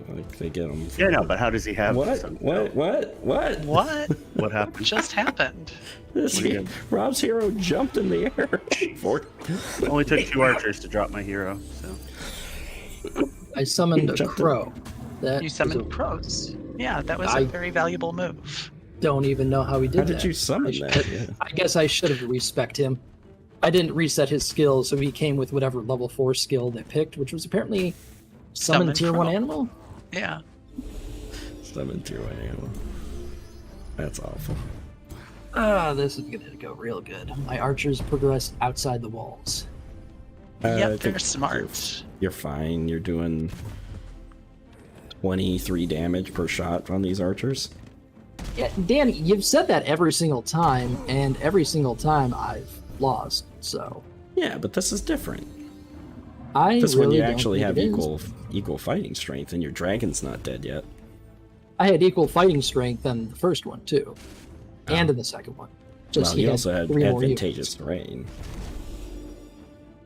S1: Like they get them.
S4: Yeah, no, but how does he have
S1: What?
S4: some-
S1: What?
S2: What
S4: What happened?
S2: just happened?
S1: This
S4: What do you
S1: Rob's hero jumped in the air.
S4: Only took 2 archers to drop my hero, so.
S3: I summoned a
S1: Jumped in.
S3: crow. That
S2: You
S3: is
S2: summoned
S3: a-
S2: crows. Yeah, that was
S3: I-
S2: a very valuable move.
S3: Don't even know how he did
S1: How
S3: that.
S1: did you summon that? Yeah.
S3: I guess I should have respect him. I didn't reset his skill, so he came with whatever level 4 skill they picked, which was apparently summon
S2: Summon
S3: tier 1
S2: crow.
S3: animal.
S2: Yeah.
S1: Summon tier 1 animal. That's awful.
S3: This is gonna go real good. My archers progress outside the walls.
S1: I
S2: Yep,
S1: think
S2: they're smart.
S1: You're fine. You're doing 23 damage per shot on these archers.
S3: Yeah, Danny, you've said that every single time, and every single time I've lost. So
S1: Yeah, but this is different.
S3: I
S1: This
S3: really
S1: one you
S3: don't
S1: actually
S3: think
S1: have
S3: it is.
S1: equal fighting strength, and your dragon's not dead yet.
S3: I had equal fighting strength in the first one too, and in the second one.
S1: Well,
S3: he
S1: he also had
S3: 3 more
S1: advantageous
S3: units.
S1: terrain.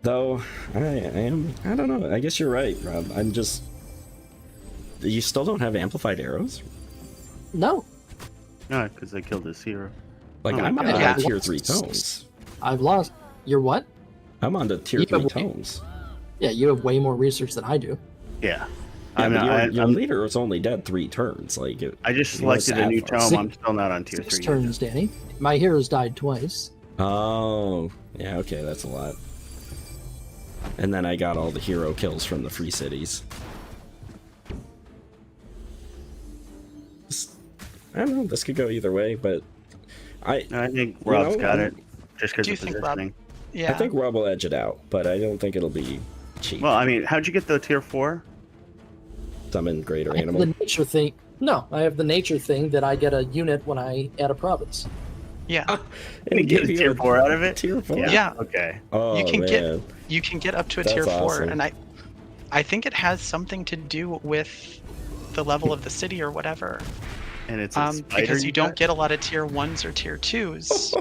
S1: Though I don't know. I guess you're right, Rob. I'm just. You still don't have amplified arrows.
S3: No,
S4: No, because I killed his hero.
S1: Like
S4: Oh,
S1: I'm on
S2: yeah.
S1: tier 3 tomes.
S3: I've lost. You're what?
S1: I'm on to tier
S3: Yeah,
S1: 3
S3: but-
S1: tomes.
S3: Yeah, you have way more research than I do.
S4: Yeah.
S1: Yeah, but
S4: I'm
S1: your leader was only dead 3 turns. Like
S4: I just
S1: he was
S4: selected a new
S1: advanced.
S4: tome. I'm still not on tier
S3: 6
S4: 3.
S3: turns, Danny. My heroes died twice.
S1: Oh, yeah, okay, that's a lot. And then I got all the hero kills from the free cities. I don't know, this could go either way, but I
S4: think Rob's got it. Just because
S2: Do you
S4: of
S2: think Rob?
S4: positioning.
S2: Yeah.
S1: I think Rob will edge it out, but I don't think it'll be cheap.
S4: Well, I mean, how'd you get the tier 4?
S1: Summon greater
S3: I have
S1: animal.
S3: the nature thing. No, I have the nature thing that I get a unit when I add a province.
S2: Yeah.
S4: And he gets a tier 4 out of it?
S1: Tier 4?
S2: Yeah.
S4: Okay.
S1: Oh,
S2: You can
S1: man.
S2: get up to a
S1: That's
S2: tier 4,
S1: awesome.
S2: and I think it has something to do with the level of the city or whatever.
S4: And it's a spider
S2: Because you don't
S4: got?
S2: get a lot of tier 1s or tier 2s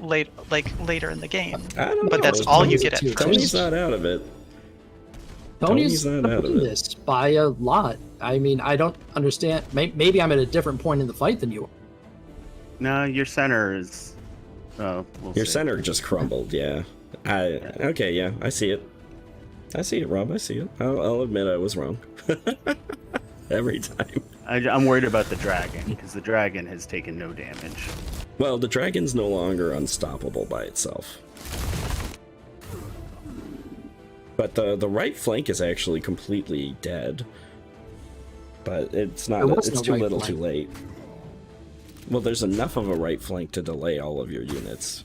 S2: later in the game.
S1: I don't
S2: But
S1: know.
S2: that's all you
S3: Tony's
S2: get at
S3: tier
S2: first.
S1: Tony's not out of it.
S3: Tony's
S1: Tony's not out of
S3: winning
S1: it.
S3: this by a lot. I mean, I don't understand. Maybe I'm at a different point in the fight than you are.
S4: No, your center is. Oh, we'll
S1: Your
S4: see.
S1: center just crumbled, yeah. Okay, yeah, I see it. I see it, Rob, I see it. I'll admit I was wrong. Every time.
S4: I'm worried about the dragon, because the dragon has taken no damage.
S1: Well, the dragon's no longer unstoppable by itself. But the right flank is actually completely dead. But it's not.
S3: There was
S1: It's
S3: no
S1: too
S3: right
S1: little,
S3: flank.
S1: too late. Well, there's enough of a right flank to delay all of your units.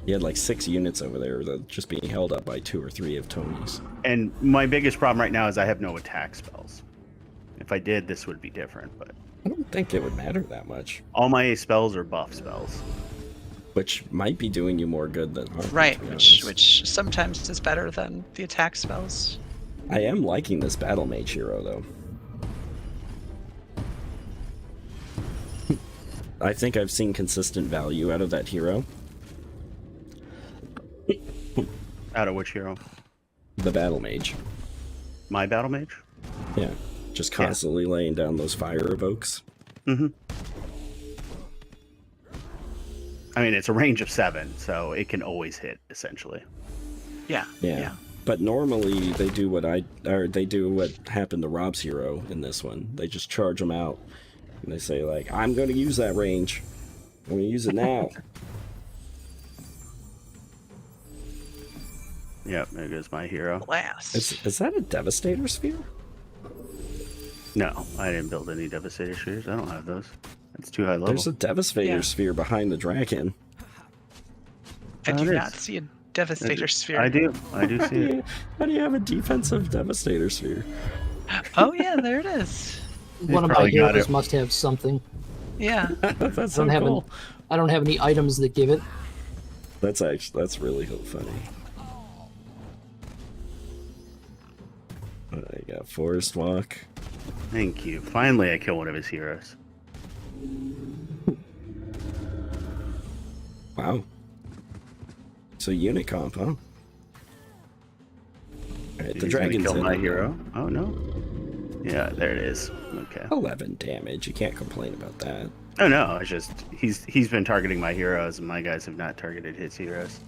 S1: You had like 6 units over there that just being held up by 2 or 3 of Tony's.
S4: And my biggest problem right now is I have no attack spells. If I did, this would be different, but
S1: I don't think it would matter that much.
S4: all my spells are buff spells.
S1: Which might be doing you more good than harm.
S2: Right,
S1: to be
S2: which
S1: honest.
S2: sometimes is better than the attack spells.
S1: I am liking this battle mage hero though. I think I've seen consistent value out of that hero.
S4: Out of which hero?
S1: The battle mage.
S4: My battle mage?
S1: Yeah. Just constantly laying down those fire evokes.
S4: Mm-hmm. I mean, it's a range of 7, so it can always hit, essentially.
S2: Yeah.
S1: Yeah. But normally they do what happened to Rob's hero in this one. They just charge them out. And they say like, I'm gonna use that range. I'm gonna use it now.
S4: Yep, there goes my hero.
S2: Blast.
S1: Is that a Devastator Sphere?
S4: No, I didn't build any Devastator spheres. I don't have those. That's too high level.
S1: There's a Devastator
S2: Yeah.
S1: Sphere behind the dragon.
S2: I do
S4: it
S2: not
S4: is.
S2: see a Devastator Sphere.
S4: I do see it.
S1: How do you have a defensive Devastator Sphere?
S2: Oh yeah, there it is.
S3: One of my
S4: probably got
S3: heroes
S4: it.
S3: must have something.
S2: Yeah.
S1: That's so
S3: I don't have
S1: cool.
S3: I don't have any items that give it.
S1: That's really funny. I got Forest Walk.
S4: Thank you. Finally, I kill one of his heroes.
S1: Wow. So unit comp, huh? Alright, the
S4: He's gonna
S1: dragon's
S4: kill
S1: in.
S4: my hero. Oh no. Yeah, there it is. Okay.
S1: 11 damage. You can't complain about that.
S4: Oh no, it's just he's been targeting my heroes, and my guys have not targeted his heroes.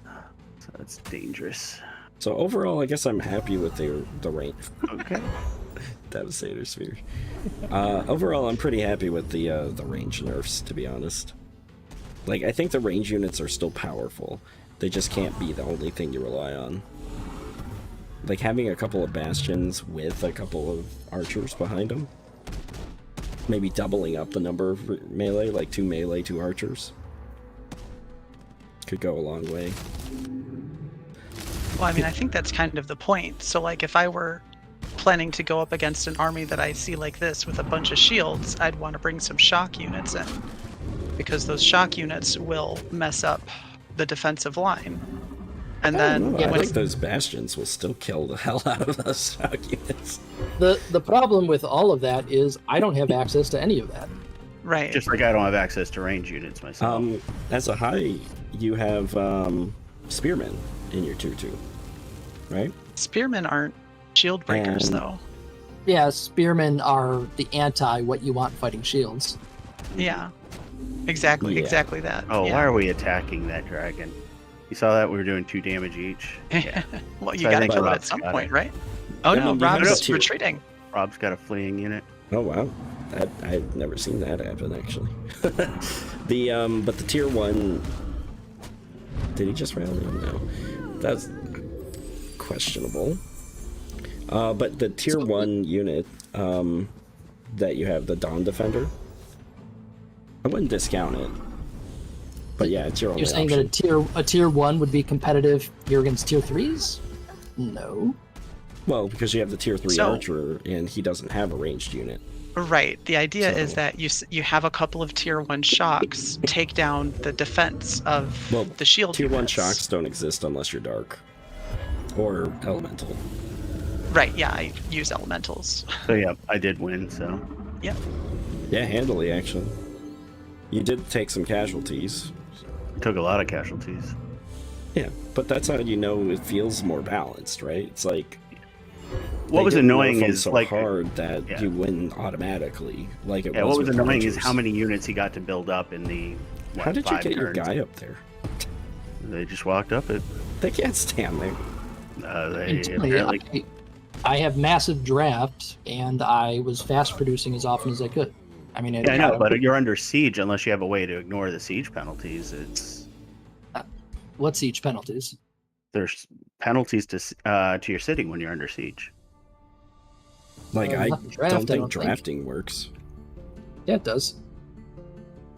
S4: So that's dangerous.
S1: So overall, I guess I'm happy with the range.
S4: Okay.
S1: Devastator Sphere. Overall, I'm pretty happy with the range nerfs, to be honest. Like, I think the range units are still powerful. They just can't be the only thing you rely on. Like, having a couple of bastions with a couple of archers behind them. Maybe doubling up the number of melee, like 2 melee, 2 archers. Could go a long way.
S2: Well, I mean, I think that's kind of the point. So, like, if I were planning to go up against an army that I see like this with a bunch of shields, I'd want to bring some shock units in. Because those shock units will mess up the defensive line. And
S1: I
S2: then
S1: don't know, I
S2: when
S1: think those bastions will still kill the hell out of those shock units.
S3: The problem with all of that is I don't have access to any of that.
S2: right.
S4: Just like I don't have access to range units myself.
S1: As a high, you have spearmen in your 2-2, right?
S2: Spearmen aren't shield breakers,
S1: And-
S2: though.
S3: Yeah, spearmen are the anti what you want fighting shields.
S2: Yeah. Exactly.
S1: Yeah.
S2: Exactly that.
S4: Oh,
S2: yeah.
S4: why are we attacking that dragon? You saw that we were doing 2 damage each. Yeah.
S2: Well, you
S4: So I
S2: gotta
S4: think
S2: kill it at
S4: Rob's
S2: some
S4: got
S2: point,
S4: it.
S2: right? Oh
S1: I
S2: no,
S1: mean, you have
S2: Rob's
S1: to-
S2: retreating.
S4: Rob's got a fleeing unit.
S1: Oh wow, that I've never seen that happen actually. But the tier 1, did he just rally? No, that's questionable. But the tier 1 unit that you have, the Dawn Defender, I wouldn't discount it. But yeah, it's your only
S3: You're saying
S1: option.
S3: that a tier 1 would be competitive here against tier 3s? No.
S1: Well, because you have the tier 3
S2: So-
S1: archer, and he doesn't have a ranged unit.
S2: Right. The idea is
S1: So-
S2: that you have a couple of tier 1 shocks take down the defense of
S1: Well,
S2: the shield
S1: Tier 1
S2: units.
S1: shocks don't exist unless you're dark. Or elemental.
S2: Right, yeah, I use elementals.
S4: So yeah, I did win. So
S2: Yep.
S1: Yeah, handily, actually. You did take some casualties.
S4: took a lot of casualties.
S1: Yeah, but that's how you know it feels more balanced, right? It's like
S4: What
S1: they
S4: was
S1: get
S4: annoying
S1: nerfed them
S4: is
S1: so
S4: like
S1: hard that
S4: yeah.
S1: you win automatically. Like it
S4: yeah,
S1: was
S4: what was
S1: with
S4: annoying is
S1: archers.
S4: how many units he got to build up in the. What,
S1: How did you
S4: 5
S1: get your
S4: turns.
S1: guy up there?
S4: They just walked up it.
S1: They can't stand there.
S4: They
S3: Internally,
S4: apparently.
S3: I have massive draft, and I was fast producing as often as I could. I mean,
S4: Yeah, I know, but you're under siege unless you have a way to ignore the siege penalties.
S3: What's siege penalties?
S4: There's penalties to your city when you're under siege.
S1: Like, I
S3: Not the draft,
S1: don't
S3: I
S1: think
S3: don't think.
S1: drafting works.
S3: Yeah, it does.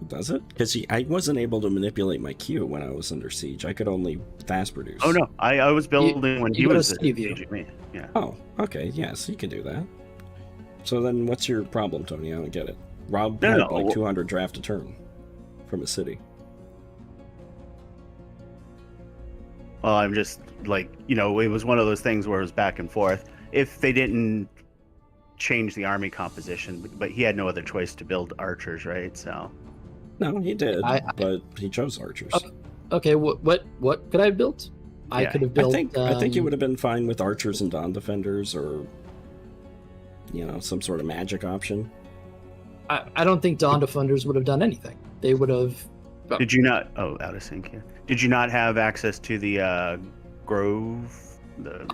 S1: Does it? Because I wasn't able to manipulate my Q when I was under siege. I could only fast produce.
S4: Oh no, I was building when
S3: you
S4: he
S3: go to
S4: was
S3: city view.
S4: sieging me. Yeah.
S1: Oh, okay, yeah, so you can do that. So then what's your problem, Tony? I don't get it. Rob
S4: No,
S1: had
S4: no,
S1: like
S4: well-
S1: 200 draft a turn from a city.
S4: Well, I'm just like, it was one of those things where it was back and forth. If they didn't change the army composition, but he had no other choice to build archers, right? So
S1: No, he did,
S3: I-
S1: but he chose archers.
S3: Okay, what could I have built? I
S4: Yeah,
S3: could have
S1: I
S3: built.
S1: think you would have been fine with archers and Dawn Defenders, or some sort of magic option.
S3: I don't think Dawn Defenders would have done anything. They would have.
S4: did you not? Oh, out of sync here. Did you not have access to the grove?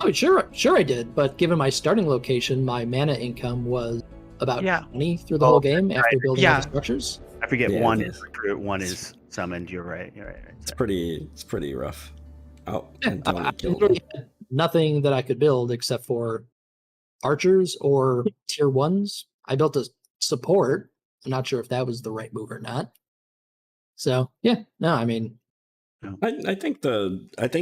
S3: Oh, sure I did. But given my starting location, my mana income was about
S2: Yeah.
S3: 20 through the whole game after
S4: right.
S3: building
S2: Yeah.
S3: all the structures.
S4: I forget.
S1: Yeah,
S4: One
S1: it
S4: is recruit, one is summoned. You're right. You're right.
S1: It's pretty rough. Oh, and Tony
S3: I
S1: killed him.
S3: literally had nothing that I could build except for archers or tier 1s. I built a support. I'm not sure if that was the right move or not. So yeah, no, I mean,
S1: I think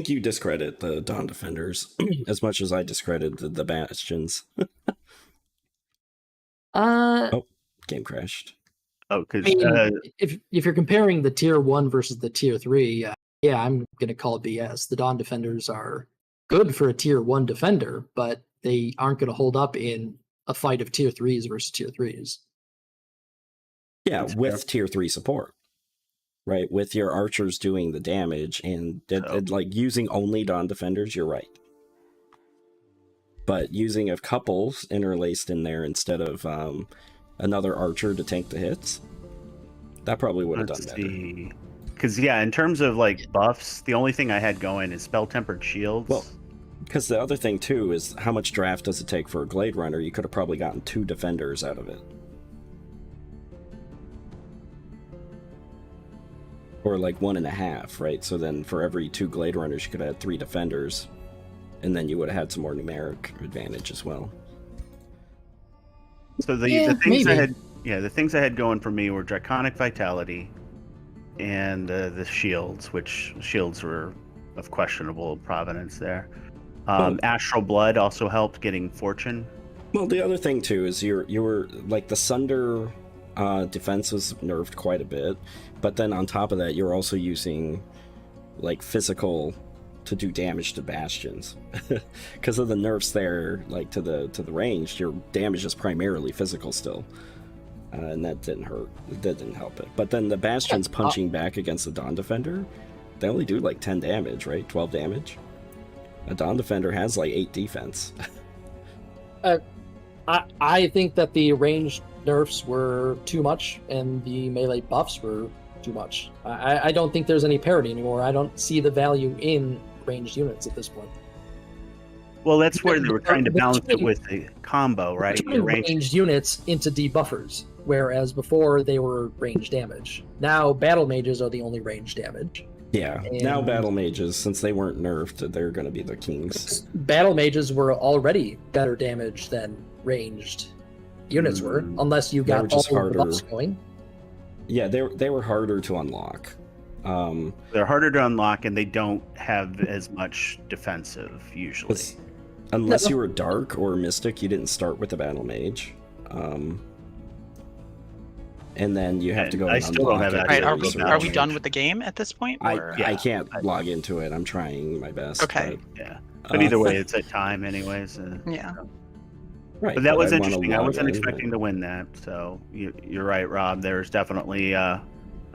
S1: you discredit the Dawn Defenders as much as I discredit the Bastions. Game crashed.
S4: Oh, because
S3: I mean, if you're comparing the tier 1 versus the tier 3, yeah, I'm gonna call it BS. The Dawn Defenders are good for a tier 1 defender, but they aren't gonna hold up in a fight of tier 3s versus tier 3s.
S1: Yeah,
S4: That's
S1: with
S4: fair.
S1: tier 3 support. Right, with your archers doing the damage and like using only Dawn Defenders, you're right. But using a couple interlaced in there instead of another archer to tank the hits, that probably would have done
S4: let's
S1: better.
S4: see. Because in terms of like buffs, the only thing I had going is spell tempered shields.
S1: Well, because the other thing too is how much draft does it take for a Glade Runner? You could have probably gotten 2 defenders out of it. Or like 1.5, right? So then for every 2 Glade Runners, you could have had 3 defenders. And then you would have had some more numeric advantage as well.
S4: So the things the things I had going for me were Draconic Vitality and the shields, which shields were of questionable provenance there. Astral Blood also helped getting Fortune.
S1: Well, the other thing too is you were like the Sunder defense was nerfed quite a bit, but then on top of that, you're also using like physical to do damage to bastions because of the nerfs there. Like to the range, your damage is primarily physical still, and that didn't hurt. That didn't help it. But then the bastions punching back against the Dawn Defender, they only do like 10 damage, right? 12 damage. A Dawn Defender has like 8 defense.
S3: I think that the ranged nerfs were too much and the melee buffs were too much. I don't think there's any parity anymore. I don't see the value in ranged units at this point.
S4: Well, that's where they were trying to
S3: They're
S4: balance it
S3: turning-
S4: with the combo, right?
S3: Turning
S4: Your range-
S3: ranged units into debuffers, whereas before they were range damage. Now battle mages are the only range damage.
S1: Yeah, now
S3: And-
S1: battle mages, since they weren't nerfed, they're going to be the kings.
S3: Battle mages were already better damage than ranged units were, unless you
S1: They were
S3: got all
S1: just
S3: of the
S1: harder.
S3: buffs going.
S1: Yeah, they were harder to unlock.
S4: They're harder to unlock, and they don't have as much defensive usually.
S1: It's- Unless you were dark or mystic, you didn't start with the battle mage. And then you have to go.
S4: I
S1: and
S4: still don't
S1: unlock
S4: have
S1: it.
S2: Right,
S4: access
S2: are
S4: to
S2: we
S4: battle
S2: done
S4: mage.
S2: with the game at this point?
S1: I
S2: Or?
S1: I can't log into it. I'm trying my best.
S2: Okay.
S4: Yeah,
S1: but,
S4: but either way, it's at time anyways.
S2: Yeah.
S1: right,
S4: But that was
S1: I wanna
S4: interesting. I
S1: log
S4: wasn't
S1: in,
S4: expecting to win that. So you're right, Rob. There's definitely a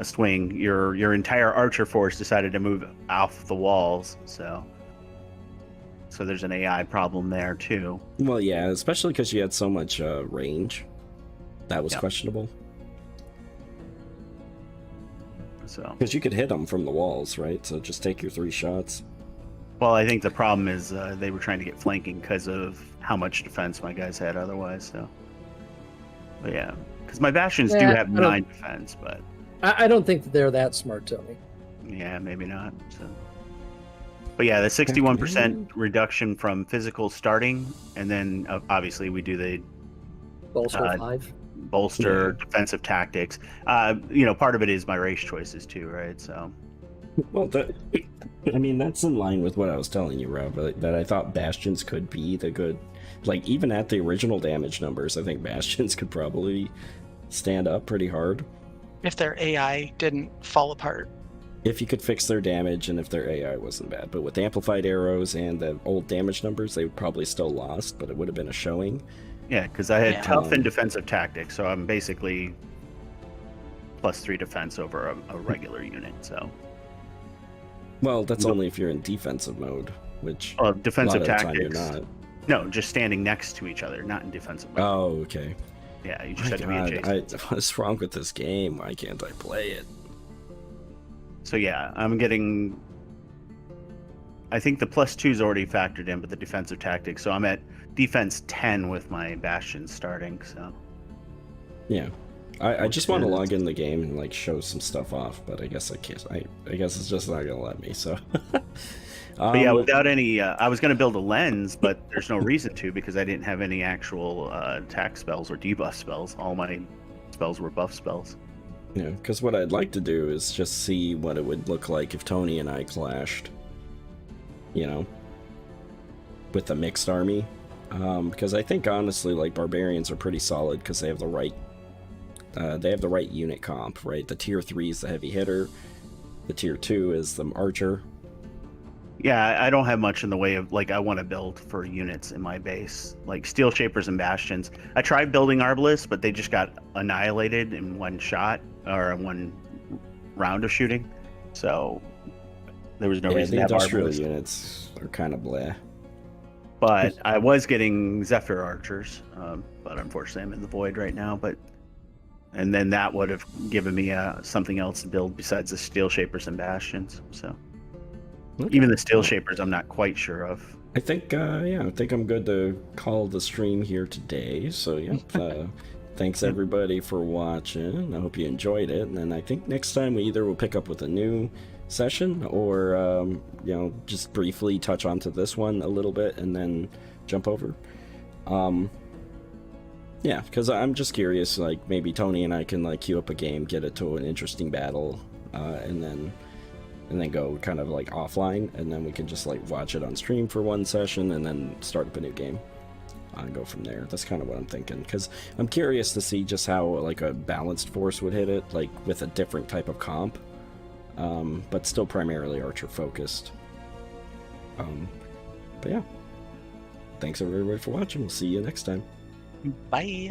S4: swing. Your entire archer force decided to move off the walls. So there's an AI problem there too.
S1: Well, yeah, especially because you had so much range. That was
S4: Yeah.
S1: questionable.
S4: So
S1: Because you could hit them from the walls, right? So just take your 3 shots.
S4: well, I think the problem is they were trying to get flanking because of how much defense my guys had otherwise. So, but yeah, because my bastions do
S3: Yeah,
S4: have
S3: I don't-
S4: 9 defense, but
S3: I don't think that they're that smart, Tony.
S4: yeah, maybe not. So, but yeah, the 61% reduction from physical starting, and then obviously we do the
S3: Bolster
S4: Uh,
S3: 5.
S4: bolster defensive tactics. Part of it is my race choices too, right? So
S1: Well, I mean, that's in line with what I was telling you, Rob, that I thought Bastions could be the good... Like, even at the original damage numbers, I think Bastions could probably stand up pretty hard.
S2: If their AI didn't fall apart.
S1: If you could fix their damage and if their AI wasn't bad. But with amplified arrows and the old damage numbers, they would probably still lost, but it would have been a showing.
S4: yeah, because I had
S2: Yeah.
S4: tough and defensive tactics, so I'm basically +3 defense over a regular unit. So
S1: Well, that's only if you're in defensive mode, which
S4: defensive
S1: a lot of the time you're
S4: tactics.
S1: not.
S4: No, just standing next to each other, not in defensive mode.
S1: Oh, okay.
S4: Yeah, you
S1: My
S4: just have to be
S1: God,
S4: adjacent.
S1: what's wrong with this game? Why can't I play it?
S4: So yeah, I'm getting. I think the +2's already factored in, but the defensive tactics. So I'm at defense 10 with my bastions starting. So
S1: Yeah. I just want to
S4: is-
S1: log in the game and like show some stuff off, but I guess I can't. I guess it's just not gonna let me. So.
S4: But yeah, without any, I was going to build a lens, but there's no reason to because I didn't have any actual attack spells or debuff spells. All my spells were buff spells.
S1: Yeah, because what I'd like to do is just see what it would look like if Tony and I clashed. You know, with a mixed army, because I think honestly, like barbarians are pretty solid because they have the right, unit comp, right? The tier 3 is the heavy hitter, the tier 2 is the archer.
S4: Yeah, I don't have much in the way of like I want to build for units in my base, like steel shapers and bastions. I tried building arbalists, but they just got annihilated in one shot or in one round of shooting. So there was no
S1: Yeah,
S4: reason
S1: the
S4: to have
S1: industrial
S4: arbalists.
S1: units are kind of bleh.
S4: But I was getting Zephyr archers, but unfortunately I'm in the void right now. And then that would have given me something else to build besides the steel shapers and bastions. So.
S1: Okay.
S4: Even the steel shapers, I'm not quite sure of.
S1: I think, I think I'm good to call the stream here today. So, yeah, thanks everybody for watching. I hope you enjoyed it. And then I think next time we either will pick up with a new session or, just briefly touch onto this one a little bit and then jump over. Yeah, because I'm just curious, like, maybe Tony and I can, like, queue up a game, get it to an interesting battle, and then go kind of like offline, and then we can just like watch it on stream for one session and then start up a new game and go from there. That's kind of what I'm thinking, because I'm curious to see just how like a balanced force would hit it, like with a different type of comp, but still primarily archer focused. But yeah, thanks everybody for watching. We'll see you next time.
S2: Bye.